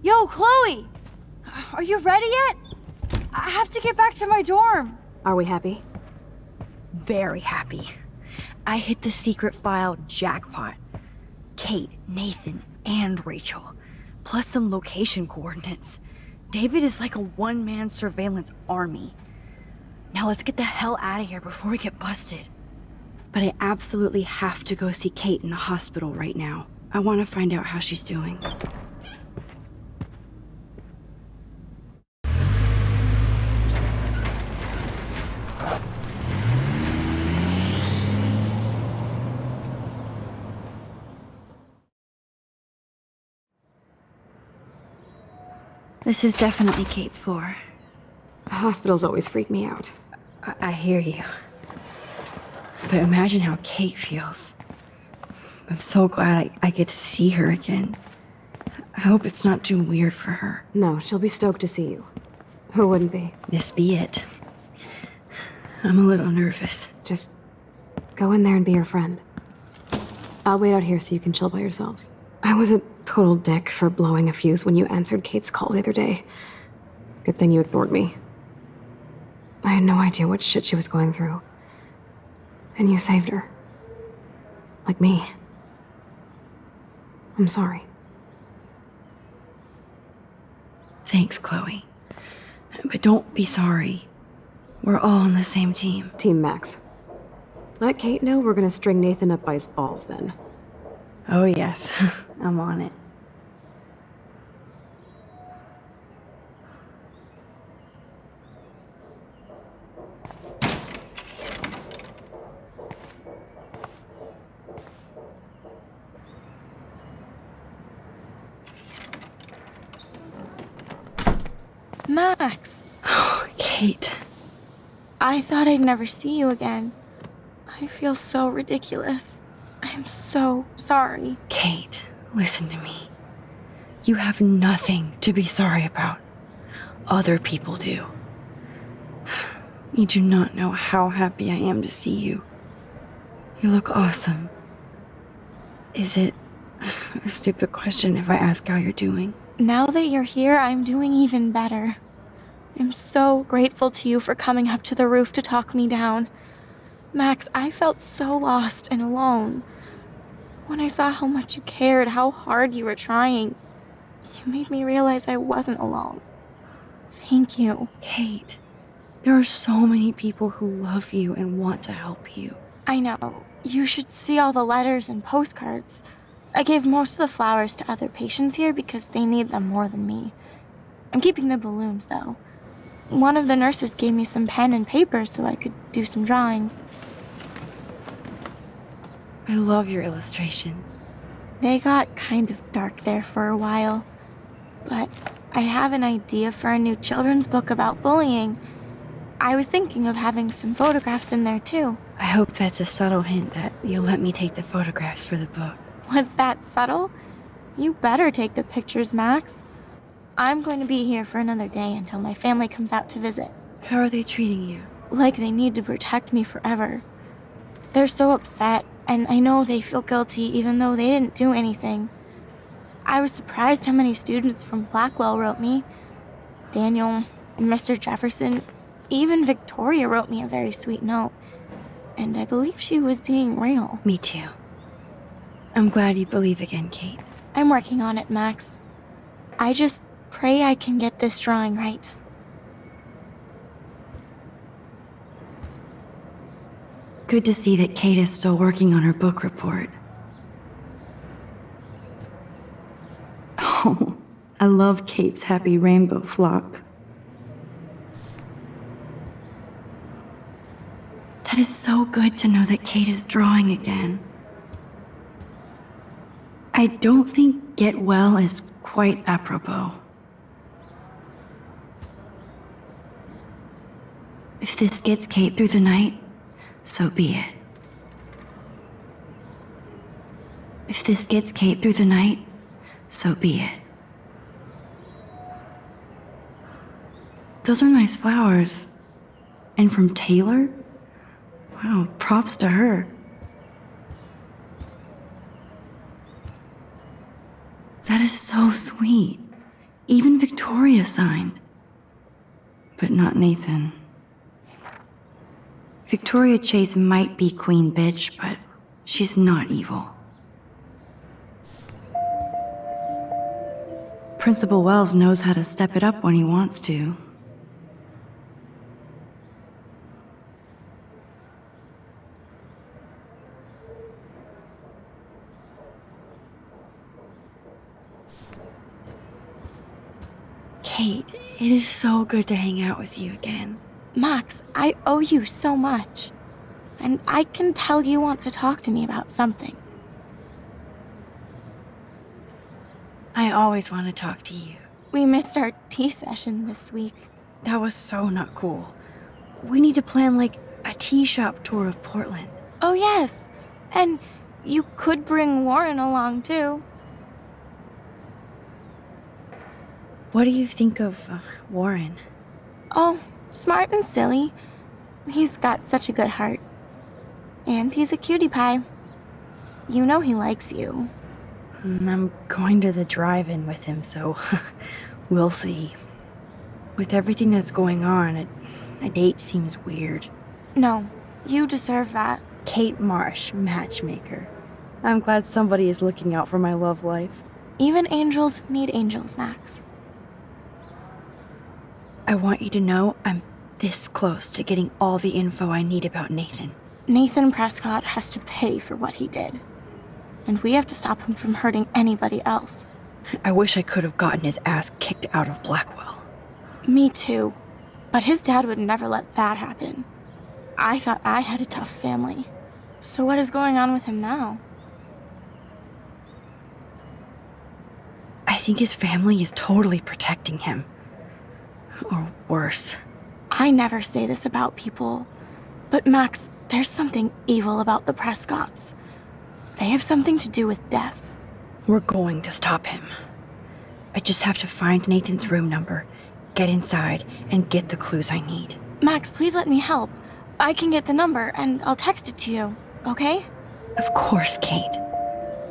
Yo, Chloe! Are you ready yet? I have to get back to my dorm. Are we happy? Very happy. I hit the secret file jackpot. Kate, Nathan, and Rachel. Plus some location coordinates. David is like a one-man surveillance army. Now let's get the hell out of here before we get busted. But I absolutely have to go see Kate in the hospital right now. I want to find out how she's doing. This is definitely Kate's floor. Hospitals always freak me out. I hear you. But imagine how Kate feels. I'm so glad I get to see her again. I hope it's not too weird for her. No, she'll be stoked to see you. Who wouldn't be? This be it. I'm a little nervous. Just go in there and be your friend. I'll wait out here so you can chill by yourselves. I was a total dick for blowing a fuse when you answered Kate's call the other day. Good thing you ignored me. I had no idea what shit she was going through. And you saved her. Like me. I'm sorry. Thanks, Chloe. But don't be sorry. We're all on the same team. Team Max. Let Kate know we're gonna string Nathan up by his balls then. Oh yes, I'm on it. Max! Kate. I thought I'd never see you again. I feel so ridiculous. I'm so sorry. Kate, listen to me. You have nothing to be sorry about. Other people do. You do not know how happy I am to see you. You look awesome. Is it a stupid question if I ask how you're doing? Now that you're here, I'm doing even better. I'm so grateful to you for coming up to the roof to talk me down. Max, I felt so lost and alone. When I saw how much you cared, how hard you were trying, you made me realize I wasn't alone. Thank you. Kate, there are so many people who love you and want to help you. I know. You should see all the letters and postcards. I gave most of the flowers to other patients here because they need them more than me. I'm keeping the balloons, though. One of the nurses gave me some pen and paper so I could do some drawings. I love your illustrations. They got kind of dark there for a while. But I have an idea for a new children's book about bullying. I was thinking of having some photographs in there, too. I hope that's a subtle hint that you'll let me take the photographs for the book. Was that subtle? You better take the pictures, Max. I'm going to be here for another day until my family comes out to visit. How are they treating you? Like they need to protect me forever. They're so upset, and I know they feel guilty even though they didn't do anything. I was surprised how many students from Blackwell wrote me. Daniel, Mr. Jefferson, even Victoria wrote me a very sweet note. And I believe she was being real. Me too. I'm glad you believe again, Kate. I'm working on it, Max. I just pray I can get this drawing right. Good to see that Kate is still working on her book report. Oh, I love Kate's happy rainbow flock. That is so good to know that Kate is drawing again. I don't think get well is quite apropos. If this gets Kate through the night, so be it. If this gets Kate through the night, so be it. Those are nice flowers. And from Taylor? Wow, props to her. That is so sweet. Even Victoria signed. But not Nathan. Victoria Chase might be queen bitch, but she's not evil. Principal Wells knows how to step it up when he wants to. Kate, it is so good to hang out with you again. Max, I owe you so much. And I can tell you want to talk to me about something. I always want to talk to you. We missed our tea session this week. That was so not cool. We need to plan, like, a tea shop tour of Portland. Oh, yes. And you could bring Warren along, too. What do you think of Warren? Oh, smart and silly. He's got such a good heart. And he's a cutie pie. You know he likes you. I'm going to the drive-in with him, so we'll see. With everything that's going on, a date seems weird. No, you deserve that. Kate Marsh, matchmaker. I'm glad somebody is looking out for my love life. Even angels need angels, Max. I want you to know I'm this close to getting all the info I need about Nathan. Nathan Prescott has to pay for what he did. And we have to stop him from hurting anybody else. I wish I could have gotten his ass kicked out of Blackwell. Me too. But his dad would never let that happen. I thought I had a tough family. So what is going on with him now? I think his family is totally protecting him. Or worse. I never say this about people. But Max, there's something evil about the Prescotts. They have something to do with death. We're going to stop him. I just have to find Nathan's room number, get inside, and get the clues I need. Max, please let me help. I can get the number, and I'll text it to you, okay? Of course, Kate.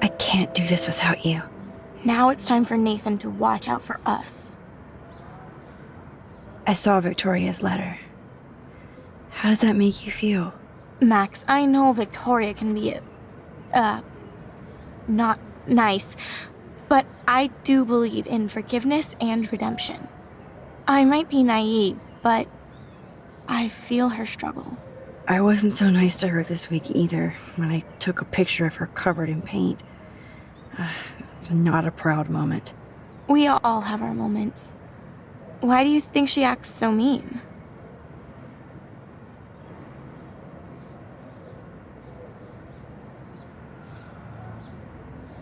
I can't do this without you. Now it's time for Nathan to watch out for us. I saw Victoria's letter. How does that make you feel? Max, I know Victoria can be, not nice, but I do believe in forgiveness and redemption. I might be naive, but I feel her struggle. I wasn't so nice to her this week either, when I took a picture of her covered in paint. It was not a proud moment. We all have our moments. Why do you think she acts so mean?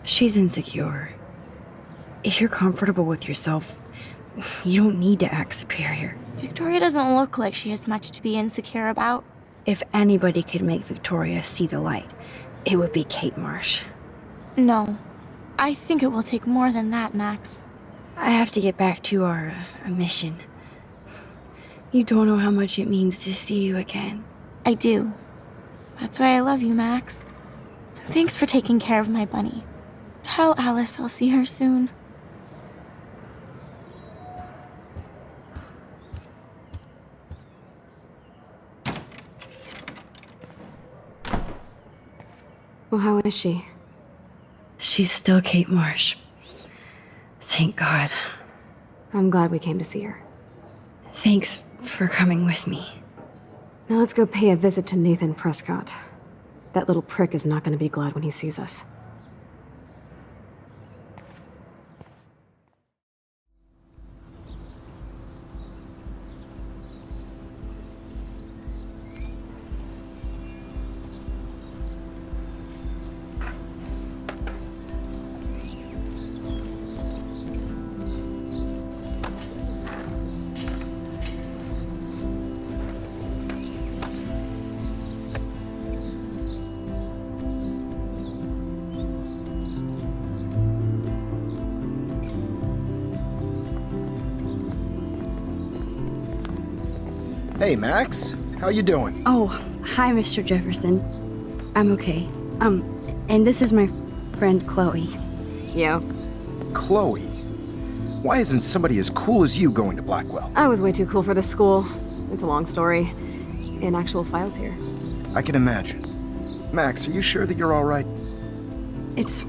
She's insecure. If you're comfortable with yourself, you don't need to act superior. Victoria doesn't look like she has much to be insecure about. If anybody could make Victoria see the light, it would be Kate Marsh. No. I think it will take more than that, Max. I have to get back to our mission. You don't know how much it means to see you again. I do. That's why I love you, Max. Thanks for taking care of my bunny. Tell Alice I'll see her soon. Well, how is she? She's still Kate Marsh. Thank God. I'm glad we came to see her. Thanks for coming with me. Now let's go pay a visit to Nathan Prescott. That little prick is not going to be glad when he sees us. Hey, Max. How you doing? Oh, hi, Mr. Jefferson. I'm okay. And this is my friend Chloe. Yeah. Chloe? Why isn't somebody as cool as you going to Blackwell? I was way too cool for this school. It's a long story. In actual files here. I can imagine. Max, are you sure that you're all right? It's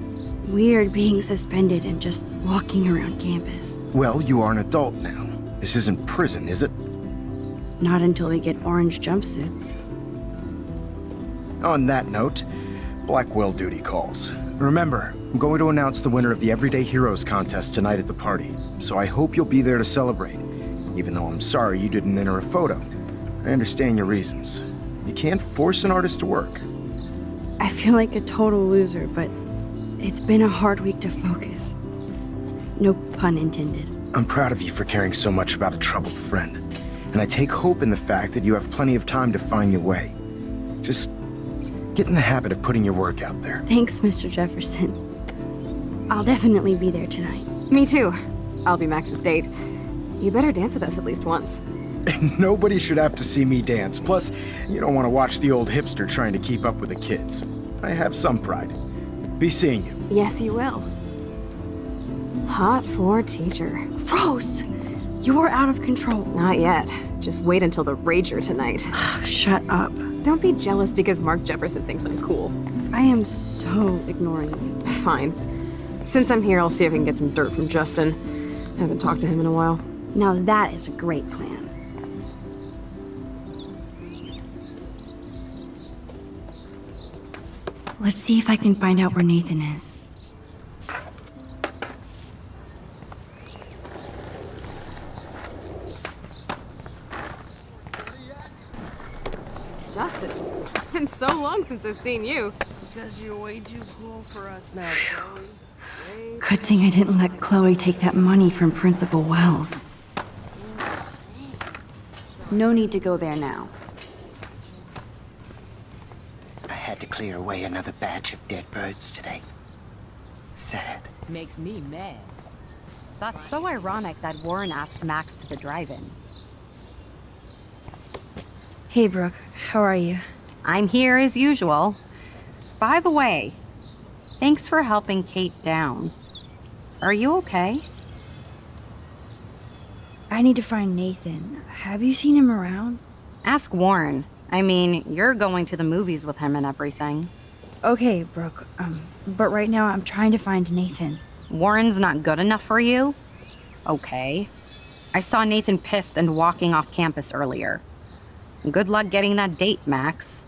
weird being suspended and just walking around campus. Well, you are an adult now. This isn't prison, is it? Not until we get orange jumpsuits. On that note, Blackwell duty calls. Remember, I'm going to announce the winner of the Everyday Heroes contest tonight at the party, so I hope you'll be there to celebrate, even though I'm sorry you didn't enter a photo. I understand your reasons. You can't force an artist to work. I feel like a total loser, but it's been a hard week to focus. No pun intended. I'm proud of you for caring so much about a troubled friend, and I take hope in the fact that you have plenty of time to find your way. Just get in the habit of putting your work out there. Thanks, Mr. Jefferson. I'll definitely be there tonight. Me too. I'll be Max's date. You better dance with us at least once. Nobody should have to see me dance. Plus, you don't want to watch the old hipster trying to keep up with the kids. I have some pride. Be seeing you. Yes, you will. Hot for teacher. Gross! You are out of control. Not yet. Just wait until the rager tonight. Shut up. Don't be jealous because Mark Jefferson thinks I'm cool. I am so ignoring you. Fine. Since I'm here, I'll see if I can get some dirt from Justin. I haven't talked to him in a while. Now that is a great plan. Let's see if I can find out where Nathan is. Justin, it's been so long since I've seen you. Because you're way too cool for us now, Chloe. Good thing I didn't let Chloe take that money from Principal Wells. No need to go there now. I had to clear away another batch of dead birds today. Sad. Makes me mad. That's so ironic that Warren asked Max to the drive-in. Hey, Brooke. How are you? I'm here as usual. By the way, thanks for helping Kate down. Are you okay? I need to find Nathan. Have you seen him around? Ask Warren. I mean, you're going to the movies with him and everything. Okay, Brooke. But right now I'm trying to find Nathan. Warren's not good enough for you? Okay. I saw Nathan pissed and walking off campus earlier. Good luck getting that date, Max.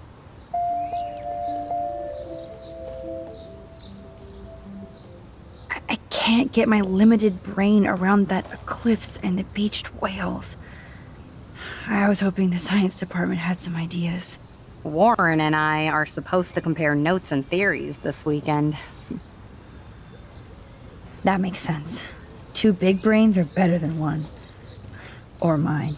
I can't get my limited brain around that eclipse and the beached whales. I was hoping the science department had some ideas. Warren and I are supposed to compare notes and theories this weekend. That makes sense. 2 big brains are better than 1. Or mine.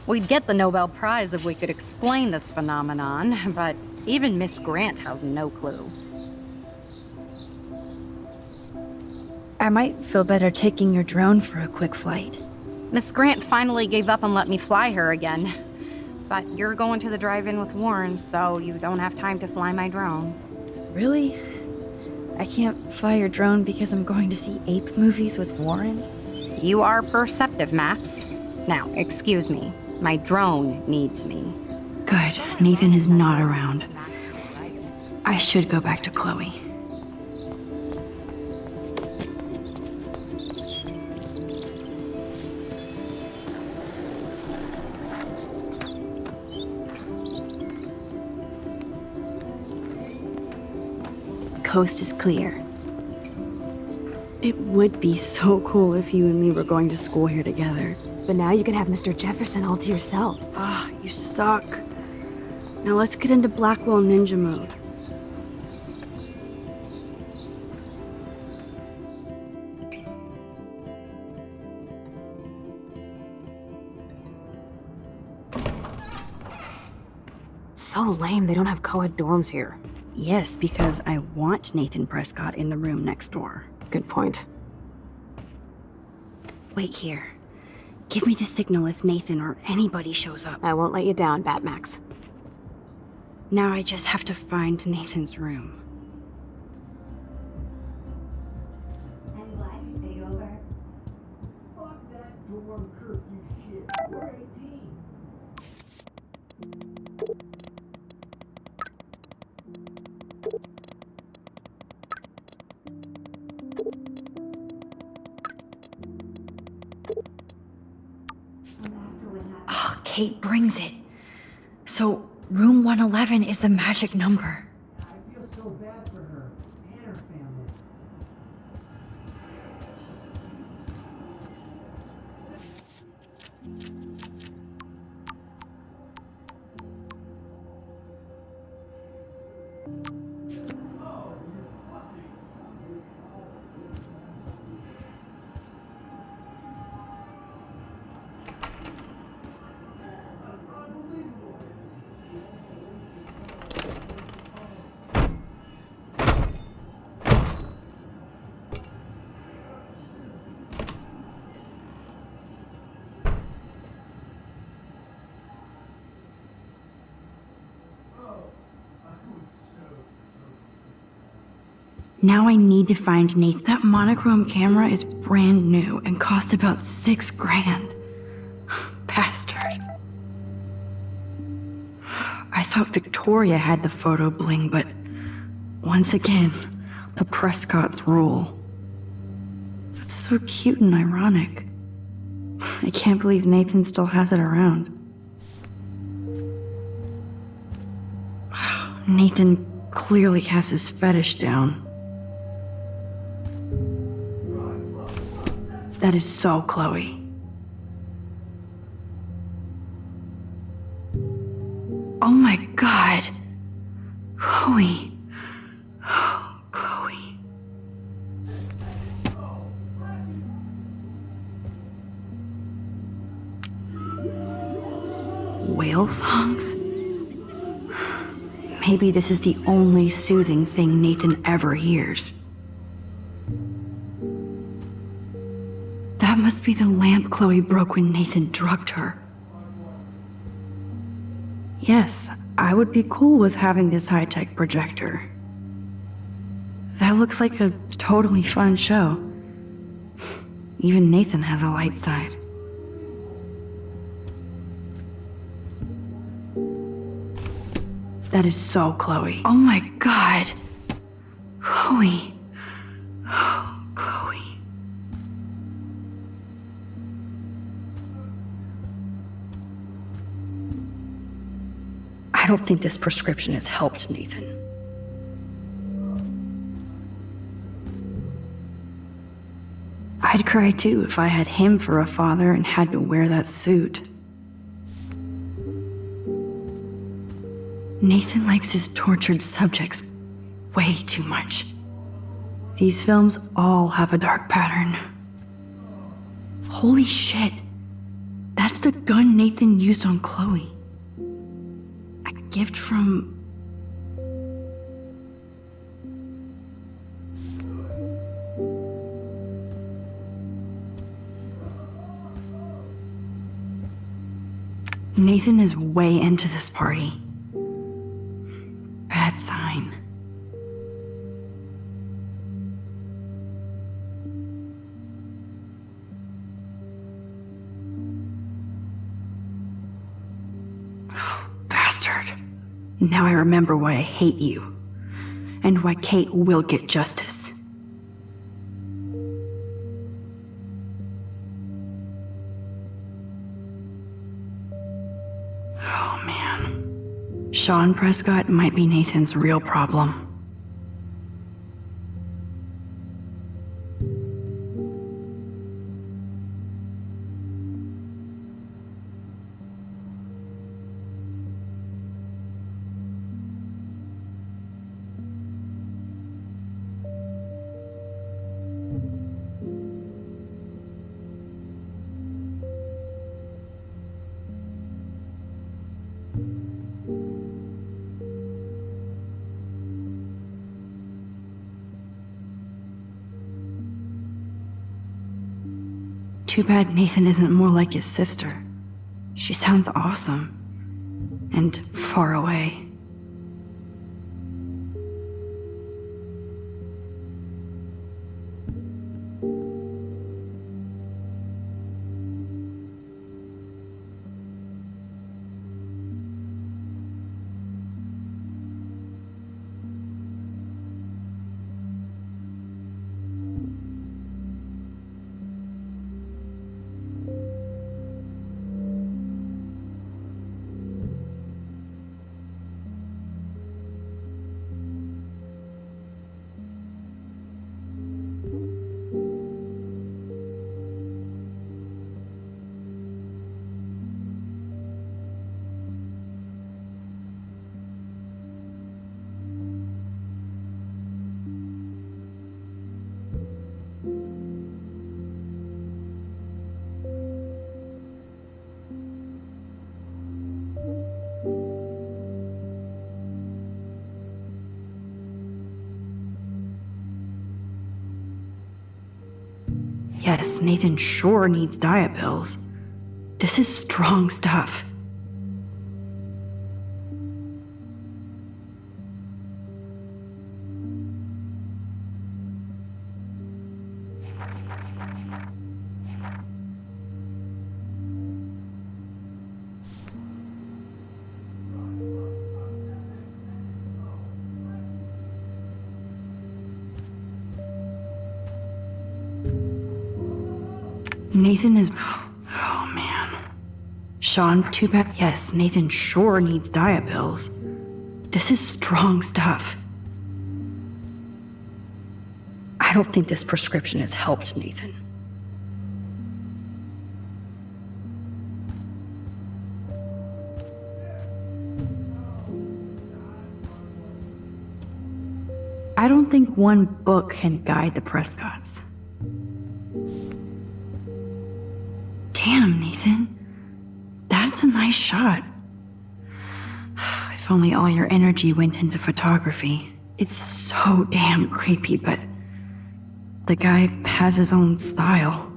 We'd get the Nobel Prize if we could explain this phenomenon, but even Miss Grant has no clue. I might feel better taking your drone for a quick flight. Miss Grant finally gave up and let me fly her again. But you're going to the drive-in with Warren, so you don't have time to fly my drone. Really? I can't fly your drone because I'm going to see ape movies with Warren? You are perceptive, Max. Now, excuse me. My drone needs me. Good. Nathan is not around. I should go back to Chloe. Coast is clear. It would be so cool if you and me were going to school here together. But now you can have Mr. Jefferson all to yourself. Ah, you suck. Now let's get into Blackwell Ninja mode. It's so lame they don't have co-ed dorms here. Yes, because I want Nathan Prescott in the room next door. Good point. Wait here. Give me the signal if Nathan or anybody shows up. I won't let you down, Batmax. Now I just have to find Nathan's room. Oh, Kate brings it. So, room 111 is the magic number. I feel so bad for her and her family. Now I need to find Nate. That monochrome camera is brand new and costs about $6 grand. Bastard. I thought Victoria had the photo bling, but once again, the Prescotts rule. That's so cute and ironic. I can't believe Nathan still has it around. Nathan clearly has his fetish down. That is so Chloe. Oh my god. Chloe. Oh, Chloe. Whale songs? Maybe this is the only soothing thing Nathan ever hears. That must be the lamp Chloe broke when Nathan drugged her. Yes, I would be cool with having this high-tech projector. That looks like a totally fun show. Even Nathan has a light side. That is so Chloe. Oh my god. Chloe. Oh, Chloe. I don't think this prescription has helped Nathan. I'd cry too if I had him for a father and had to wear that suit. Nathan likes his tortured subjects way too much. These films all have a dark pattern. Holy shit. That's the gun Nathan used on Chloe. A gift from... Nathan is way into this party. Bad sign. Oh, bastard. Now I remember why I hate you. And why Kate will get justice. Oh, man. Sean Prescott might be Nathan's real problem. Too bad Nathan isn't more like his sister. She sounds awesome. And far away. Yes, Nathan sure needs diet pills. This is strong stuff. Nathan is... Oh, man. Sean, too bad. Yes, Nathan sure needs diet pills. This is strong stuff. I don't think this prescription has helped Nathan. I don't think one book can guide the Prescotts. Damn, Nathan. That's a nice shot. If only all your energy went into photography. It's so damn creepy, but the guy has his own style.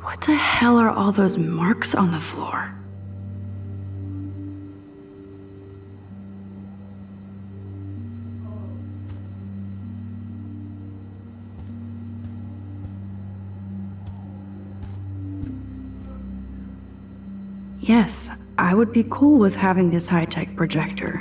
What the hell are all those marks on the floor? Yes, I would be cool with having this high-tech projector.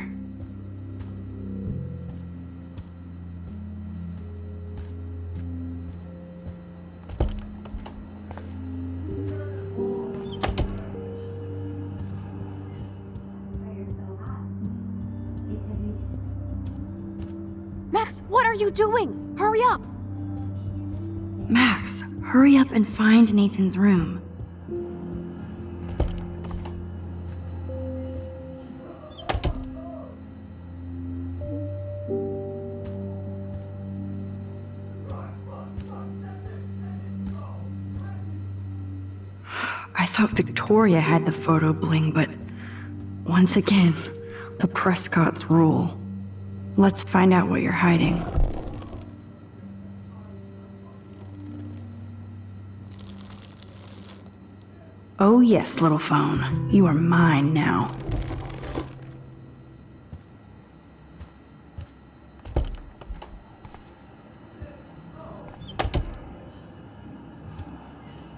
Max, what are you doing? Hurry up! Max, hurry up and find Nathan's room. I thought Victoria had the photo bling, but once again, the Prescotts rule. Let's find out what you're hiding. Oh yes, little phone. You are mine now.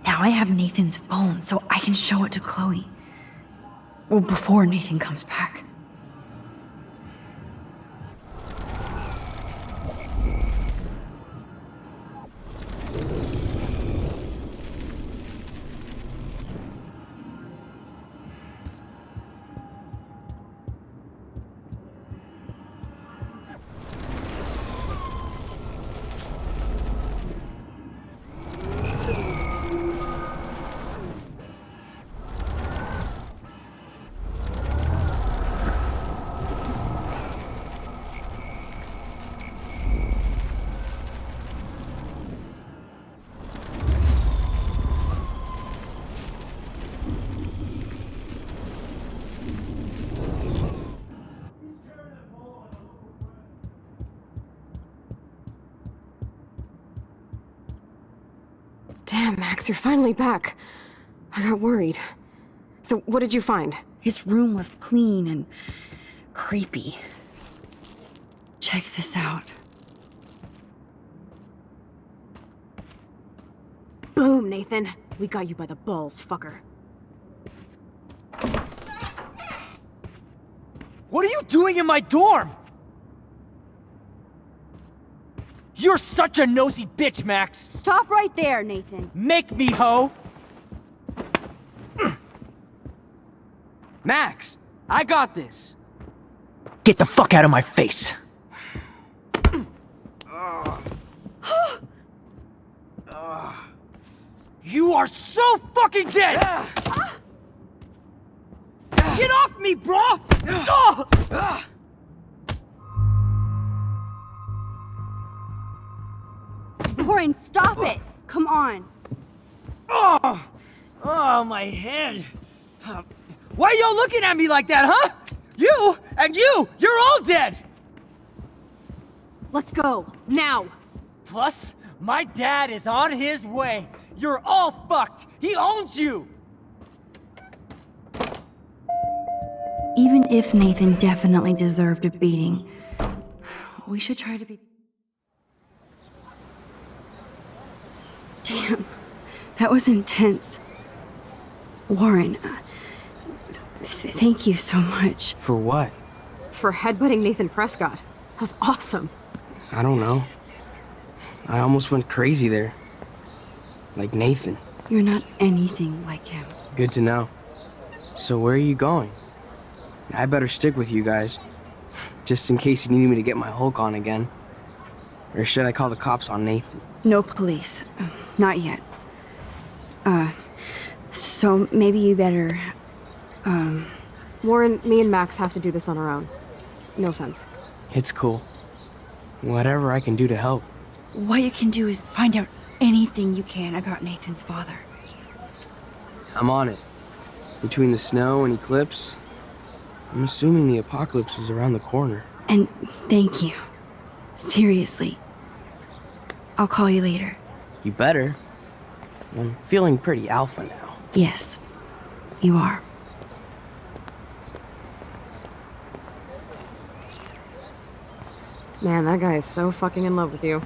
Now I have Nathan's phone, so I can show it to Chloe. Well, before Nathan comes back. Damn, Max, you're finally back. I got worried. So, what did you find? His room was clean and creepy. Check this out. Boom, Nathan. We got you by the balls, fucker. What are you doing in my dorm? You're such a nosy bitch, Max! Stop right there, Nathan. Make me, ho! Max, I got this. Get the fuck out of my face. You are so fucking dead! Get off me, bro! Warren, stop it! Come on. Oh, my head. Why are y'all looking at me like that, huh? You and you're all dead! Let's go, now! Plus, my dad is on his way. You're all fucked. He owns you! Even if Nathan definitely deserved a beating, we should try to be... Damn, that was intense. Warren, thank you so much. For what? For headbutting Nathan Prescott. That was awesome. I don't know. I almost went crazy there. Like Nathan. You're not anything like him. Good to know. So where are you going? I better stick with you guys. Just in case you need me to get my Hulk on again. Or should I call the cops on Nathan? No police. Not yet. So maybe you better, Warren, me and Max have to do this on our own. No offense. It's cool. Whatever I can do to help. What you can do is find out anything you can about Nathan's father. I'm on it. Between the snow and eclipse, I'm assuming the apocalypse is around the corner. And thank you. Seriously. I'll call you later. You better. I'm feeling pretty alpha now. Yes, you are. Man, that guy is so fucking in love with you.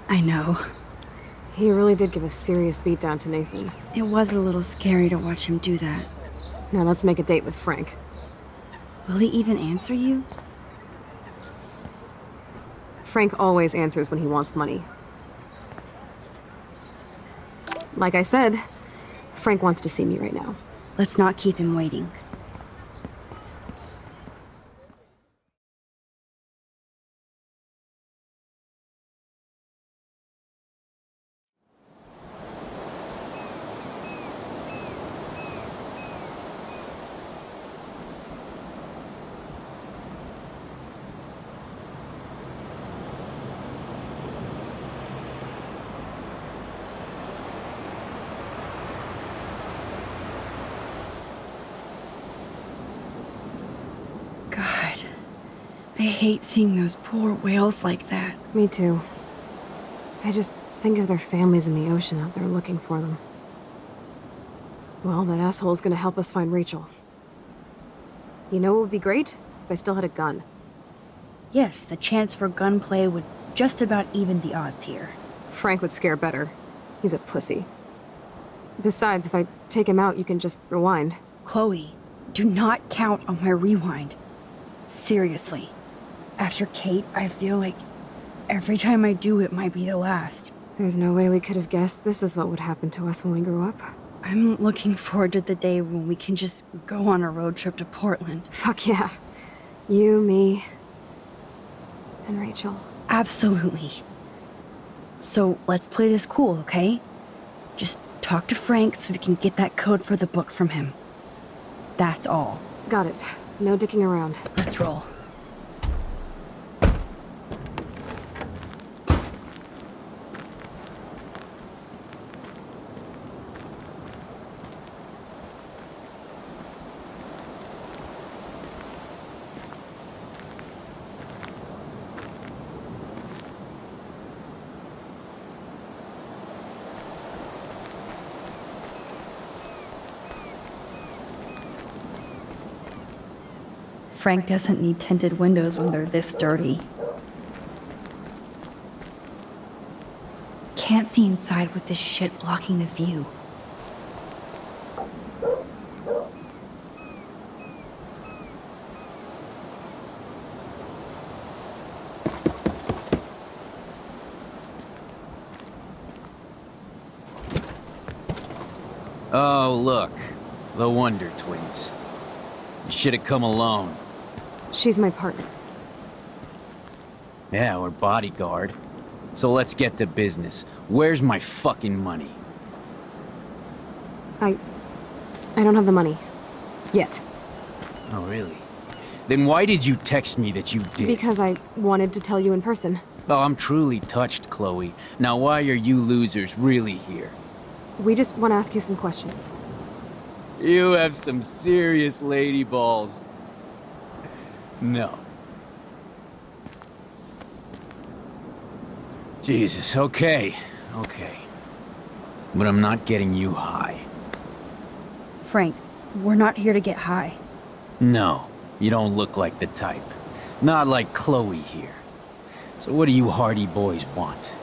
I know. He really did give a serious beatdown to Nathan. It was a little scary to watch him do that. Now let's make a date with Frank. Will he even answer you? Frank always answers when he wants money. Like I said, Frank wants to see me right now. Let's not keep him waiting. God, I hate seeing those poor whales like that. Me too. I just think of their families in the ocean out there looking for them. Well, that asshole's gonna help us find Rachel. You know what would be great? If I still had a gun. Yes, the chance for gunplay would just about even the odds here. Frank would scare better. He's a pussy. Besides, if I take him out, you can just rewind. Chloe, do not count on my rewind. Seriously. After Kate, I feel like every time I do it might be the last. There's no way we could have guessed this is what would happen to us when we grew up. I'm looking forward to the day when we can just go on a road trip to Portland. Fuck yeah. You, me, and Rachel. Absolutely. So let's play this cool, okay? Just talk to Frank so we can get that code for the book from him. That's all. Got it. No dicking around. Let's roll. Frank doesn't need tinted windows when they're this dirty. Can't see inside with this shit blocking the view. Oh, look. The Wonder Twins. You should have come alone. She's my partner. Yeah, or bodyguard. So let's get to business. Where's my fucking money? I don't have the money. Yet. Oh, really? Then why did you text me that you did? Because I wanted to tell you in person. Oh, I'm truly touched, Chloe. Now why are you losers really here? We just want to ask you some questions. You have some serious lady balls. No. Jesus, okay. But I'm not getting you high. Frank, we're not here to get high. No, you don't look like the type. Not like Chloe here. So what do you hardy boys want?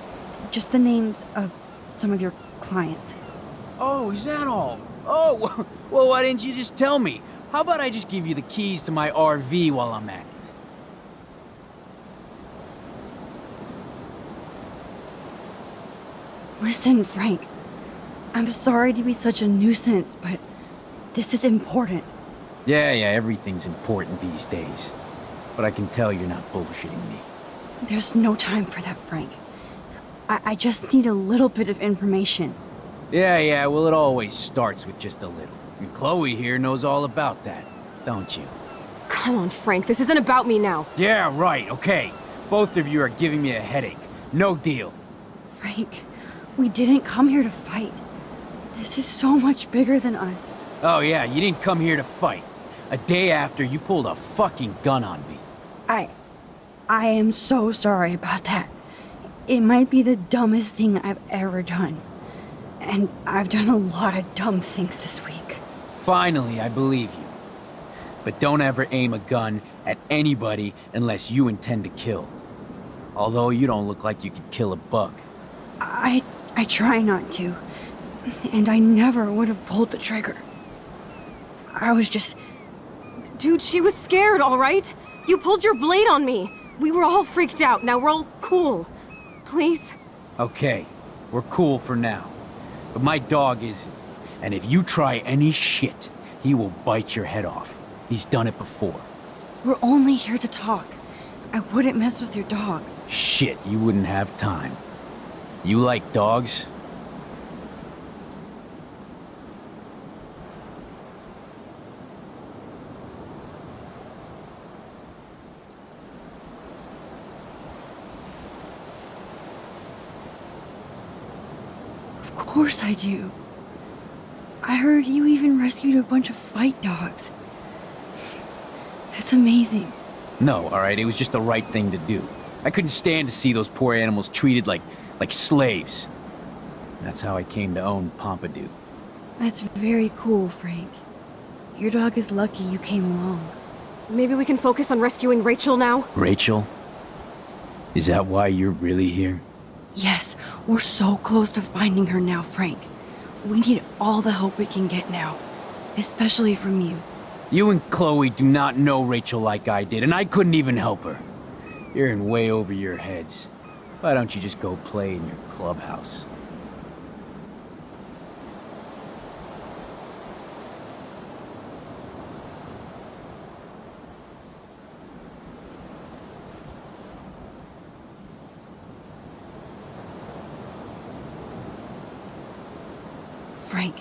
Just the names of some of your clients. Oh, is that all? Oh, well, why didn't you just tell me? How about I just give you the keys to my RV while I'm at it? Listen, Frank. I'm sorry to be such a nuisance, but this is important. Yeah, everything's important these days. But I can tell you're not bullshitting me. There's no time for that, Frank. I just need a little bit of information. Yeah, well, it always starts with just a little. And Chloe here knows all about that, don't you? Come on, Frank, this isn't about me now. Yeah, right, okay. Both of you are giving me a headache. No deal. Frank, we didn't come here to fight. This is so much bigger than us. Oh yeah, you didn't come here to fight. A day after, you pulled a fucking gun on me. I am so sorry about that. It might be the dumbest thing I've ever done. And I've done a lot of dumb things this week. Finally, I believe you. But don't ever aim a gun at anybody unless you intend to kill. Although you don't look like you could kill a bug. I try not to. And I never would have pulled the trigger. I was just... Dude, she was scared, all right? You pulled your blade on me. We were all freaked out. Now we're all cool. Please? Okay, we're cool for now. But my dog isn't. And if you try any shit, he will bite your head off. He's done it before. We're only here to talk. I wouldn't mess with your dog. Shit, you wouldn't have time. You like dogs? Of course I do. I heard you even rescued a bunch of fight dogs. That's amazing. No, alright, it was just the right thing to do. I couldn't stand to see those poor animals treated like slaves. That's how I came to own Pompidou. That's very cool, Frank. Your dog is lucky you came along. Maybe we can focus on rescuing Rachel now? Rachel? Is that why you're really here? Yes, we're so close to finding her now, Frank. We need all the help we can get now. Especially from you. You and Chloe do not know Rachel like I did, and I couldn't even help her. You're in way over your heads. Why don't you just go play in your clubhouse? Frank,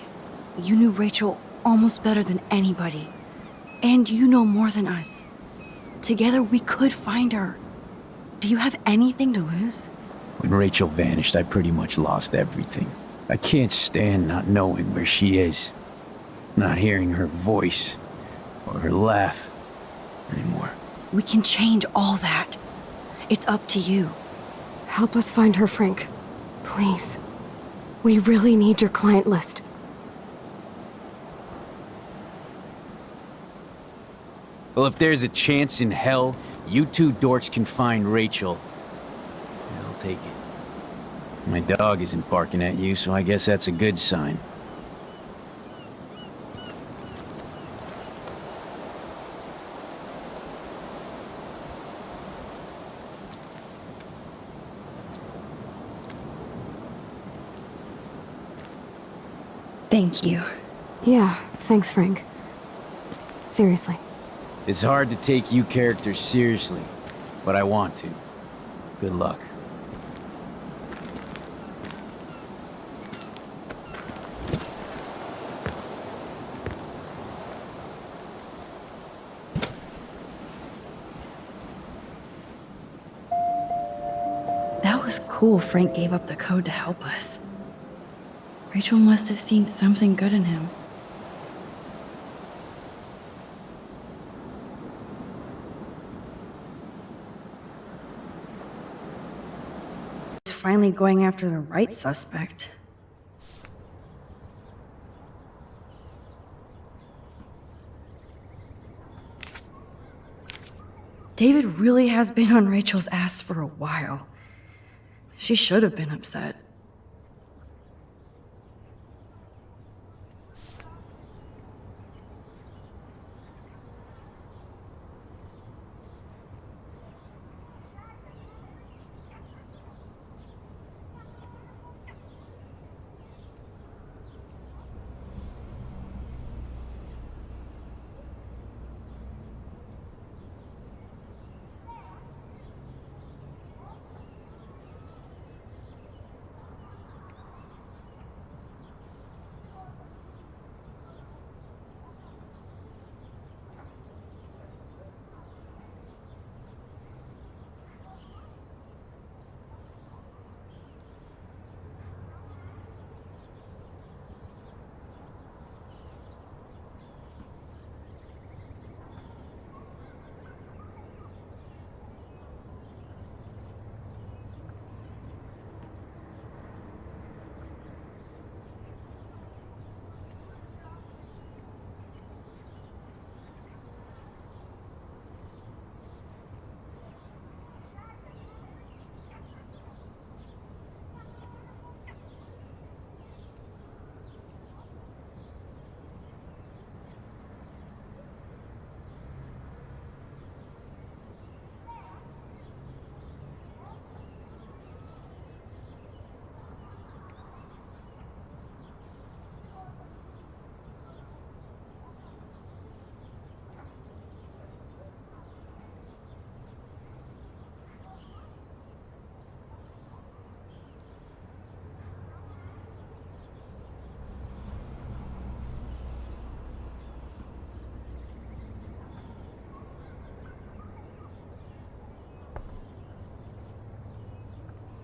you knew Rachel almost better than anybody. And you know more than us. Together we could find her. Do you have anything to lose? When Rachel vanished, I pretty much lost everything. I can't stand not knowing where she is. Not hearing her voice or her laugh anymore. We can change all that. It's up to you. Help us find her, Frank. Please. We really need your client list. Well, if there's a chance in hell, you two dorks can find Rachel. I'll take it. My dog isn't barking at you, so I guess that's a good sign. Thank you. Yeah, thanks, Frank. Seriously. It's hard to take you characters seriously, but I want to. Good luck. That was cool Frank gave up the code to help us. Rachel must have seen something good in him. He's finally going after the right suspect. David really has been on Rachel's ass for a while. She should have been upset.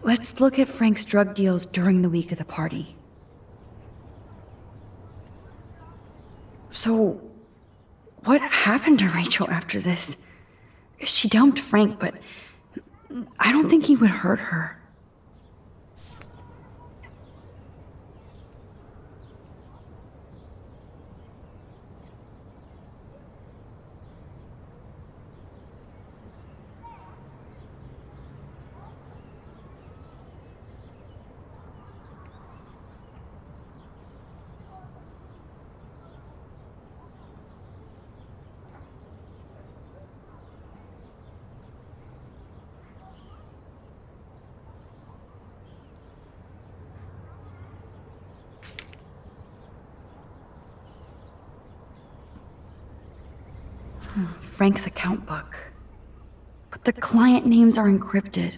Let's look at Frank's drug deals during the week of the party. So, what happened to Rachel after this? She dumped Frank, but I don't think he would hurt her. Frank's account book. But the client names are encrypted.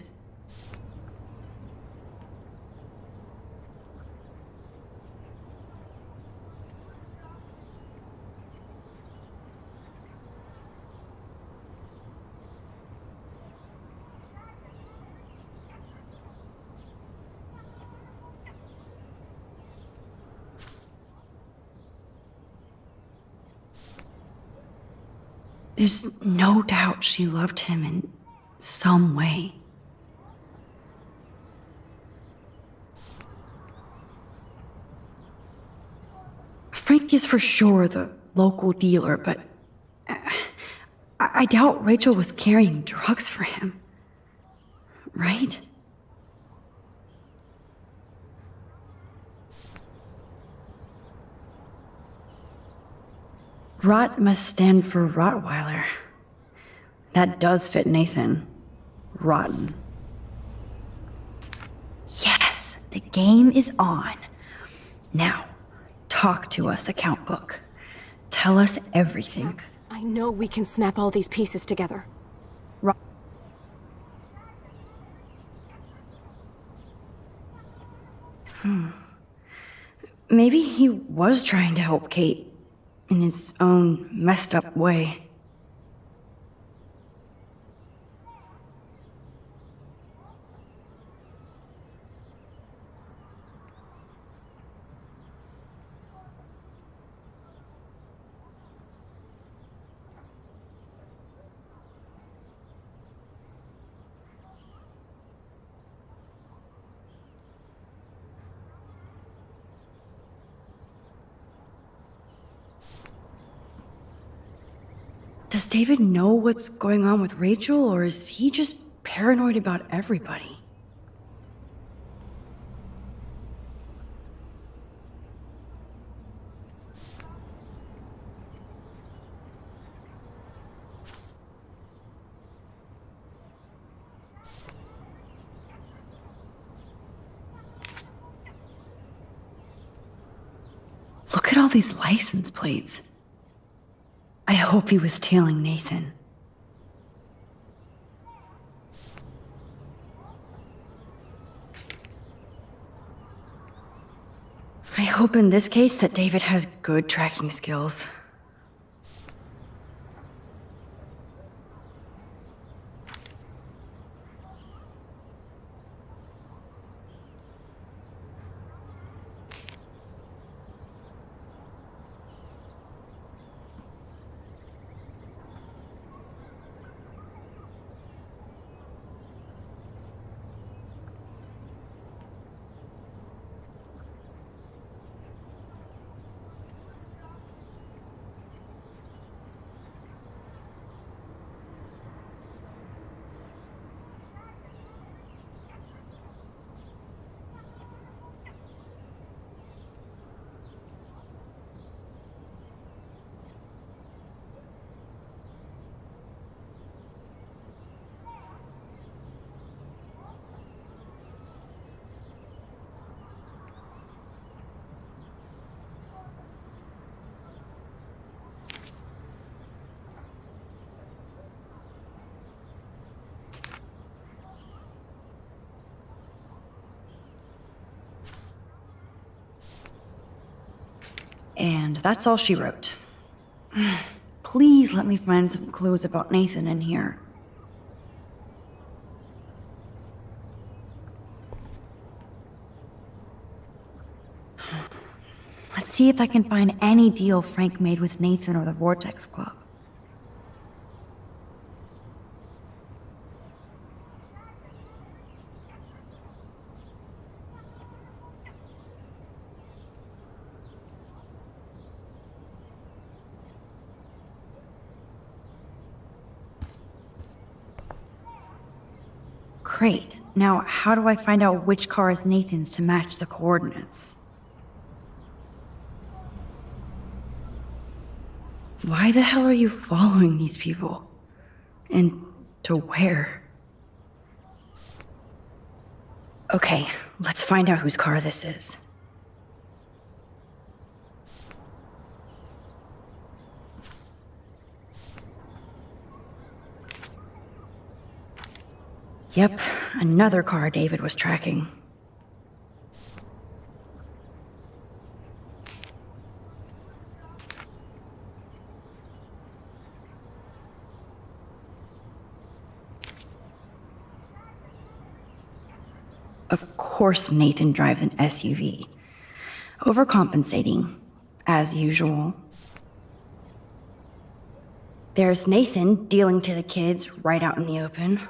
There's no doubt she loved him in some way. Frank is for sure the local dealer, but I doubt Rachel was carrying drugs for him. Right? Rot must stand for Rottweiler. That does fit Nathan. Rotten. Yes, the game is on. Now, talk to us, account book. Tell us everything. Max, I know we can snap all these pieces together. Maybe he was trying to help Kate in his own messed up way. Does David know what's going on with Rachel, or is he just paranoid about everybody? Look at all these license plates. I hope he was tailing Nathan. I hope in this case that David has good tracking skills. And that's all she wrote. Please let me find some clues about Nathan in here. Let's see if I can find any deal Frank made with Nathan or the Vortex Club. Great. Now, how do I find out which car is Nathan's to match the coordinates? Why the hell are you following these people? And to where? Okay, let's find out whose car this is. Yep, another car David was tracking. Of course Nathan drives an SUV. Overcompensating, as usual. There's Nathan dealing to the kids right out in the open.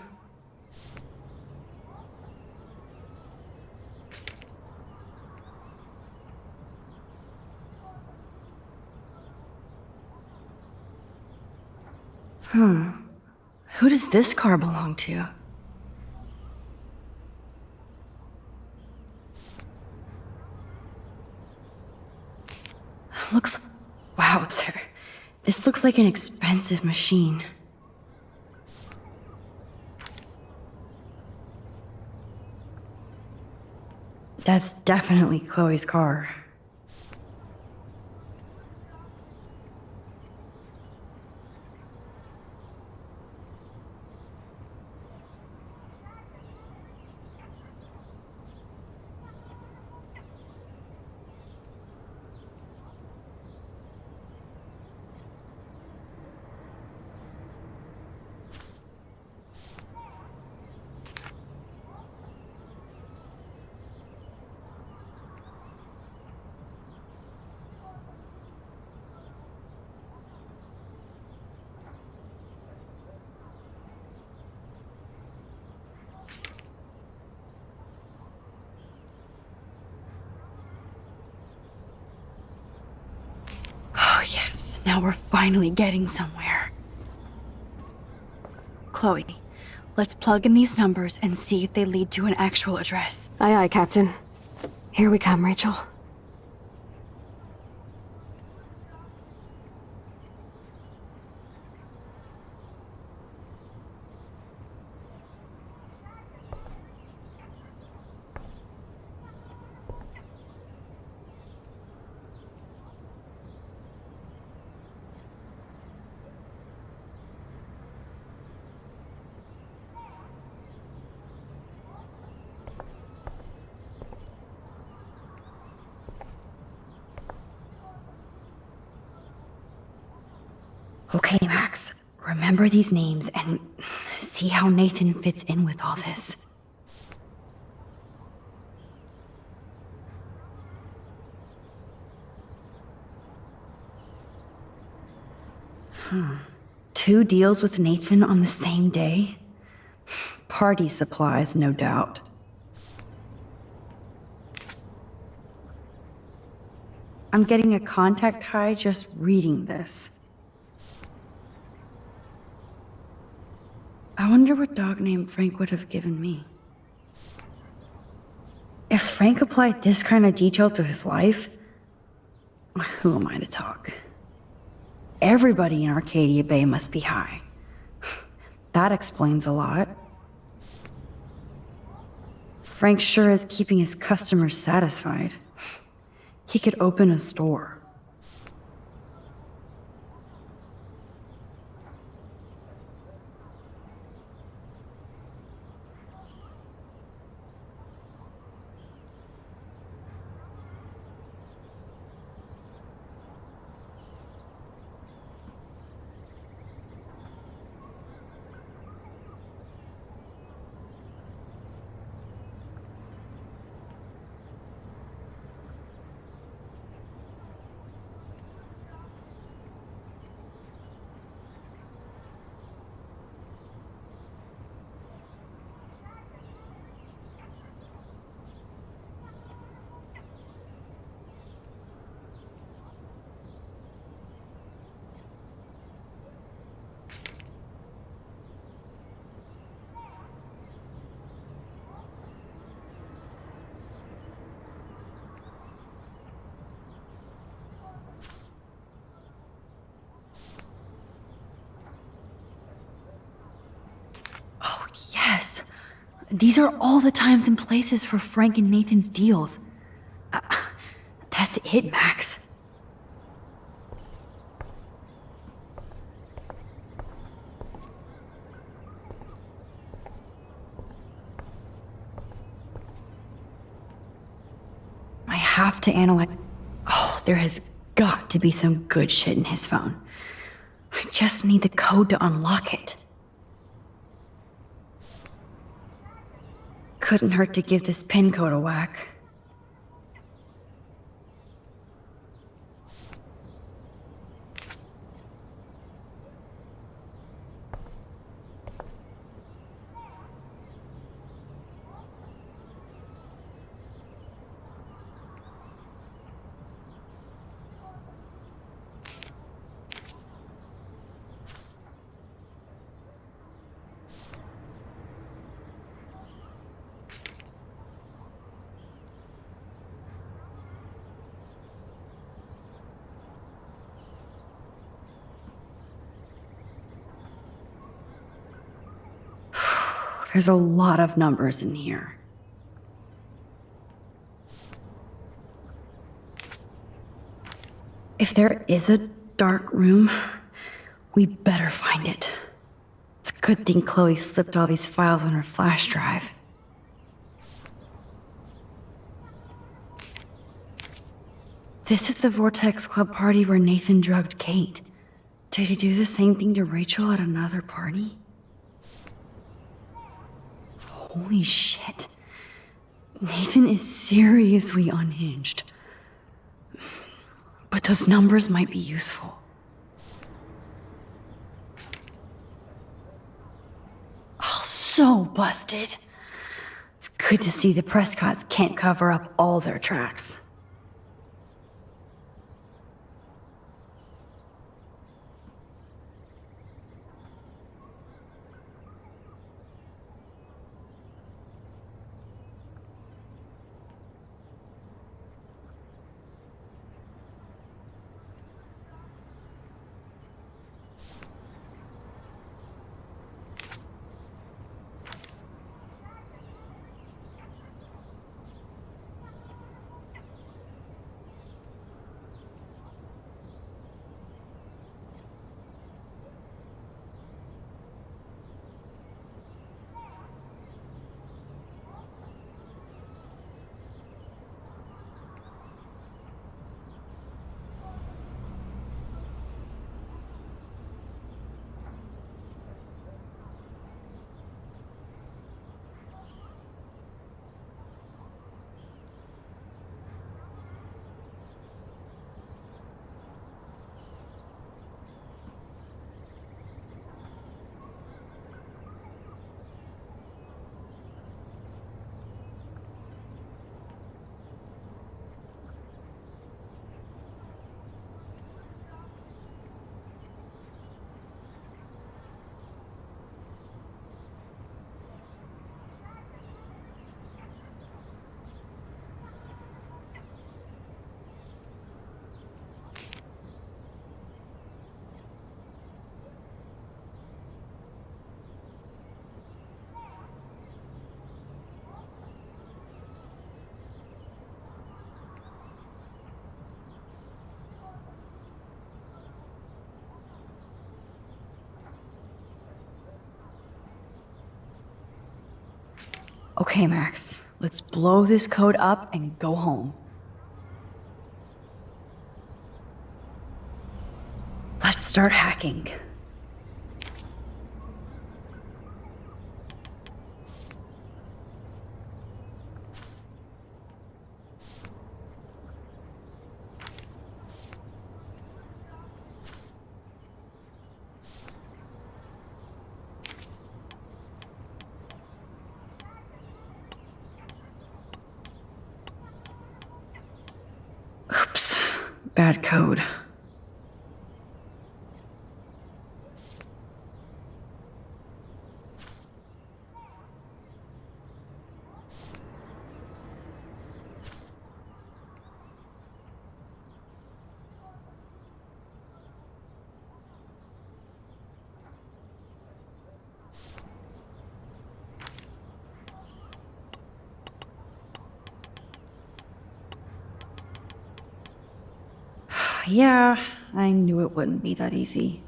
Who does this car belong to? Looks... Wow, sir. This looks like an expensive machine. That's definitely Chloe's car. Oh, yes. Now we're finally getting somewhere. Chloe, let's plug in these numbers and see if they lead to an actual address. Aye, aye, Captain. Here we come, Rachel. Okay, Max. Remember these names and see how Nathan fits in with all this. Two deals with Nathan on the same day? Party supplies, no doubt. I'm getting a contact high just reading this. I wonder what dog name Frank would have given me. If Frank applied this kind of detail to his life, who am I to talk? Everybody in Arcadia Bay must be high. That explains a lot. Frank sure is keeping his customers satisfied. He could open a store. Yes. These are all the times and places for Frank and Nathan's deals. That's it, Max. I have to analyze... Oh, there has got to be some good shit in his phone. I just need the code to unlock it. Couldn't hurt to give this pin code a whack. There's a lot of numbers in here. If there is a dark room, we better find it. It's a good thing Chloe slipped all these files on her flash drive. This is the Vortex Club party where Nathan drugged Kate. Did he do the same thing to Rachel at another party? Holy shit. Nathan is seriously unhinged. But those numbers might be useful. Oh, so busted. It's good to see the Prescotts can't cover up all their tracks. Okay, Max, let's blow this code up and go home. Let's start hacking. Oops, bad code. Yeah, I knew it wouldn't be that easy.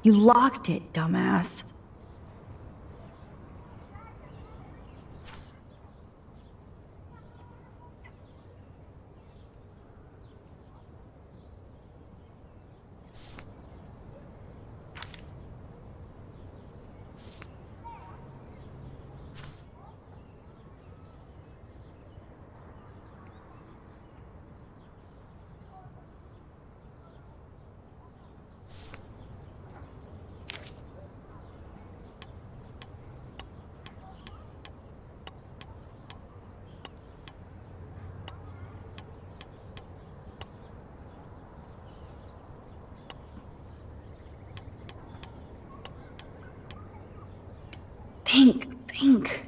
You locked it, dumbass. Think.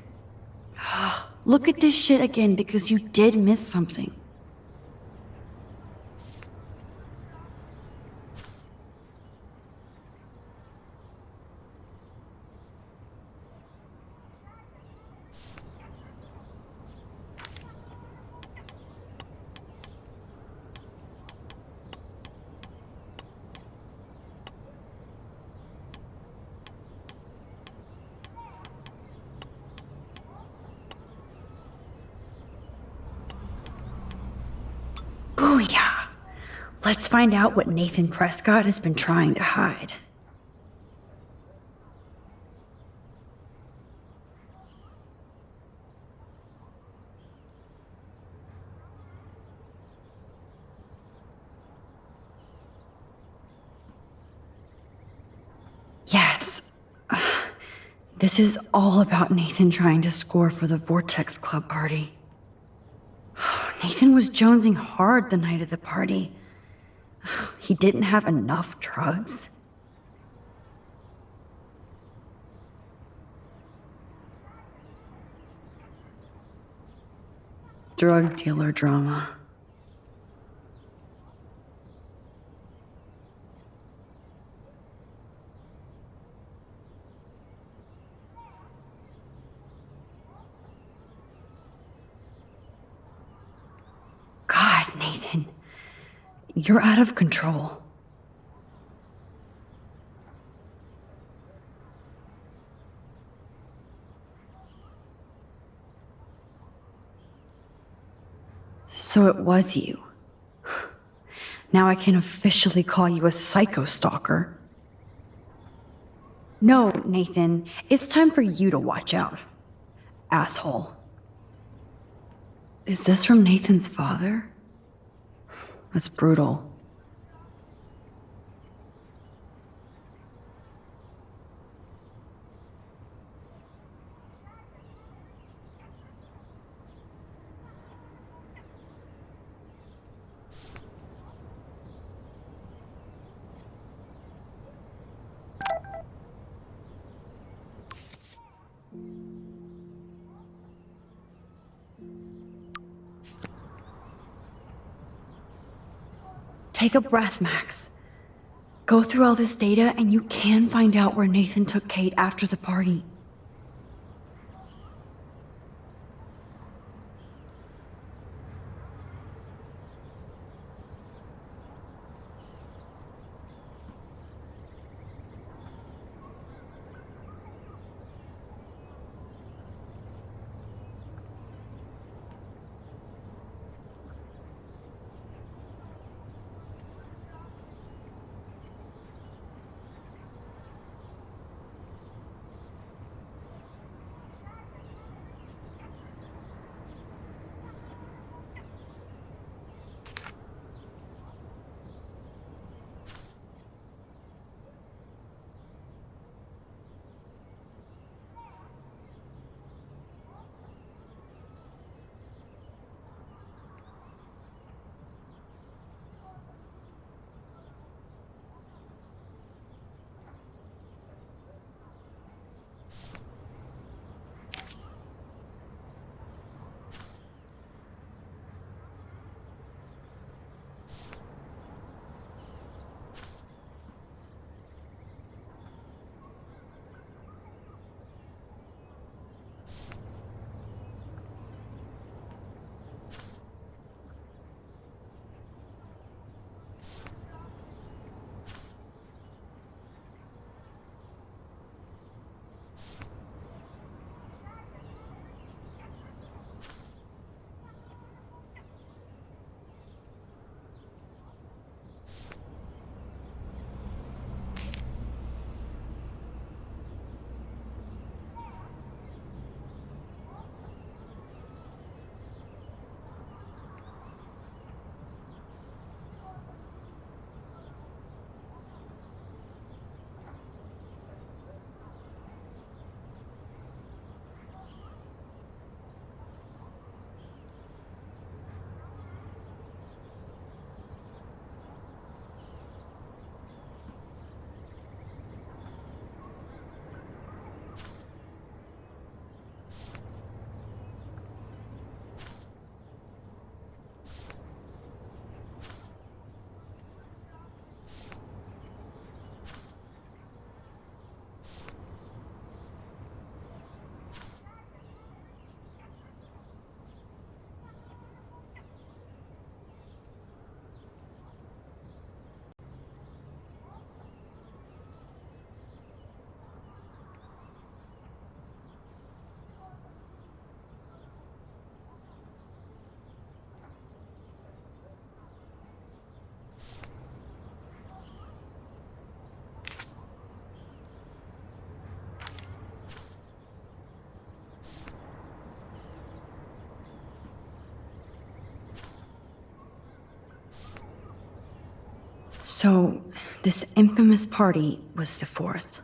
Look at this shit again because you did miss something. Booyah! Let's find out what Nathan Prescott has been trying to hide. Yes. This is all about Nathan trying to score for the Vortex Club party. Nathan was jonesing hard the night of the party. He didn't have enough drugs. Drug dealer drama. God, Nathan. You're out of control. So it was you. Now I can officially call you a psycho stalker. No, Nathan, it's time for you to watch out. Asshole. Is this from Nathan's father? That's brutal. Take a breath, Max. Go through all this data and you can find out where Nathan took Kate after the party. So, this infamous party was the 4th.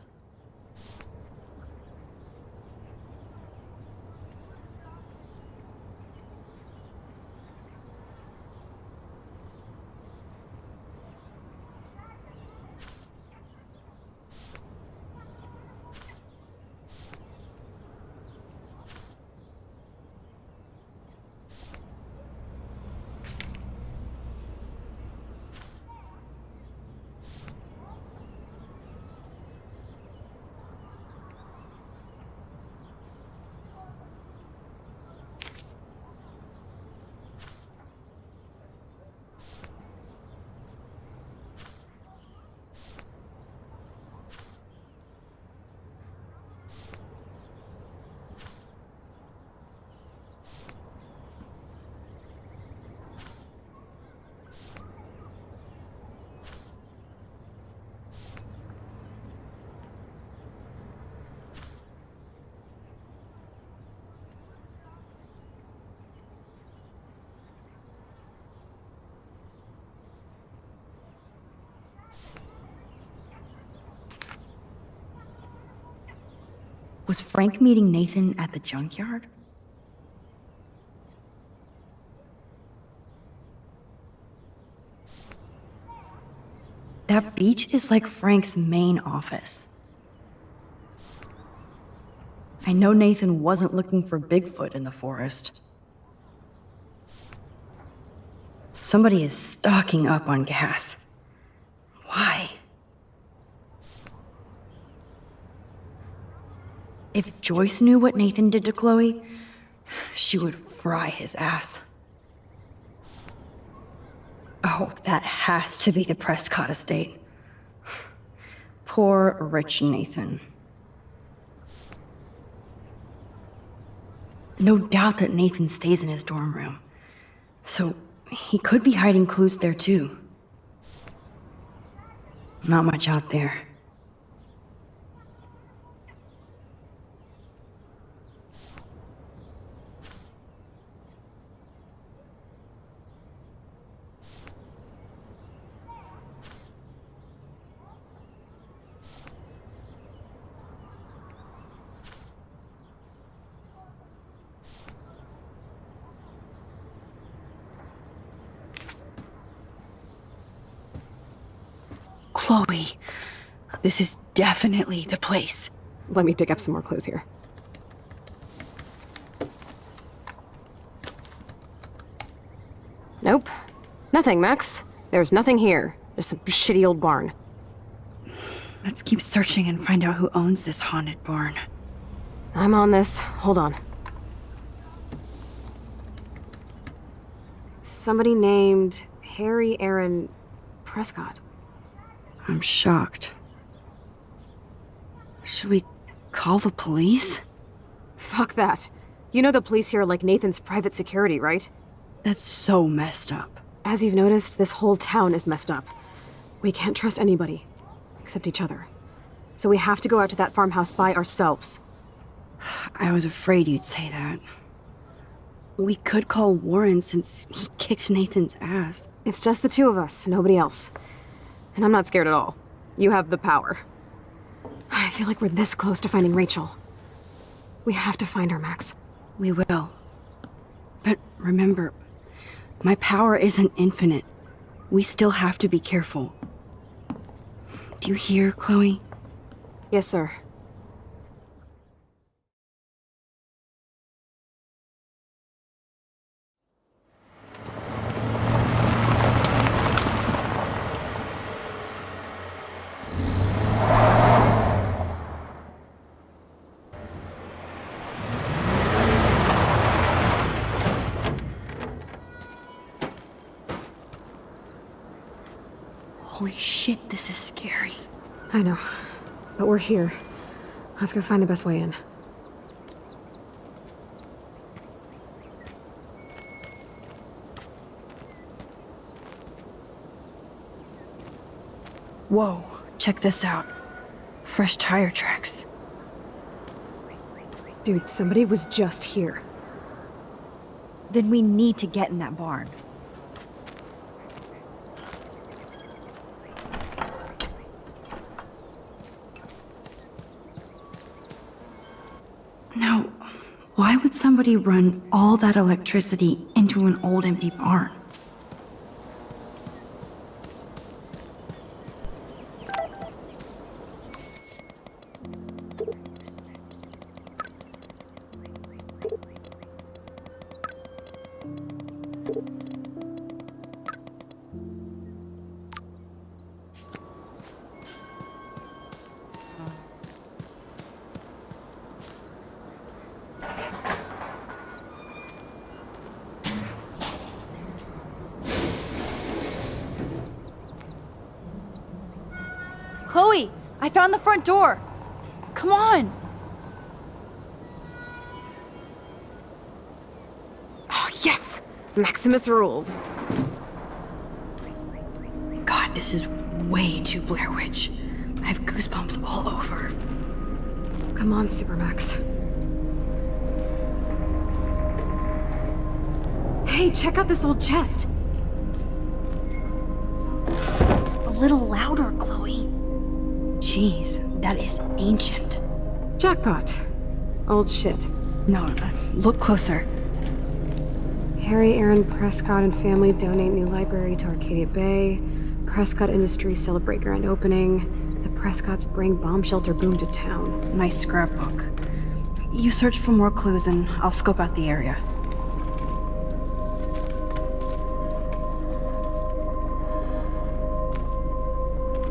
Was Frank meeting Nathan at the junkyard? That beach is like Frank's main office. I know Nathan wasn't looking for Bigfoot in the forest. Somebody is stocking up on gas. Why? If Joyce knew what Nathan did to Chloe, she would fry his ass. Oh, that has to be the Prescott estate. Poor rich Nathan. No doubt that Nathan stays in his dorm room. So he could be hiding clues there too. Not much out there. Chloe, this is definitely the place. Let me dig up some more clues here. Nope. Nothing, Max. There's nothing here. Just some shitty old barn. Let's keep searching and find out who owns this haunted barn. I'm on this. Hold on. Somebody named Harry Aaron Prescott. I'm shocked. Should we call the police? Fuck that. You know the police here are like Nathan's private security, right? That's so messed up. As you've noticed, this whole town is messed up. We can't trust anybody, except each other. So we have to go out to that farmhouse by ourselves. I was afraid you'd say that. We could call Warren since he kicked Nathan's ass. It's just the two of us, nobody else. And I'm not scared at all. You have the power. I feel like we're this close to finding Rachel. We have to find her, Max. We will. But remember, my power isn't infinite. We still have to be careful. Do you hear, Chloe? Yes, sir. Holy shit, this is scary. I know. But we're here. Let's go find the best way in. Whoa, check this out. Fresh tire tracks. Dude, somebody was just here. Then we need to get in that barn. Why would somebody run all that electricity into an old empty barn? Chloe, I found the front door. Come on. Oh, yes! Maximus rules. God, this is way too Blair Witch. I have goosebumps all over. Come on, Supermax. Hey, check out this old chest. A little louder, Chloe. Jeez, that is ancient. Jackpot. Old shit. No, look closer. Harry Aaron Prescott and family donate new library to Arcadia Bay. Prescott Industries celebrate grand opening. The Prescotts bring bomb shelter boom to town. Nice scrapbook. You search for more clues and I'll scope out the area.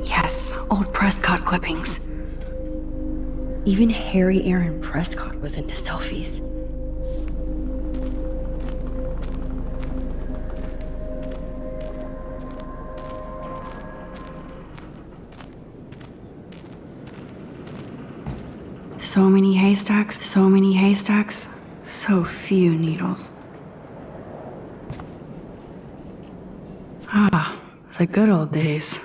Yes, old Prescott clippings. Even Harry Aaron Prescott was into selfies. So many haystacks, so few needles. Ah, the good old days.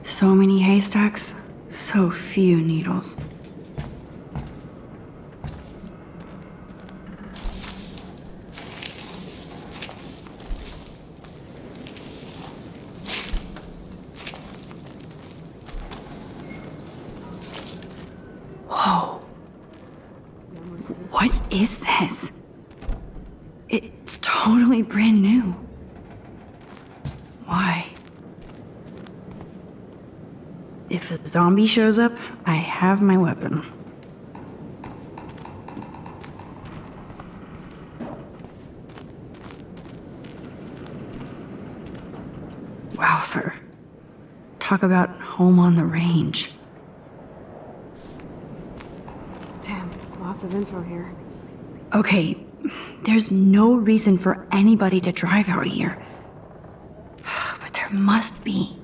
So many haystacks, so few needles. Whoa. What is this? It's totally brand new. Why? If a zombie shows up, I have my weapon. Wow, sir. Talk about home on the range. Damn, lots of info here. Okay, there's no reason for anybody to drive out here. But there must be.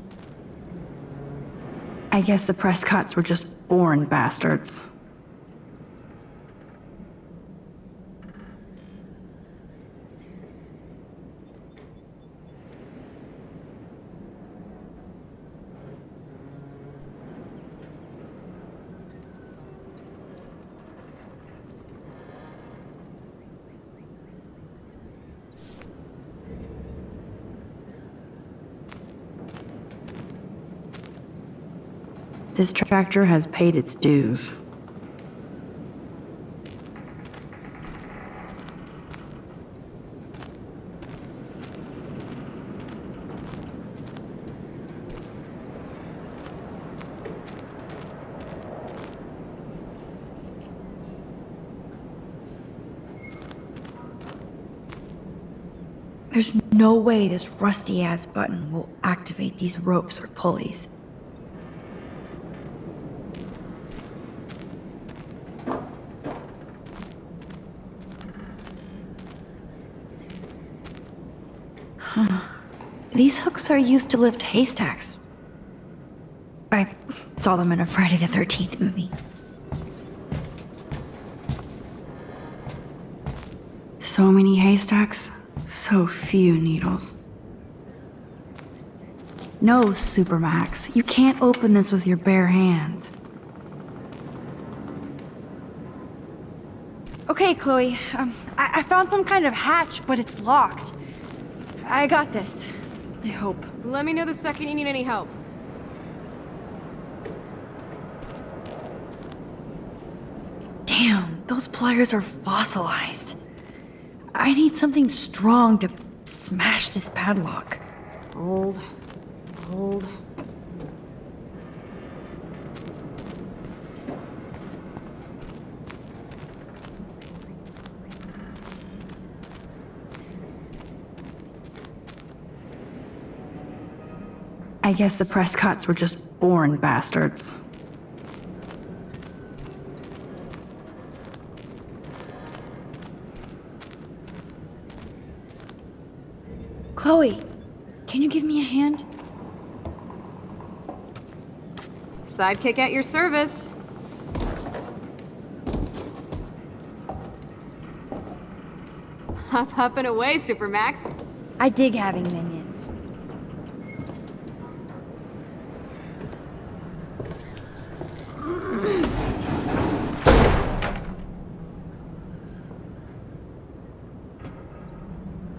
I guess the Prescotts were just born bastards. This tractor has paid its dues. There's no way this rusty-ass button will activate these ropes or pulleys. Huh. These hooks are used to lift haystacks. I saw them in a Friday the 13th movie. So many haystacks, so few needles. No, Supermax, you can't open this with your bare hands. Okay, Chloe. I found some kind of hatch, but it's locked. I got this. I hope. Let me know the second you need any help. Those pliers are fossilized. I need something strong to smash this padlock. Hold. I guess the Prescotts were just born bastards. Chloe, can you give me a hand? Sidekick at your service. Up and away, Supermax. I dig having minions.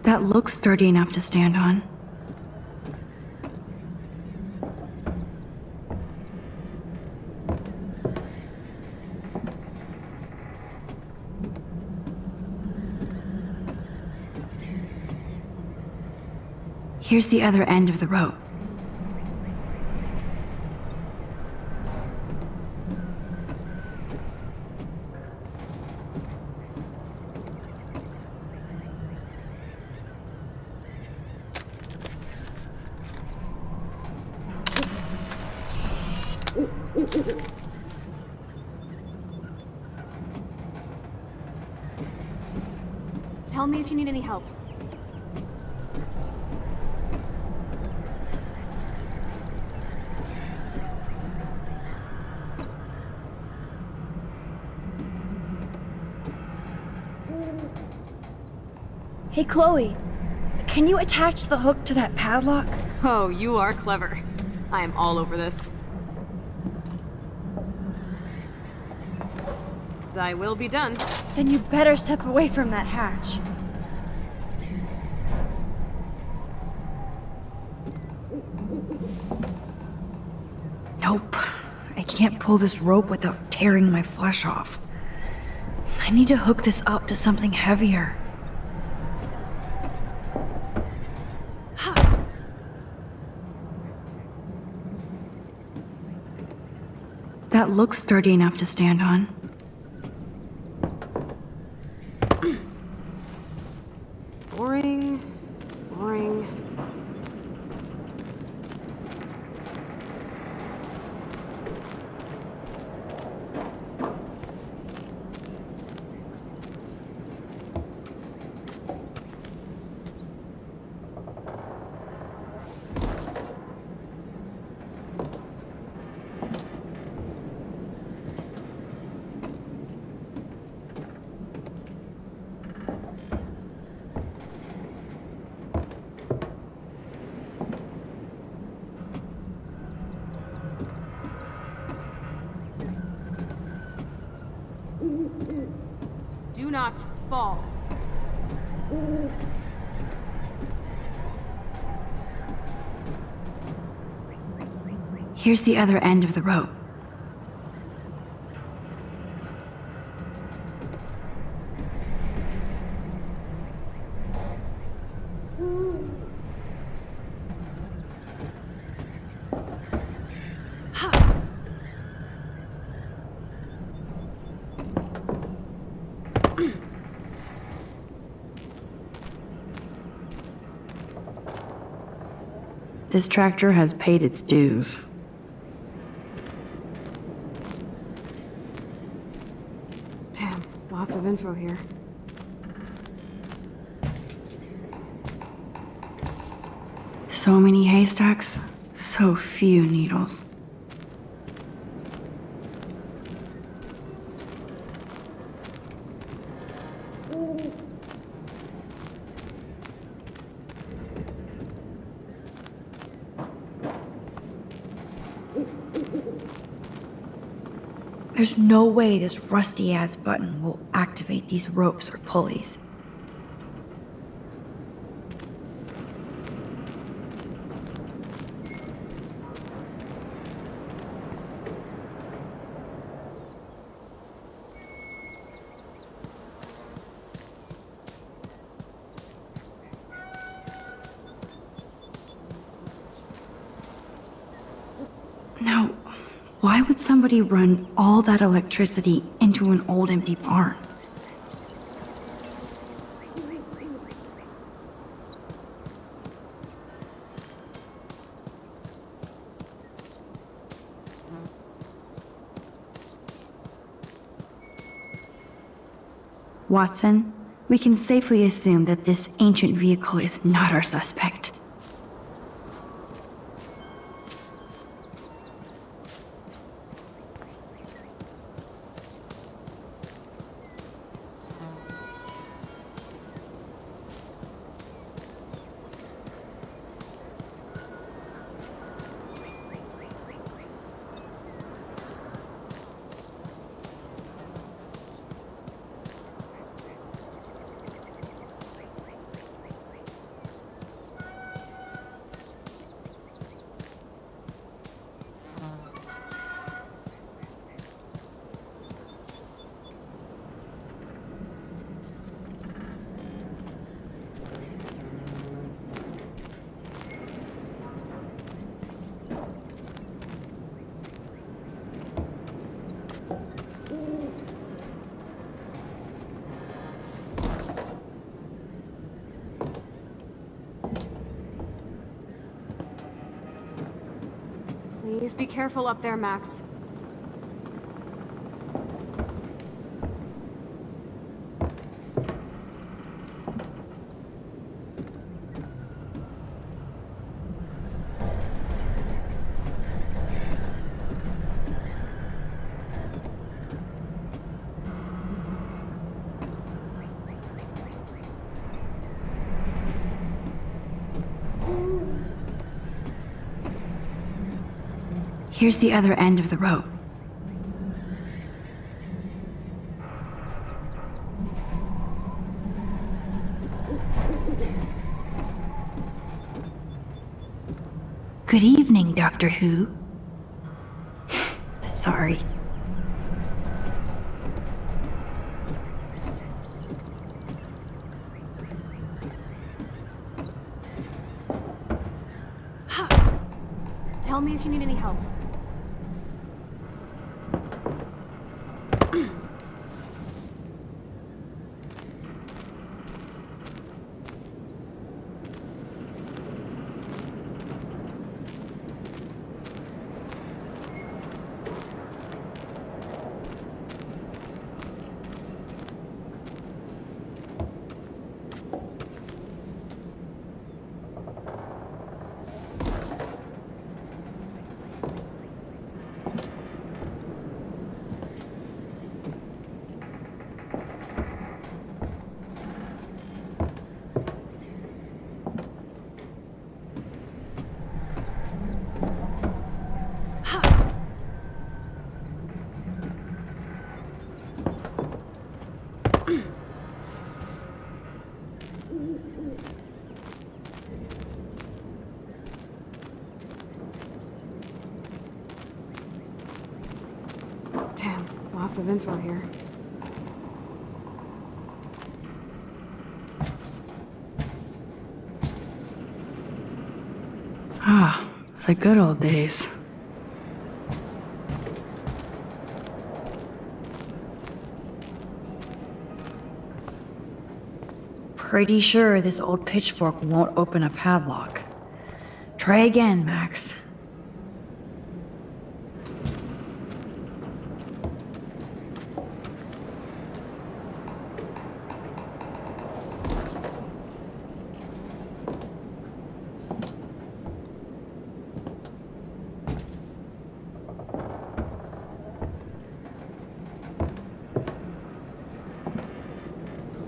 That looks sturdy enough to stand on. Here's the other end of the rope. Tell me if you need any help. Hey, Chloe, can you attach the hook to that padlock? Oh, you are clever. I am all over this. Thy will be done. Then you better step away from that hatch. Nope. I can't pull this rope without tearing my flesh off. I need to hook this up to something heavier. That looks sturdy enough to stand on. Boring. Do not fall. Here's the other end of the rope. This tractor has paid its dues. Damn, lots of info here. So many haystacks, so few needles. There's no way this rusty-ass button will activate these ropes or pulleys. Now, why would somebody run all that electricity into an old empty barn? Watson, we can safely assume that this ancient vehicle is not our suspect. Please be careful up there, Max. Here's the other end of the rope. Good evening, Doctor Who. Sorry. Tell me if you need any help. Damn, lots of info here. Ah, the good old days. Pretty sure this old pitchfork won't open a padlock. Try again, Max.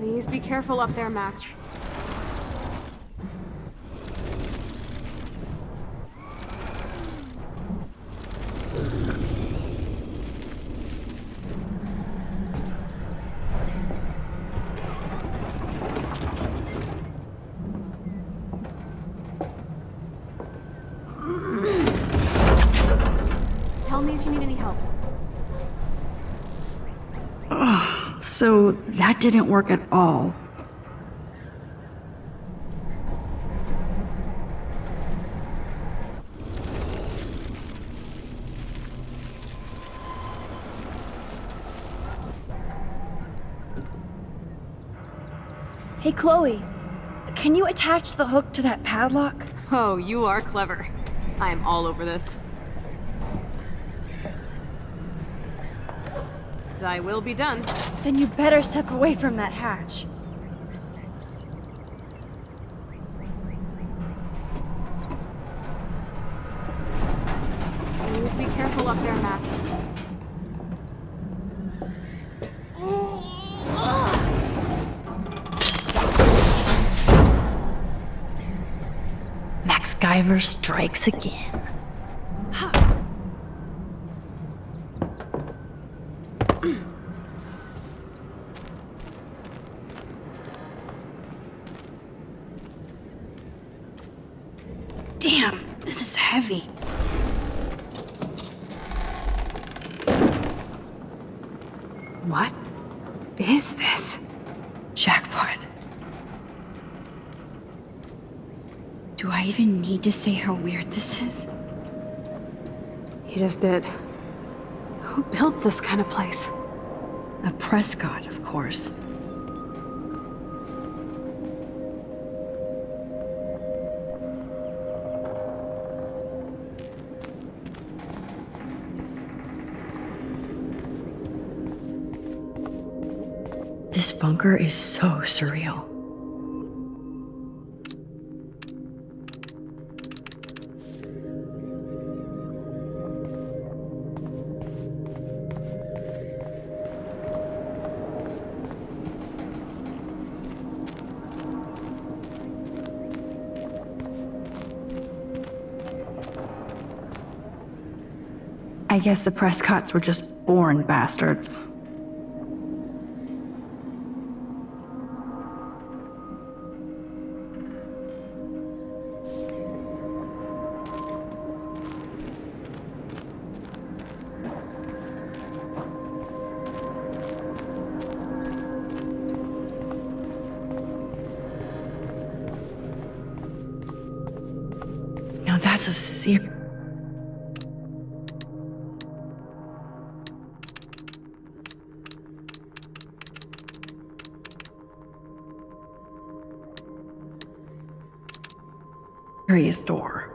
Please be careful up there, Max. Tell me if you need any help. Ugh, so that didn't work at all. Hey, Chloe. Can you attach the hook to that padlock? Oh, you are clever. I am all over this. Thy will be done. Then you better step away from that hatch. Always be careful up there, Max. Max Guyver strikes again. Damn, this is heavy. What is this? Jackpot. Do I even need to say how weird this is? You just did. Who built this kind of place? A Prescott, of course. This bunker is so surreal. I guess the Prescotts were just born bastards. Now that's a serious... door.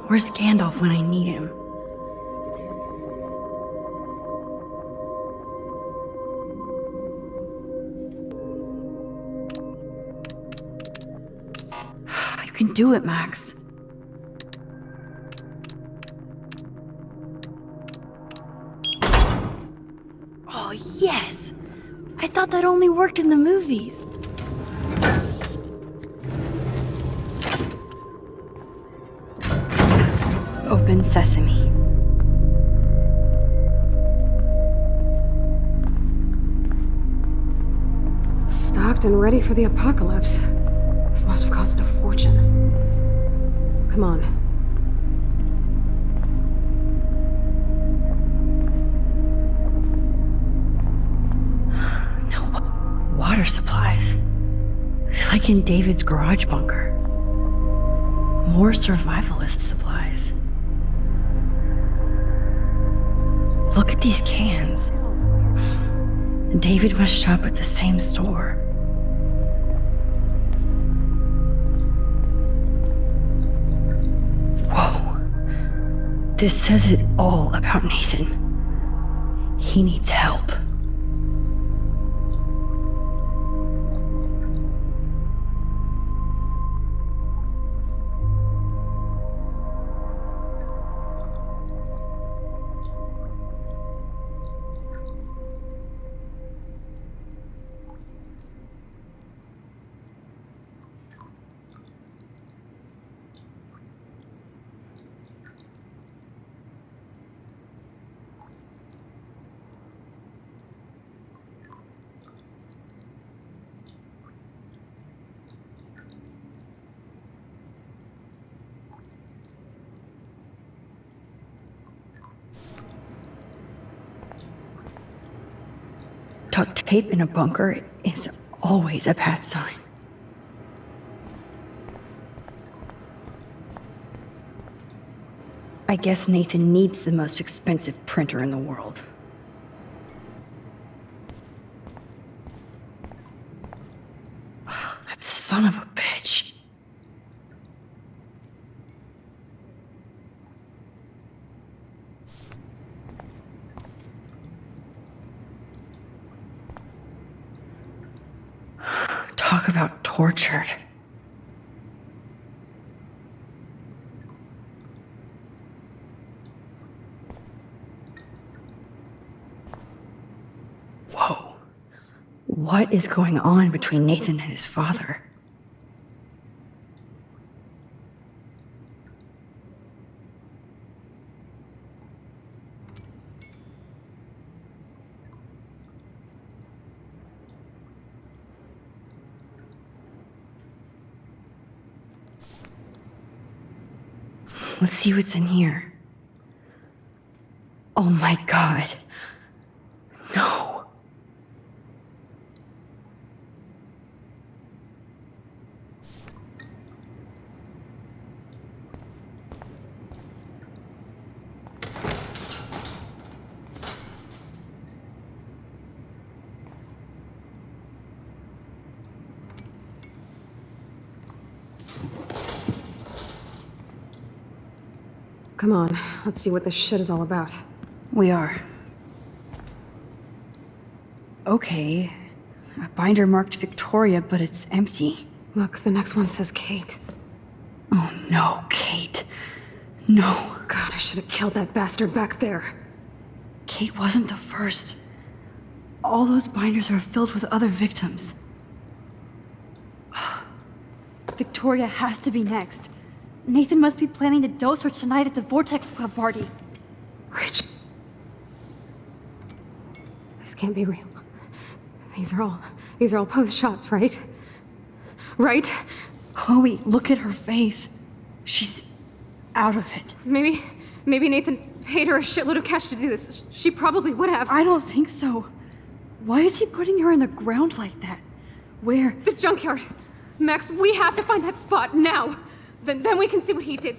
Where's Gandalf when I need him? You can do it, Max. Oh, yes! I thought that only worked in the movies. Open sesame. Stocked and ready for the apocalypse. This must have cost a fortune. Come on. No, water supplies. It's like in David's garage bunker. More survivalist supplies. Look at these cans. David must shop at the same store. Whoa. This says it all about Nathan. He needs help. Duct tape in a bunker is always a bad sign. I guess Nathan needs the most expensive printer in the world. son of a bitch. Talk about tortured. Whoa. What is going on between Nathan and his father? Let's see what's in here. Oh my god. No. Come on, let's see what this shit is all about. We are. Okay. A binder marked Victoria, but it's empty. Look, the next one says Kate. Oh no, Kate. No. God, I should have killed that bastard back there. Kate wasn't the first. All those binders are filled with other victims. Victoria has to be next. Nathan must be planning to dose her tonight at the Vortex Club party. Rich. This can't be real. These are all post shots, right? Right? Chloe, look at her face. She's out of it. Maybe Nathan paid her a shitload of cash to do this. She probably would have. I don't think so. Why is he putting her in the ground like that? Where? The junkyard. Max, we have to find that spot now. Then we can see what he did.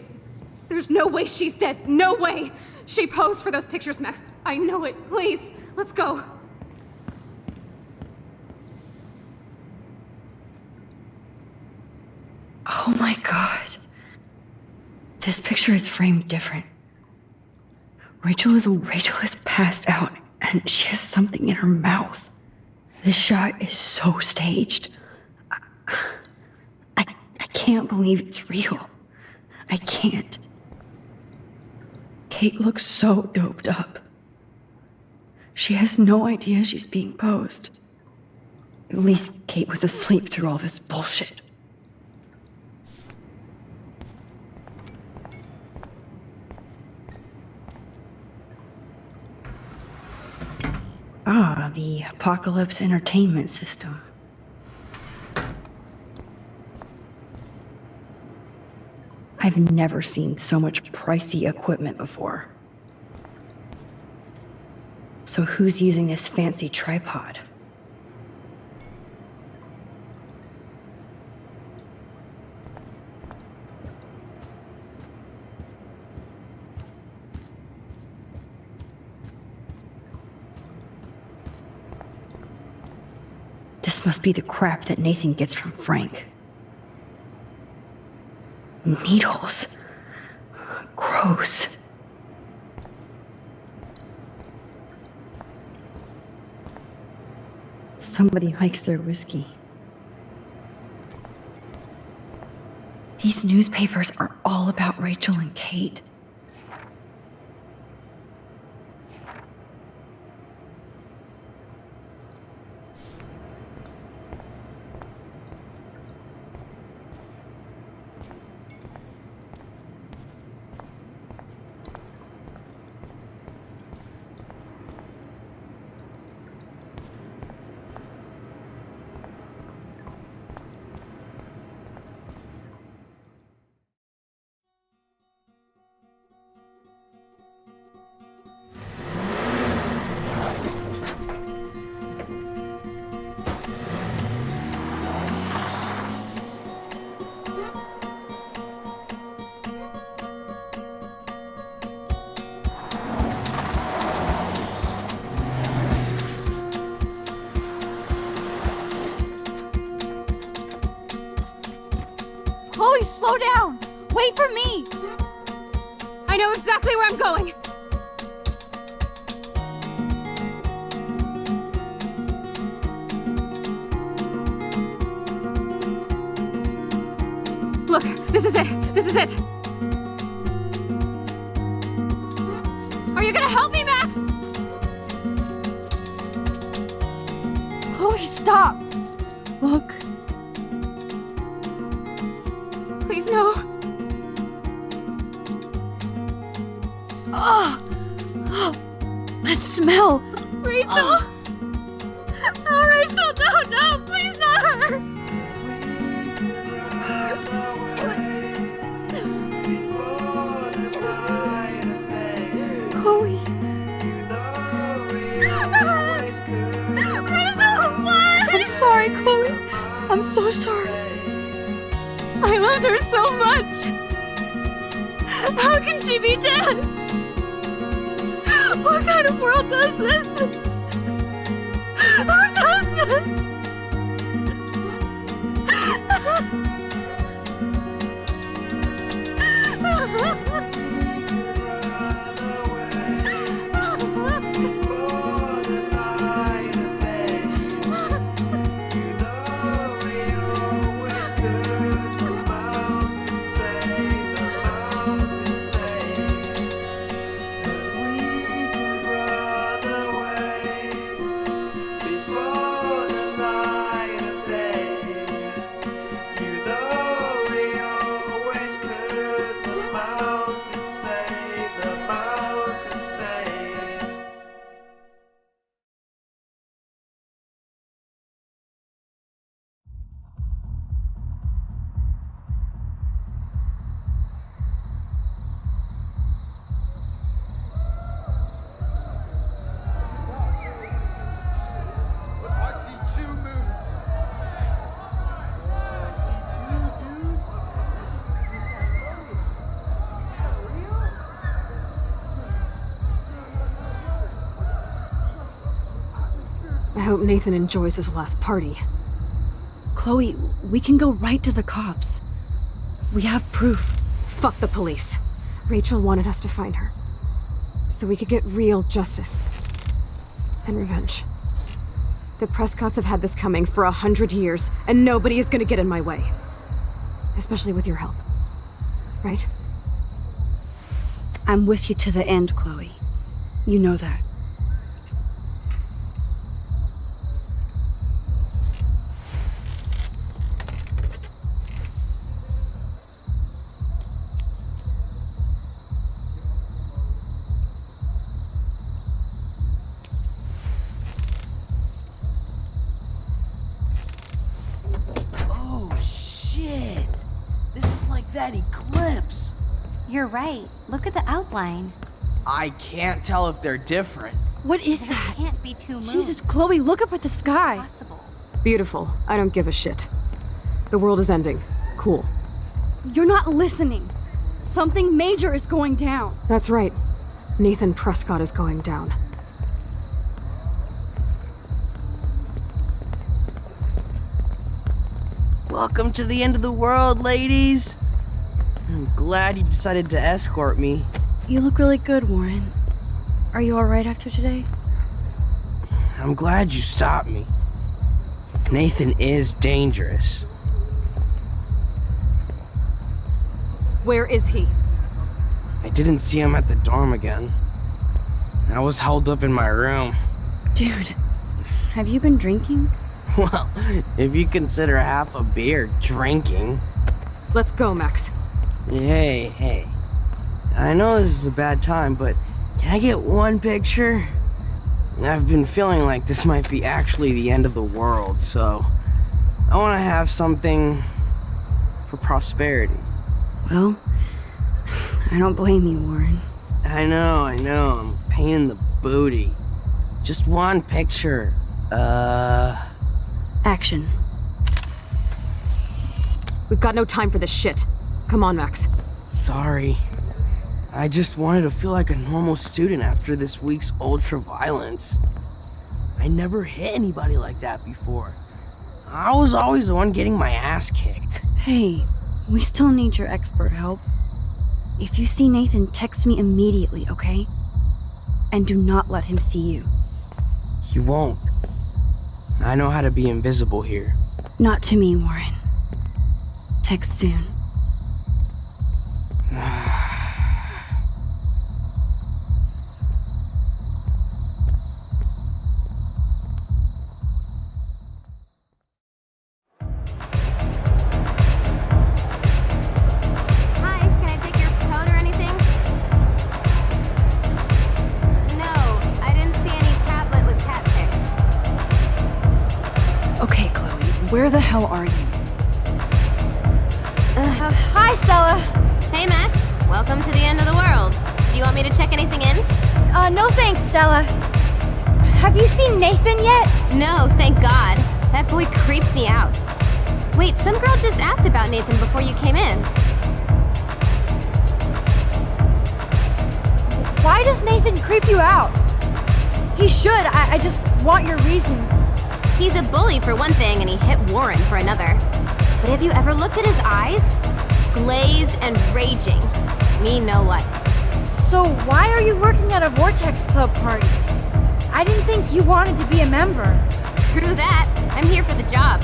There's no way she's dead. No way. She posed for those pictures, Max. I know it. Please, let's go. Oh my god. This picture is framed different. Rachel is passed out and she has something in her mouth. This shot is so staged. I can't believe it's real. I can't. Kate looks so doped up. She has no idea she's being posed. At least Kate was asleep through all this bullshit. Ah, the Apocalypse Entertainment System. I've never seen so much pricey equipment before. So who's using this fancy tripod? This must be the crap that Nathan gets from Frank. Needles. Gross. Somebody likes their whiskey. These newspapers are all about Rachel and Kate. slow down! Wait for me! I know exactly where I'm going! Look, this is it! This is it! Are you gonna help me, Max? Chloe, stop! Look. Please, no. Oh! That smell! Rachel! Oh, Rachel, no, please not her! Chloe. Rachel, what? I'm sorry, Chloe. I'm so sorry. I loved her so much. How can she be dead? What kind of world does this? Who does this? I hope Nathan enjoys his last party. Chloe, we can go right to the cops. We have proof. Fuck the police. Rachel wanted us to find her. So we could get real justice. And revenge. The Prescotts have had this coming for 100 years, and nobody is gonna get in my way. Especially with your help. Right? I'm with you to the end, Chloe. You know that. That eclipse! You're right. Look at the outline. I can't tell if they're different. What is that? Can't be two moons. Jesus, Chloe, look up at the sky. Possible. Beautiful. I don't give a shit. The world is ending. Cool. You're not listening. Something major is going down. That's right. Nathan Prescott is going down. Welcome to the end of the world, ladies. I'm glad you decided to escort me. You look really good, Warren. Are you alright after today? I'm glad you stopped me. Nathan is dangerous. Where is he? I didn't see him at the dorm again. I was holed up in my room. Dude, have you been drinking? Well, if you consider half a beer drinking. Let's go, Max. Hey. I know this is a bad time, but can I get one picture? I've been feeling like this might be actually the end of the world, so I want to have something for prosperity. Well, I don't blame you, Warren. I know, I'm a pain in the booty. Just one picture. Action. We've got no time for this shit. Come on, Max. Sorry. I just wanted to feel like a normal student after this week's ultra-violence. I never hit anybody like that before. I was always the one getting my ass kicked. Hey, We still need your expert help. If you see Nathan, text me immediately, okay? And do not let him see you. He won't. I know how to be invisible here. Not to me, Warren. Text soon. Hi, can I take your coat or anything? No, I didn't see any tablet with cat pics. Okay, Chloe, where the hell are you? Hi, Stella. Hey, Max. Welcome to the end of the world. Do you want me to check anything in? No thanks, Stella. Have you seen Nathan yet? No, thank God. That boy creeps me out. Wait, some girl just asked about Nathan before you came in. Why does Nathan creep you out? He should. I just want your reasons. He's a bully for one thing, and he hit Warren for another. But have you ever looked at his eyes? Glazed and raging. Me no like. So why are you working at a Vortex Club party? I didn't think you wanted to be a member. Screw that. I'm here for the job.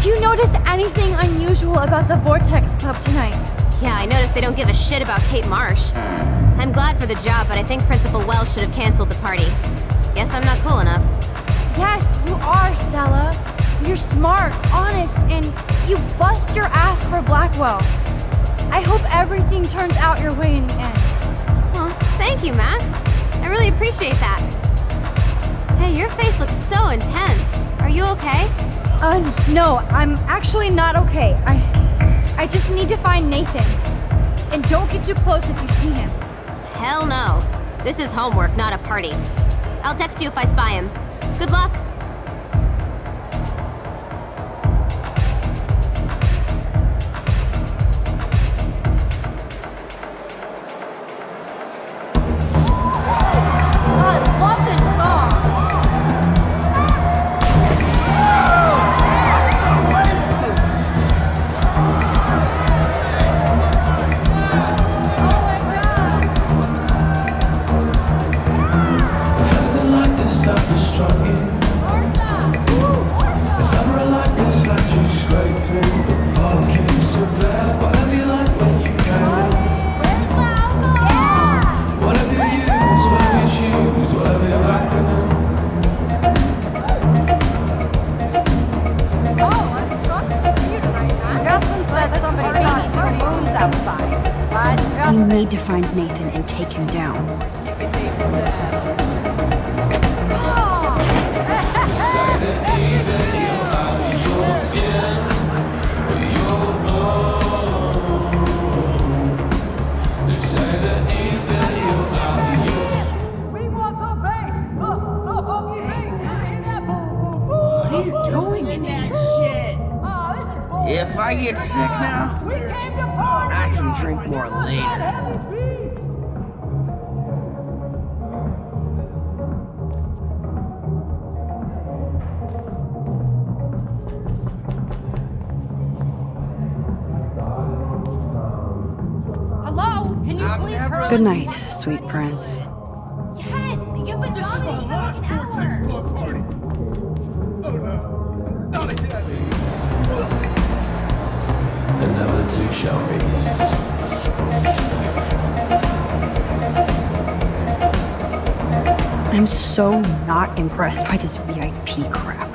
Do you notice anything unusual about the Vortex Club tonight? Yeah, I noticed they don't give a shit about Kate Marsh. I'm glad for the job, but I think Principal Welsh should have canceled the party. Guess I'm not cool enough. Yes, you are, Stella. You're smart, honest, and you bust your ass for Blackwell. I hope everything turns out your way in the end. Well, thank you, Max. I really appreciate that. Hey, your face looks so intense. Are you okay? No, I'm actually not okay. I just need to find Nathan. And don't get too close if you see him. Hell no. This is homework, not a party. I'll text you if I spy him. Good luck. You need to find Nathan and take him down. What are you doing in here? If I get sick now, I can drink more later. Hello? Can you please hurry? Good night, sweet prince. Yes! You've been dominating for like an hour! Another two shall meet. I'm so not impressed by this VIP crap.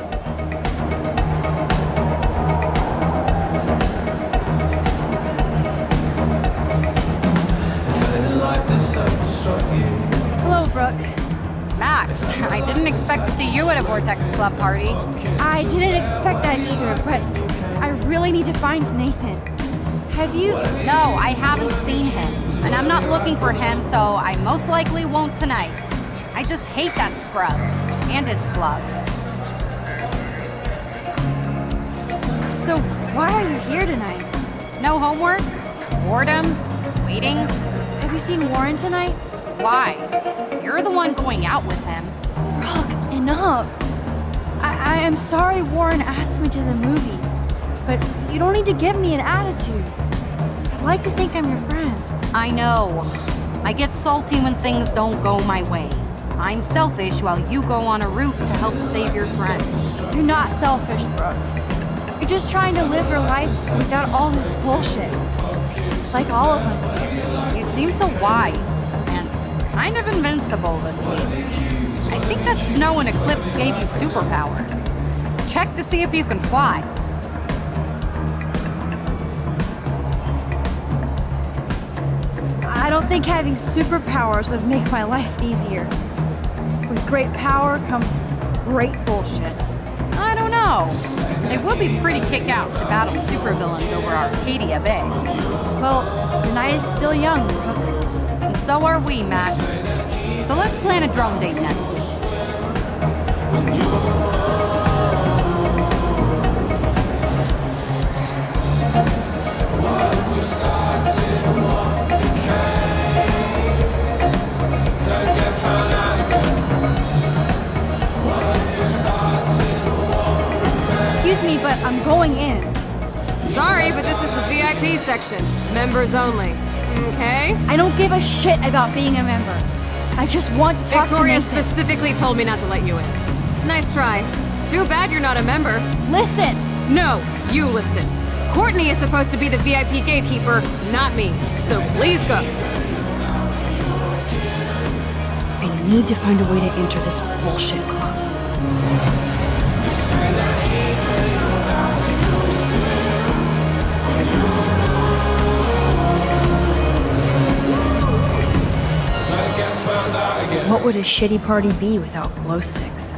Hello, Brooke. Max, I didn't expect to see you at a Vortex Club party. I didn't expect that either, but I really need to find Nathan. Have you? No, I haven't seen him. And I'm not looking for him, so I most likely won't tonight. I just hate that scrub. And his club. So, why are you here tonight? No homework? Boredom? Waiting? Have you seen Warren tonight? Why? You're the one going out with him. Brooke, enough. I am sorry Warren asked me to the movies, but you don't need to give me an attitude. I'd like to think I'm your friend. I know. I get salty when things don't go my way. I'm selfish while you go on a roof to help save your friend. You're not selfish, Brooke. You're just trying to live your life without all this bullshit. Like all of us here. You seem so wise and kind of invincible this week. I think that snow and eclipse gave you superpowers. Check to see if you can fly. I don't think having superpowers would make my life easier. With great power comes great bullshit. I don't know. It would be pretty kick-ass to battle supervillains over Arcadia Bay. Well, the night is still young, Brooke. And so are we, Max. So let's plan a drone date next week. Excuse me, but I'm going in. Sorry, but this is the VIP section. Members only. Okay? I don't give a shit about being a member. I just want to talk Victoria to Nathan. specifically told me not to let you in. Nice try. Too bad you're not a member. Listen! No, you listen. Courtney is supposed to be the VIP gatekeeper, not me. So please go. I need to find a way to enter this bullshit club. What would a shitty party be without glow sticks?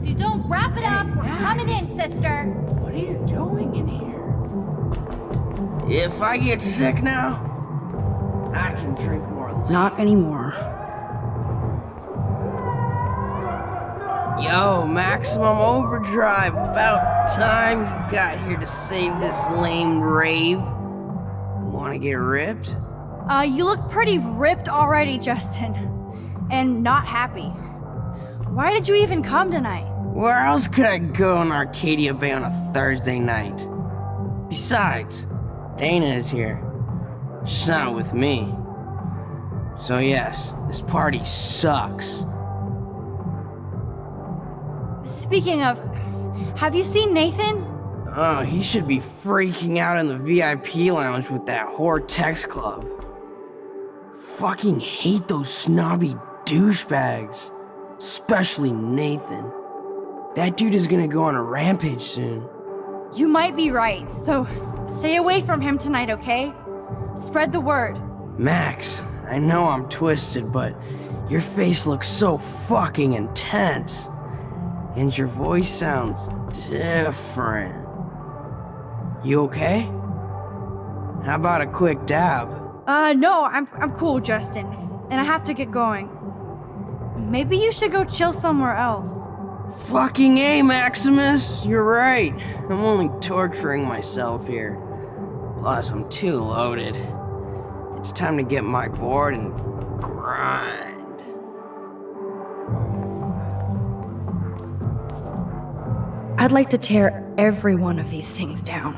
If you don't wrap it up, we're coming in, sister. What are you doing in here? If I get sick now, I can drink more. Not anymore. Yo, Maximum Overdrive, about time you got here to save this lame rave. Wanna get ripped? You look pretty ripped already, Justin. And not happy. Why did you even come tonight? Where else could I go in Arcadia Bay on a Thursday night? Besides, Dana is here. Just not with me. So yes, this party sucks. Speaking of, have you seen Nathan? Oh, he should be freaking out in the VIP lounge with that whore Tex Club. Fucking hate those snobby douchebags. Especially Nathan. That dude is gonna go on a rampage soon. You might be right, so stay away from him tonight, okay? Spread the word. Max, I know I'm twisted, but your face looks so fucking intense. And your voice sounds different. You okay? How about a quick dab? No, I'm cool, Justin. And I have to get going. Maybe you should go chill somewhere else. Fucking A, Maximus! You're right. I'm only torturing myself here. Plus, I'm too loaded. It's time to get my board and grind. I'd like to tear every one of these things down.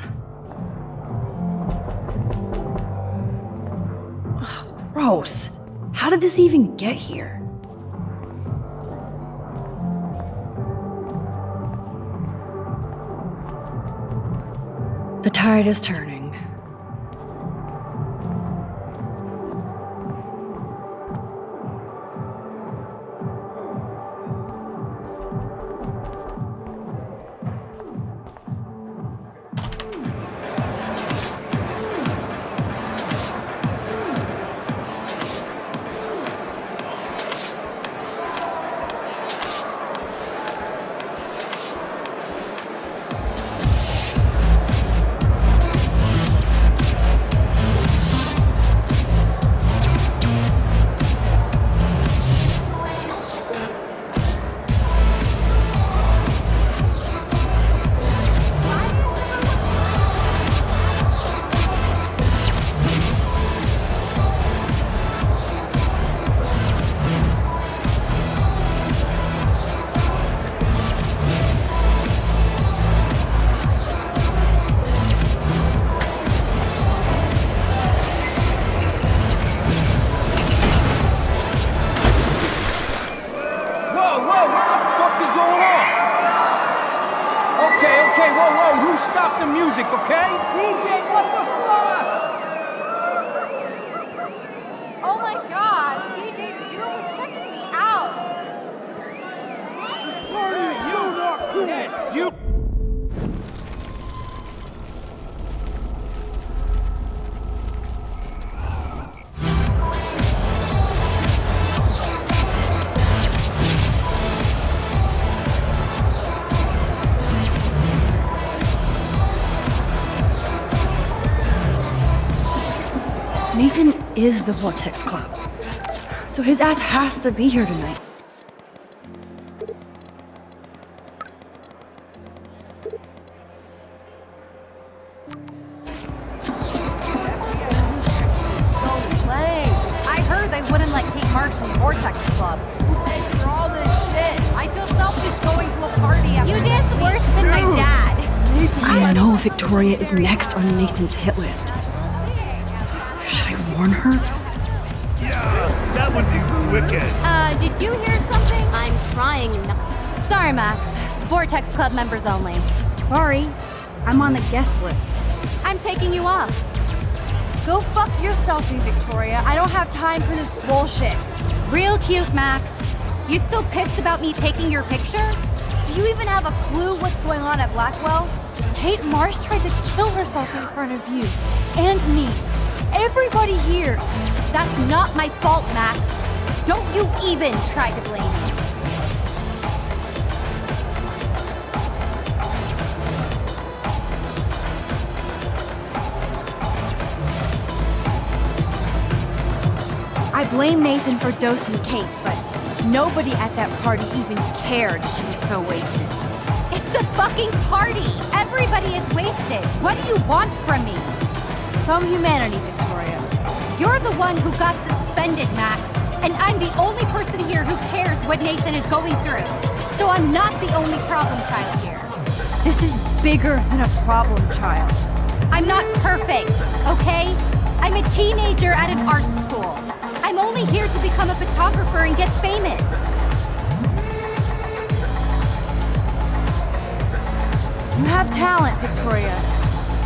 Ugh, gross. How did this even get here? The tide is turning. You stop the music, okay? DJ, what the fuck? Oh my god, DJ Doom is checking me out. Yes, you. Nathan is the Vortex Club, so his ass has to be here tonight. I heard they wouldn't let Kate March from the Vortex Club. Who pays for all this shit? I feel selfish going to a party after you dance worse than my dad. I know Victoria is next on Nathan's hit list. Should I warn her? Yeah, that would be wicked. Did you hear something? I'm trying not. Sorry, Max. Vortex Club members only. Sorry, I'm on the guest list. I'm taking you off. Go fuck yourself, Victoria. I don't have time for this bullshit. Real cute, Max. You still pissed about me taking your picture? Do you even have a clue what's going on at Blackwell? Kate Marsh tried to kill herself in front of you. And me. Everybody here. That's not my fault, Max. Don't you even try to blame me. I blame Nathan for dosing Kate, but nobody at that party even cared she was so wasted. It's a fucking party! Everybody is wasted! What do you want from me? Some humanity, Victoria. You're the one who got suspended, Max. And I'm the only person here who cares what Nathan is going through. So I'm not the only problem child here. This is bigger than a problem child. I'm not perfect, okay? I'm a teenager at an art school. I'm only here to become a photographer and get famous. You have talent, Victoria.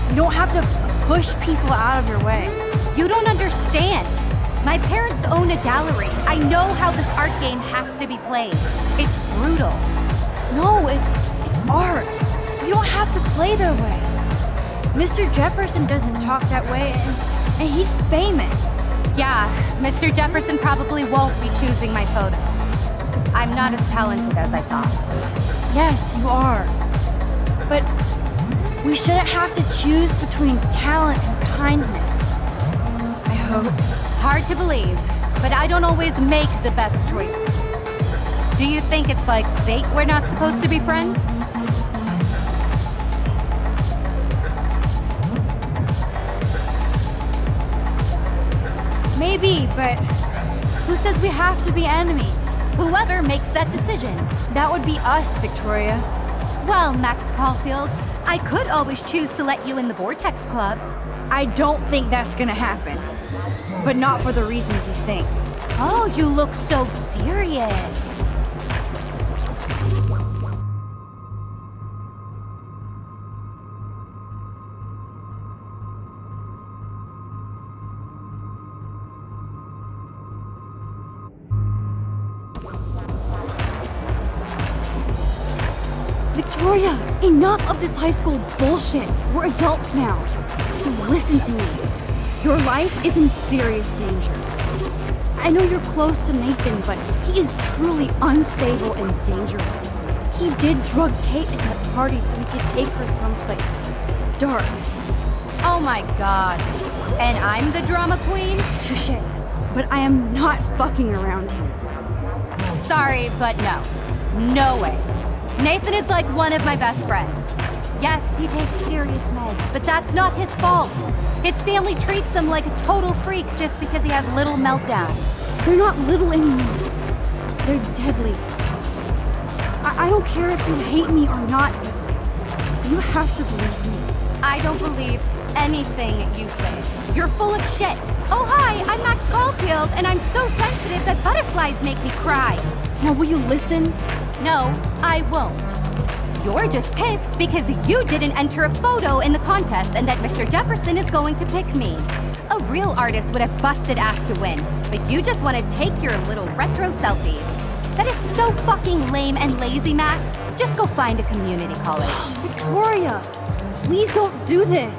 You don't have to push people out of your way. You don't understand. My parents own a gallery. I know how this art game has to be played. It's brutal. No, it's art. You don't have to play their way. Mr. Jefferson doesn't talk that way, and he's famous. Yeah, Mr. Jefferson probably won't be choosing my photo. I'm not as talented as I thought. Yes, you are. But we shouldn't have to choose between talent and kindness. I hope. Hard to believe, but I don't always make the best choices. Do you think it's like fate we're not supposed to be friends? Maybe, but who says we have to be enemies? Whoever makes that decision. That would be us, Victoria. Well, Max Caulfield, I could always choose to let you in the Vortex Club. I don't think that's gonna happen. But not for the reasons you think. Oh, you look so serious. Victoria, enough of this high school bullshit. We're adults now. So listen to me. Your life is in serious danger. I know you're close to Nathan, but he is truly unstable and dangerous. He did drug Kate at that party so he could take her someplace dark. Oh my god. And I'm the drama queen? Touché. But I am not fucking around here. Sorry, but no. No way. Nathan is like one of my best friends. Yes, he takes serious meds, but that's not his fault. His family treats him like a total freak just because he has little meltdowns. They're not little anymore. They're deadly. I don't care if you hate me or not, but you have to believe me. I don't believe anything you say. You're full of shit. Oh hi, I'm Max Caulfield, and I'm so sensitive that butterflies make me cry. Now will you listen? No, I won't. You're just pissed because you didn't enter a photo in the contest and that Mr. Jefferson is going to pick me. A real artist would have busted ass to win, but you just want to take your little retro selfies. That is so fucking lame and lazy, Max. Just go find a community college. Victoria, please don't do this.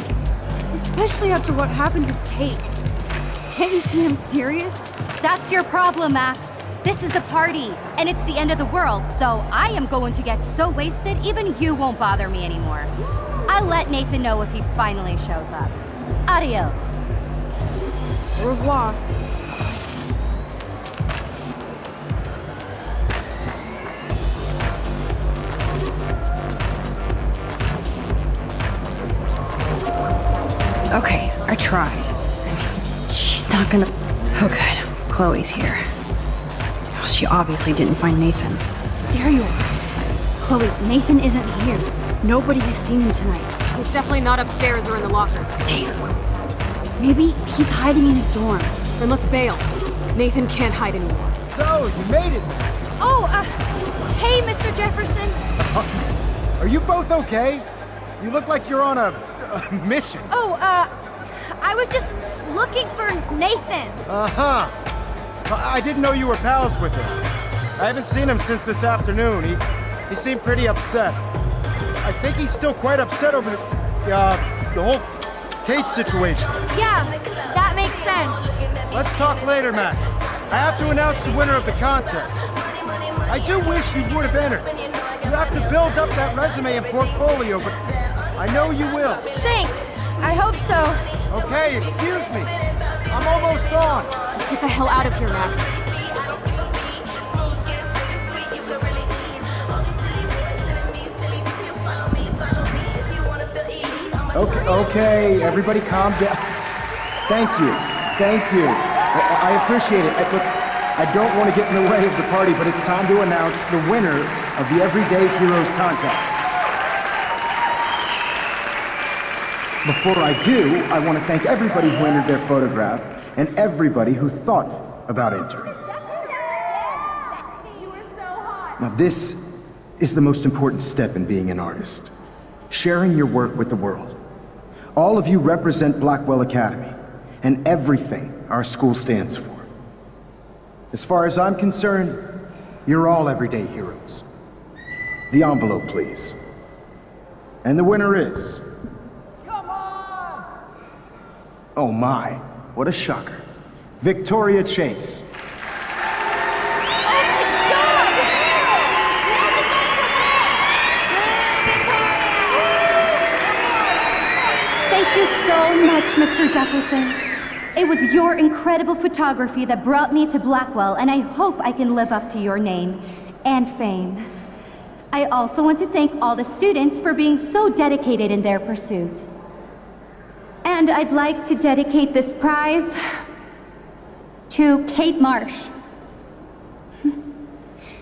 Especially after what happened with Kate. Can't you see I'm serious? That's your problem, Max. This is a party, and it's the end of the world, so I am going to get so wasted even you won't bother me anymore. I'll let Nathan know if he finally shows up. Adios. Au revoir. Okay, I tried. She's not gonna... Oh good, Chloe's here. She obviously didn't find Nathan. There you are. Chloe, Nathan isn't here. Nobody has seen him tonight. He's definitely not upstairs or in the locker. Damn. Maybe he's hiding in his dorm. Then let's bail. Nathan can't hide anymore. So, you made it, Max. Oh, hey, Mr. Jefferson. Are you both okay? You look like you're on a mission. Oh, I was just looking for Nathan. Uh-huh. I didn't know you were pals with him. I haven't seen him since this afternoon. He seemed pretty upset. I think he's still quite upset over the whole Kate situation. Yeah, that makes sense. Let's talk later, Max. I have to announce the winner of the contest. I do wish you would have entered. You have to build up that resume and portfolio, but I know you will. Thanks. I hope so. Okay, excuse me. I'm almost on. Let's get the hell out of here, Max. Okay, everybody calm down. Thank you. I appreciate it. But I don't want to get in the way of the party, but it's time to announce the winner of the Everyday Heroes contest. Before I do, I want to thank everybody who entered their photograph and everybody who thought about entering. Now this is the most important step in being an artist. Sharing your work with the world. All of you represent Blackwell Academy and everything our school stands for. As far as I'm concerned, you're all everyday heroes. The envelope, please. And the winner is... Oh my, what a shocker. Victoria Chase. Thank you so much, Mr. Jefferson. It was your incredible photography that brought me to Blackwell, and I hope I can live up to your name and fame. I also want to thank all the students for being so dedicated in their pursuit. And I'd like to dedicate this prize to Kate Marsh.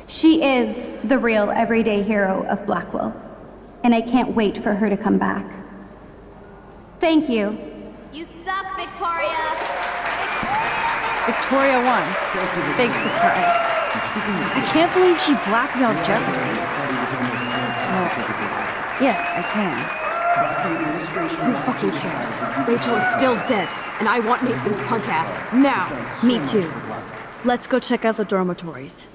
She is the real everyday hero of Blackwell, and I can't wait for her to come back. Thank you. You suck, Victoria. Victoria won. Big surprise. I can't believe she blackmailed Jefferson. Yes, I can. Who fucking cares? Rachel is still dead, and I want Nathan's punk ass now. Me too. Let's go check out the dormitories.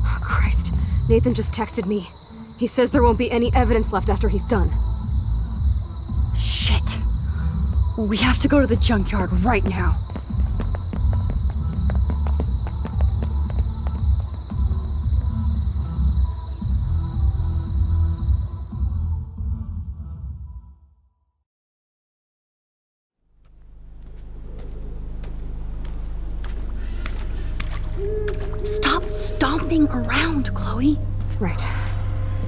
Oh, Christ. Nathan just texted me. He says there won't be any evidence left after he's done. Shit. We have to go to the junkyard right now. Stop stomping around, Chloe. Right.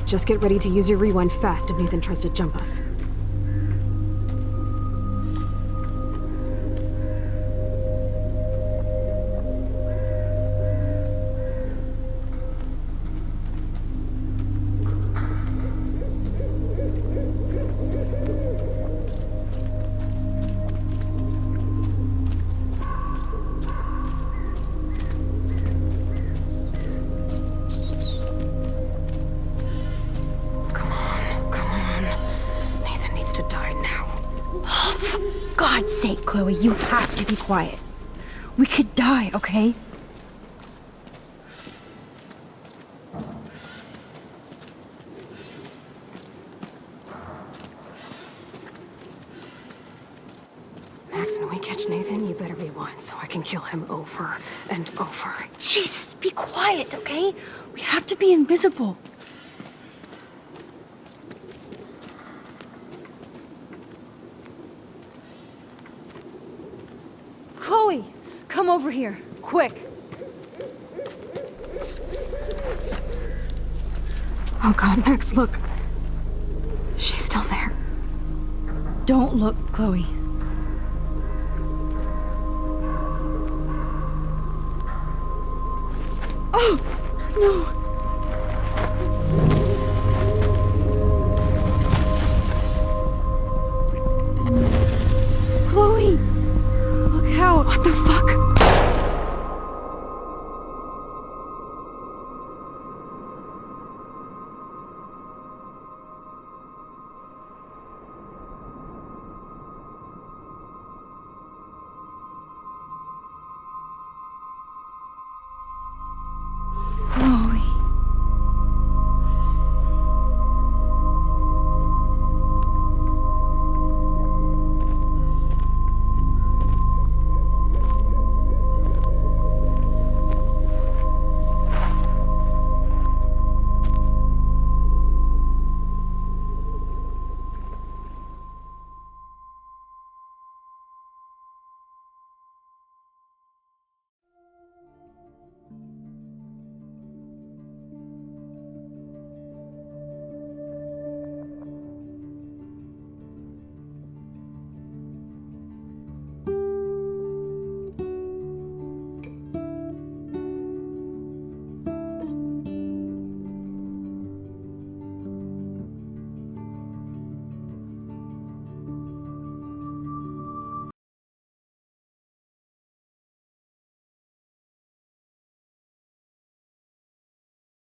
Just get ready to use your rewind fast if Nathan tries to jump us. sake, Chloe, you have to be quiet. We could die, okay? Max, when we catch Nathan, you better be one so I can kill him over and over. Jesus, be quiet, okay? We have to be invisible. Chloe, come over here, quick. Oh God, Max, look. She's still there. Don't look, Chloe. Oh, no.